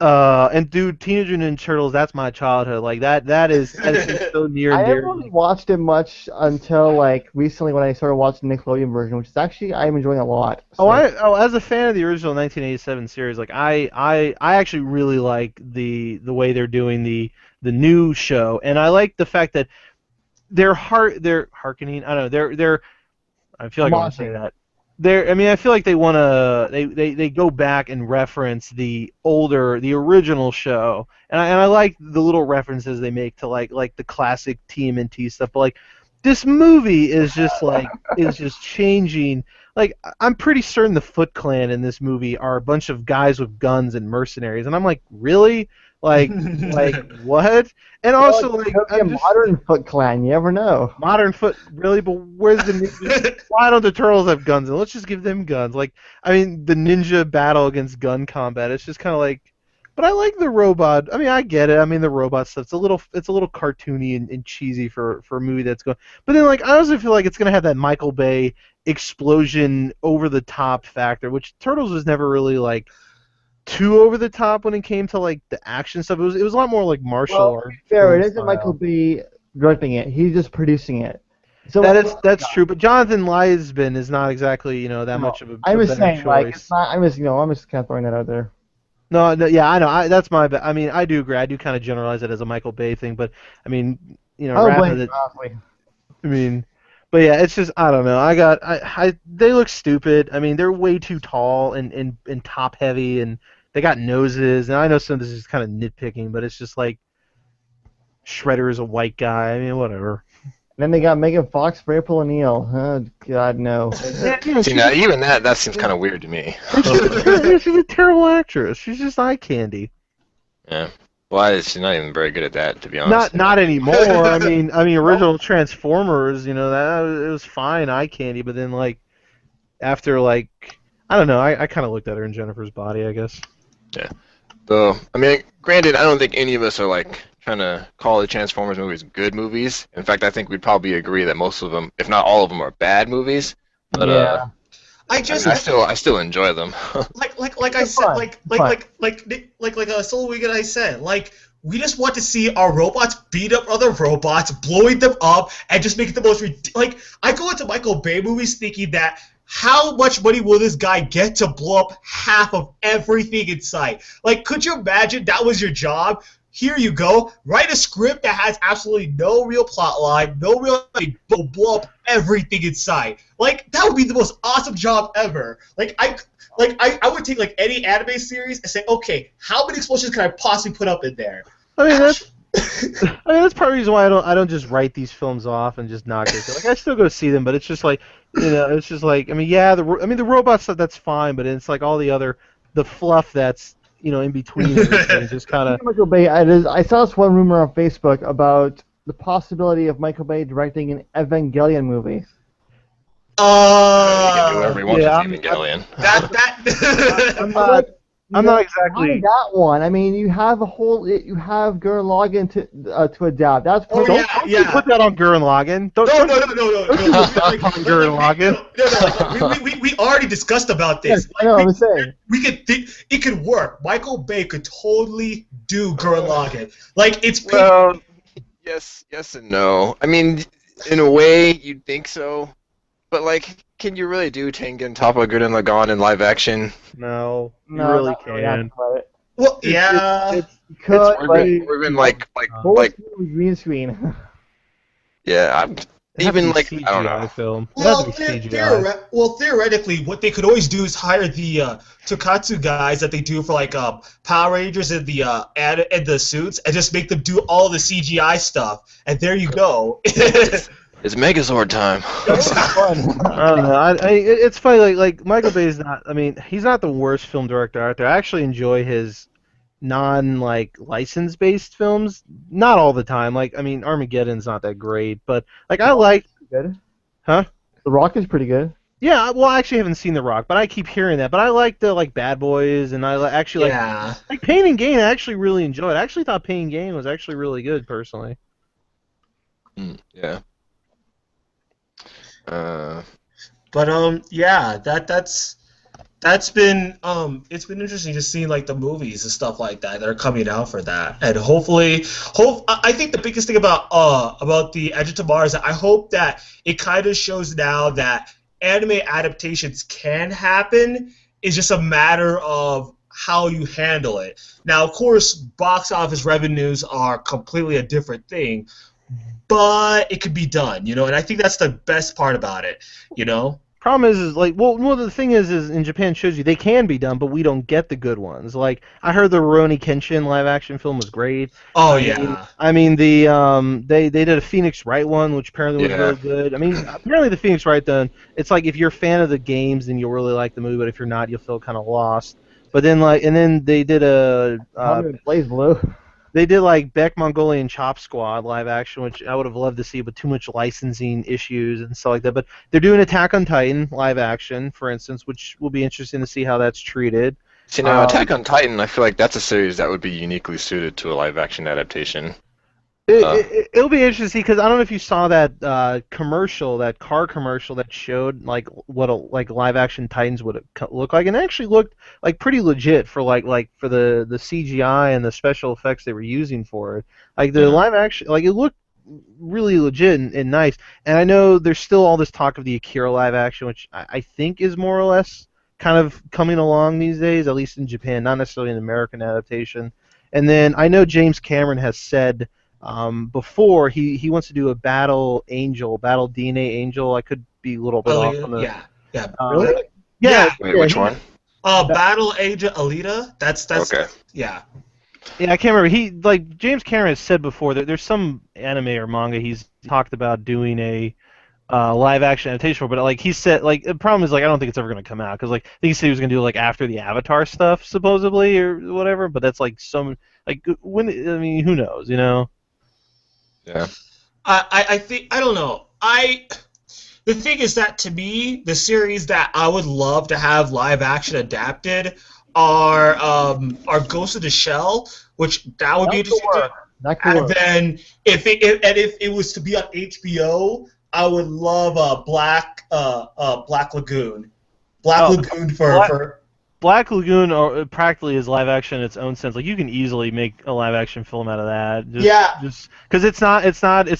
And dude, Teenage Mutant Ninja Turtles, that's my childhood. Like that is so near I and dear never to really me. watched it much until like recently when I started watching the Nickelodeon version, which is actually I'm enjoying a lot. Oh, So as a fan of the original 1987 series, like I actually really like the way they're doing the new show, and I like the fact that they're hearkening. I don't know. They're I feel like I want to say homaging. that. I mean, I feel like they want to. They go back and reference the original show, and I like the little references they make to like the classic TMNT stuff. But like, this movie is just changing. Like, I'm pretty certain the Foot Clan in this movie are a bunch of guys with guns and mercenaries, and I'm like, really? Like what? And Well, it also like, could be a I'm just modern Foot Clan. You never know. modern foot, really? But where's the ninjas? Why don't the turtles have guns? And let's just give them guns. Like, I mean, the ninja battle against gun combat. It's just kind of like, but I like the robot. I mean, I get it. I mean, the robot stuff's it's a little cartoony and cheesy for a movie that's going. But then, like, I also feel like it's gonna have that Michael Bay explosion over the top factor, which Turtles was never really like too over the top when it came to like the action stuff. It was a lot more like martial Well, to art be fair, film it isn't Michael style. Bay directing it. He's just producing it. So That's true, but Jonathan Liesman is not exactly that no, much of I'm a just better saying, like, it's choice. not. I'm just kind of throwing that out there. No, no, yeah, I know. That's my. I mean, I do agree. I do kind of generalize it as a Michael Bay thing, but I mean, I don't rather blame you, than honestly. I mean, but yeah, it's just I don't know. They look stupid. I mean, they're way too tall and top heavy, and they got noses. And I know some of this is kind of nitpicking, but it's just like Shredder is a white guy. I mean, whatever. And then they got Megan Fox for April O'Neil. Oh God, no. Yeah, yeah, See, now even that seems kind of weird to me. she's a terrible actress. She's just eye candy. Yeah. Why is she not even very good at that, to be honest? Not anymore. I mean, Nope. original Transformers, it was fine eye candy, but then like after like I don't know, I kind of looked at her in Jennifer's Body, I guess. Yeah. So, I mean, granted, I don't think any of us are like trying to call the Transformers movies good movies. In fact, I think we'd probably agree that most of them, if not all of them, are bad movies. But Yeah. I I mean, just I still enjoy them. like I They're said fun. Solo Week and I said, like, we just want to see our robots beat up other robots, blowing them up, and just make it the most like, I go into Michael Bay movies thinking that how much money will this guy get to blow up half of everything in sight? Like, could you imagine that was your job? Here you go. Write a script that has absolutely no real plot line, no real blow up everything in sight. Like, that would be the most awesome job ever. I would take like any anime series and say, okay, how many explosions can I possibly put up in there? I mean that's part of the reason why I don't just write these films off and just not go see. Like I still go see them, but it's just like it's just like I mean yeah the robot stuff that's fine, but it's like all the fluff that's in between everything just kind of. Michael Bay. I saw this one rumor on Facebook about the possibility of Michael Bay directing an Evangelion movie. He can do whatever he wants Yeah, with Evangelion. I'm that not I'm not Why exactly. that one? I mean, you have Gurren Lagann to adapt. That's Oh, perfect. yeah. Don't put that on Gurren Lagann. Don't, No, don't, no, no, no, no, don't no. you no, put that on Gurren Lagann. No. We already discussed about Yes, this. I know. I'm saying. We could think it could work. Michael Bay could totally do Gurren Lagann. Like, it's Well, yes and no. I mean, in a way, you'd think so, but like, can you really do Tengen Toppa Gurren Lagann in live action? No, you No, really not really can. asking about it. well, It's- yeah. It's, You could, it's but pretty- Or even like most green screen. yeah, I'm It'd have to even be like CGI I don't know. film. It'd have Well, to be CGI. theoretically, what they could always do is hire the Tokatsu guys that they do for like Power Rangers and and the suits, and just make them do all the CGI stuff. And there you go. It's Megazord time. I don't know. It's funny. Like Michael Bay's not. I mean, he's not the worst film director out there. I actually enjoy his license based films. Not all the time. Like I mean, Armageddon's not that great, but like I like. Good. Huh? The Rock is pretty good. Yeah. Well, I actually haven't seen The Rock, but I keep hearing that. But I like the Bad Boys, and actually Yeah. like Pain and Gain. I actually really enjoyed. I actually thought Pain and Gain was actually really good personally. Yeah. But yeah, that's That's been it's been interesting just seeing like the movies and stuff like that are coming out for that, and hopefully, I think the biggest thing about the Edge of Tomorrow is that I hope that it kind of shows now that anime adaptations can happen. It's just a matter of how you handle it. Now, of course, box office revenues are completely a different thing, but it could be done, and I think that's the best part about it, you know. Problem is like, well, the thing is in Japan shows you they can be done, but we don't get the good ones. Like, I heard the Rurouni Kenshin live action film was great. Oh I yeah. I mean they did a Phoenix Wright one, which apparently was Yeah. really good. I mean, apparently the Phoenix Wright done. It's like if you're a fan of the games, then you'll really like the movie, but if you're not, you'll feel kind of lost. But then and then they did Blaze Blue. they did like Beck Mongolian Chop Squad live action, which I would have loved to see, but too much licensing issues and stuff like that. But they're doing Attack on Titan live action, for instance, which will be interesting to see how that's treated. See, now Attack on Titan, I feel like that's a series that would be uniquely suited to a live-action adaptation. It'll be interesting because I don't know if you saw that commercial, that car commercial that showed like what like live action Titans would look like, and it actually looked like pretty legit for like for the CGI and the special effects they were using for it. Like the live action, like it looked really legit and nice. And I know there's still all this talk of the Akira live action, which I think is more or less kind of coming along these days, at least in Japan, not necessarily an American adaptation. And then I know James Cameron has said. Before he wants to do a Battle DNA Angel. I could be a little bit off on the. Yeah. Really? Yeah. Wait, which one? Battle Agent Alita. That's Okay. Yeah. Yeah, I can't remember. Like James Cameron has said before that there's some anime or manga he's talked about doing a live action adaptation for, but like he said, like the problem is like I don't think it's ever gonna come out because like I think he said he was gonna do it like after the Avatar stuff supposedly or whatever, but that's like some like when I mean who knows, you know. Yeah. I think I don't know. The thing is that to me, the series that I would love to have live action adapted are Ghost of the Shell, which that would be interesting. That could And work. then if it was to be on HBO, I would love Black Lagoon. Lagoon for Black Lagoon practically is live action in its own sense. Like you can easily make a live action film out of that. Just because it's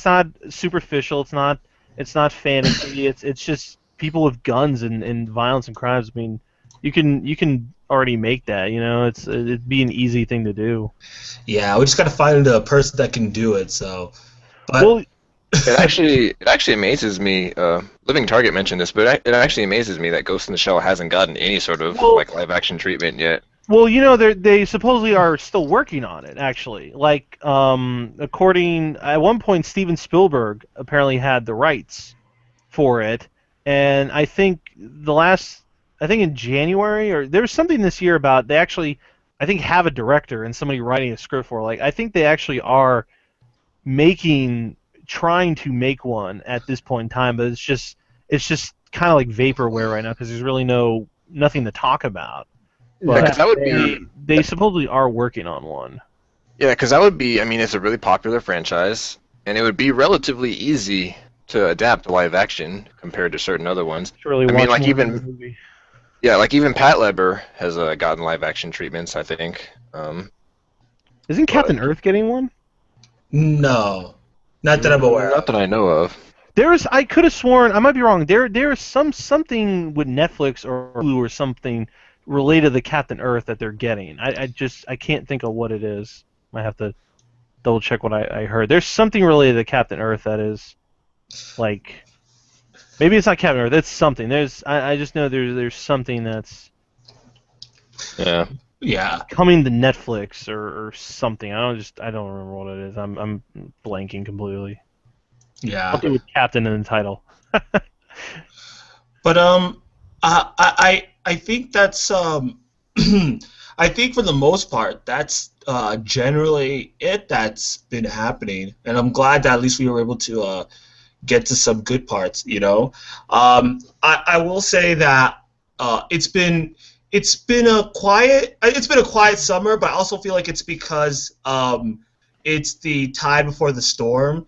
not superficial. It's not fantasy. It's just people with guns and violence and crimes. I mean, you can already make that. You know, it'd be an easy thing to do. Yeah, we just gotta find a person that can do it. So, but Well, It actually amazes me. Living Target mentioned this, but it actually amazes me that Ghost in the Shell hasn't gotten any sort of like live action treatment yet. Well, you know, they supposedly are still working on it, actually. Like, according at one point, Steven Spielberg apparently had the rights for it, and I think in January or there was something this year about they actually, I think, have a director and somebody writing a script for it. Like, I think they actually are trying to make one at this point in time, but it's just kind of like vaporware right now because there's really nothing to talk about. Yeah, because that would be. They supposedly are working on one. Yeah, because that would be. I mean, it's a really popular franchise, and it would be relatively easy to adapt to live action compared to certain other ones. Really I mean, like watching even the movie. yeah, like even Pat Leber has gotten live action treatments. I think. Isn't Captain Earth getting one? no, not that I'm aware Not of. that I know of. I could have sworn, I might be wrong. There is something with Netflix or Hulu or something related to Captain Earth that they're getting. I can't think of what it is. I have to double check what I heard. There's something related to Captain Earth that is like maybe it's not Captain Earth. It's something. I just know there's something that's Yeah. Yeah. coming to Netflix or something. I don't remember what it is. I'm blanking completely. Yeah. Something with Captain in the title. But I think that's I think for the most part that's generally it that's been happening, and I'm glad that at least we were able to get to some good parts. I will say that it's been a quiet summer, but I also feel like it's because it's the tide before the storm.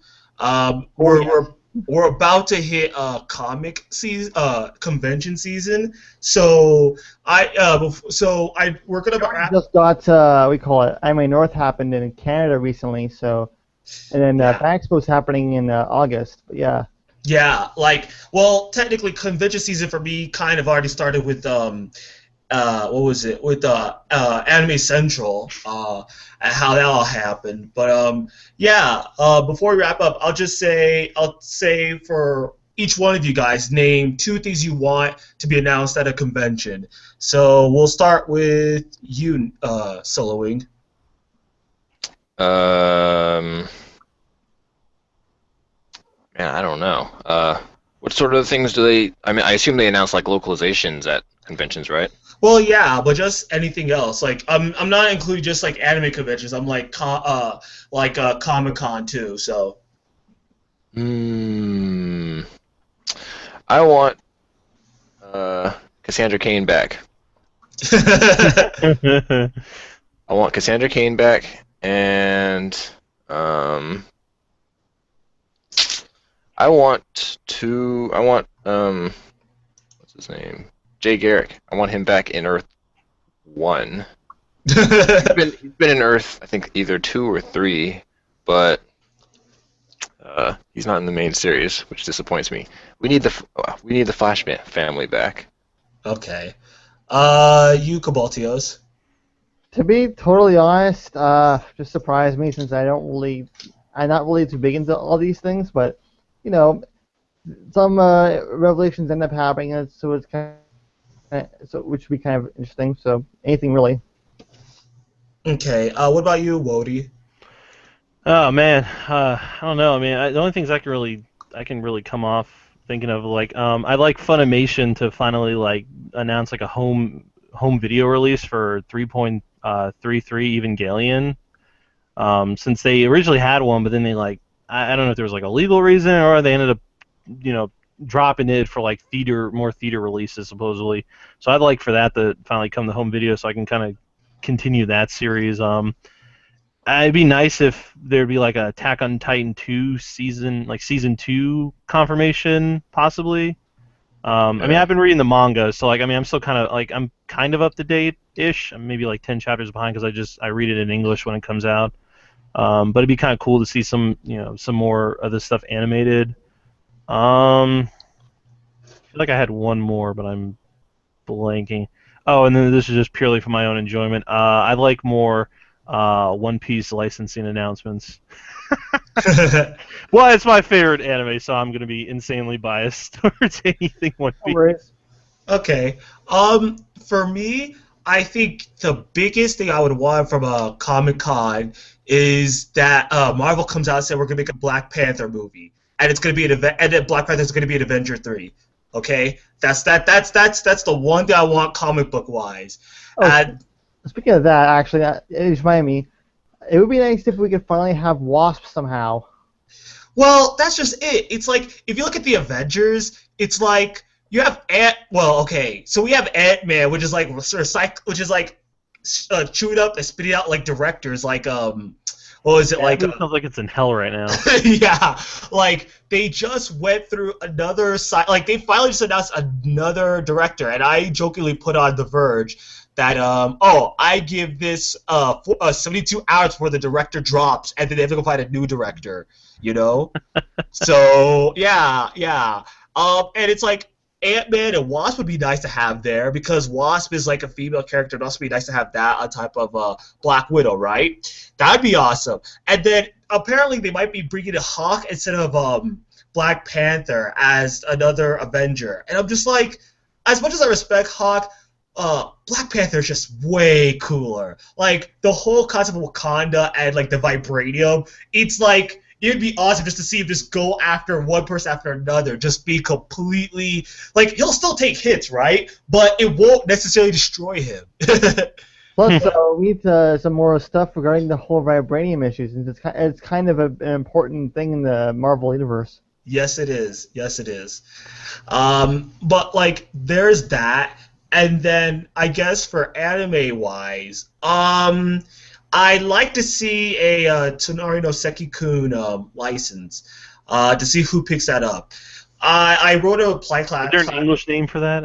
we're about to hit comic season, convention season. So we're gonna wrap. Just got we call it Anime North happened in Canada recently, so and then Yeah. Fan Expo's happening in August. But yeah, Yeah, like, well, technically, convention season for me kind of already started with what was it, with Anime Central, and how that all happened. But yeah, before we wrap up, I'll say for each one of you guys, name 2 things you want to be announced at a convention. So we'll start with you, Soloing. Um, Man, I don't know. What sort of things do they? I mean, I assume they announce like localizations at conventions, right? Well, yeah, but just anything else. Like, I'm not including just like anime conventions. I'm like Comic Con too. So. Hmm. I want Cassandra Cain back. I want Cassandra Cain back, and um, I want what's his name? Jay Garrick. I want him back in Earth 1. He's been in Earth, I think either 2 or 3, but he's not in the main series, which disappoints me. We need the Flash family back. Okay. You Cabaltios. to be totally honest, just surprised me since I'm not really too big into all these things, but you know, some revelations end up happening, and so it's so which would be kind of interesting. So anything really. Okay. What about you, Wody? Oh man, I don't know. I mean, the only things I can really come off thinking of like I like Funimation to finally like announce like a home video release for 3.33 Evangelion. Since they originally had one, but then they like I don't know if there was like a legal reason or they ended up you know dropping it for like more theater releases supposedly. So I'd like for that to finally come to home video so I can kind of continue that series. It'd be nice if there'd be like a Attack on Titan 2 season 2 confirmation, possibly. I mean, Yeah. I've been reading the manga, so like, I mean, I'm kind of up to date ish. I'm maybe like 10 chapters behind because I read it in English when it comes out. But it'd be kind of cool to see some more of this stuff animated. I feel like I had one more, but I'm blanking. Oh, and then this is just purely for my own enjoyment. I'd like more One Piece licensing announcements. Well, it's my favorite anime, so I'm going to be insanely biased towards anything One No Piece. worries. Okay. For me, I think the biggest thing I would want from a Comic Con is that Marvel comes out and said we're gonna make a Black Panther movie, and it's gonna be and then Black Panther is gonna be an Avenger 3. Okay, that's the one thing I want comic book wise. Oh, And speaking of that, actually, it just reminded me. It would be nice if we could finally have Wasp somehow. well, that's just it. It's like if you look at the Avengers, it's like you have Ant. Well, okay, so we have Ant-Man, which is like sort of which is like chewed up and spitting out like directors, like what was it Yeah, like? it sounds like it's in hell right now. Yeah, like they just went through another side. Like they finally just announced another director, and I jokingly put on The Verge that I give this 72 hours before the director drops, and then they have to go find a new director. You know, so yeah. And it's like Ant-Man and Wasp would be nice to have there because Wasp is like a female character. It'd also be nice to have that on top of Black Widow, right? That'd be awesome. And then apparently they might be bringing a Hawk instead of Black Panther as another Avenger. And I'm just like, as much as I respect Hawk, Black Panther is just way cooler. Like the whole concept of Wakanda and like the vibranium, it's like it'd be awesome just to see him just go after one person after another, just be completely like he'll still take hits, right? But it won't necessarily destroy him. Plus, we need some more stuff regarding the whole vibranium issues, since it's kind of an important thing in the Marvel universe. Yes, it is. Yes, it is. But like, there's that, and then I guess for anime wise, I'd like to see a Tonari no Seki-kun license. to see who picks that up. I wrote a Plightcast. Is there an English name for that?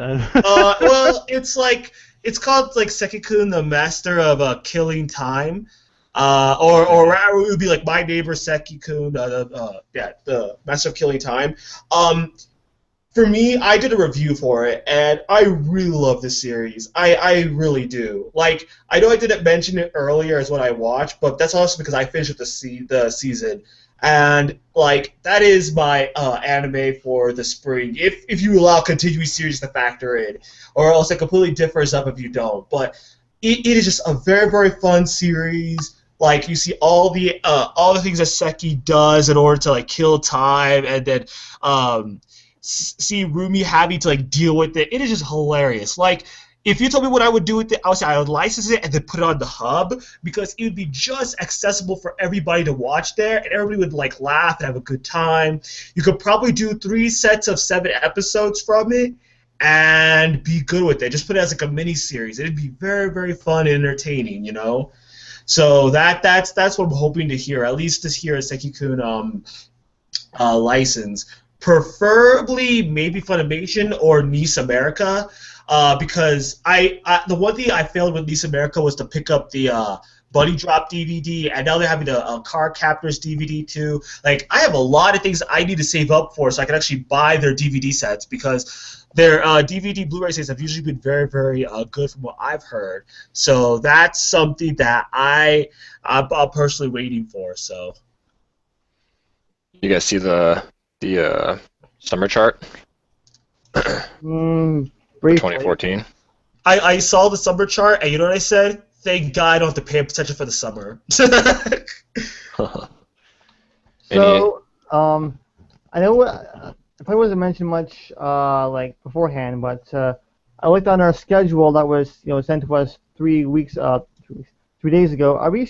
Well, it's called like Sekikun, the Master of Killing Time, or it would be like My Neighbor Sekikun, the Master of Killing Time. For me, I did a review for it, and I really love this series. I really do. Like, I know I didn't mention it earlier as what I watched, but that's also because I finished with the season. And, like, that is my anime for the spring, if you allow continuing series to factor in. Or else it completely differs up if you don't. But it is just a very, very fun series. Like, you see all the things that Seki does in order to, like, kill time, and then see Rumi having to like deal with it. It is just hilarious. Like, if you told me what I would do with it, I would say I would license it and then put it on the hub because it would be just accessible for everybody to watch there, and everybody would like laugh and have a good time. You could probably do 3 sets of 7 episodes from it and be good with it. Just put it as like a mini series. It'd be very, very fun and entertaining, you know. So that's what I'm hoping to hear. At least this here at Sekikun license. Preferably maybe Funimation or Nice America, because the one thing I failed with Nice America was to pick up the Bunny Drop DVD, and now they're having a Card Captors DVD too. Like, I have a lot of things I need to save up for so I can actually buy their DVD sets, because their DVD Blu-ray sets have usually been very, very good from what I've heard. So that's something that I'm personally waiting for. So. You guys see the summer chart for Briefly. 2014? I saw the summer chart, and you know what I said? Thank God I don't have to pay attention for the summer. So, I know I probably wasn't mentioned much like beforehand, but I looked on our schedule that was sent to us 3 weeks 3 days ago. Are we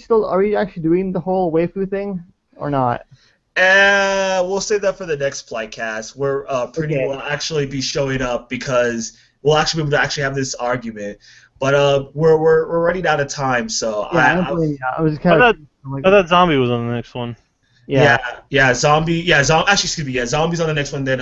actually doing the whole waifu thing or not? We'll save that for the next Plightcast, where Pretty Okay. will actually be showing up because we'll actually be able to actually have this argument. But we're running out of time, so Yeah, I was just kind of I thought Zombie was on the next one. yeah. Actually, excuse me, Zombie's on the next one. Then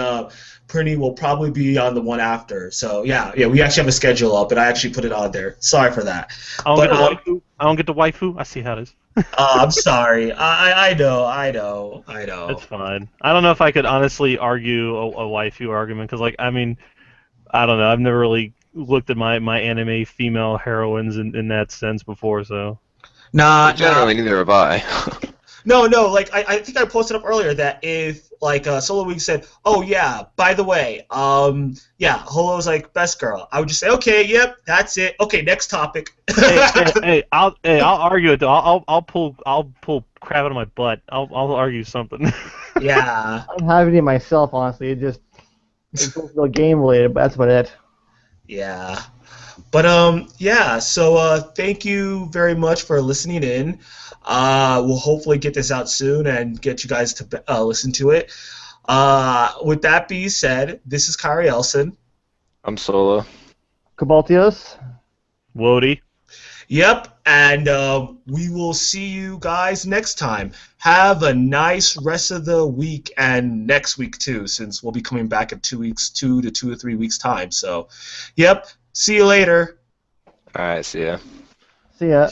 Pretty will probably be on the one after. So yeah, we actually have a schedule up, and I actually put it on there. Sorry for that. I don't But get the waifu. I don't get the waifu. I see how it is. I'm sorry. I know. It's fine. I don't know if I could honestly argue a waifu argument, because, like, I mean, I don't know. I've never really looked at my anime female heroines in that sense before, so. Nah, Generally, neither have I. No, like, I think I posted up earlier that if, like, Solo Week said, oh, yeah, by the way, Holo's, like, best girl, I would just say, okay, yep, that's it. Okay, next topic. I'll argue it, though. I'll pull crap out of my butt. I'll argue something. Yeah. I don't have any myself, honestly. It's game related, but that's about it. Yeah. But, so thank you very much for listening in. We'll hopefully get this out soon and get you guys to listen to it. With that being said, this is Kyrie Elson. I'm Solo. Cabaltios. Wody. Yep, and we will see you guys next time. Have a nice rest of the week and next week too, since we'll be coming back in 2 weeks, 2 to 3 weeks time. So, yep, see you later. All right, see ya. See ya.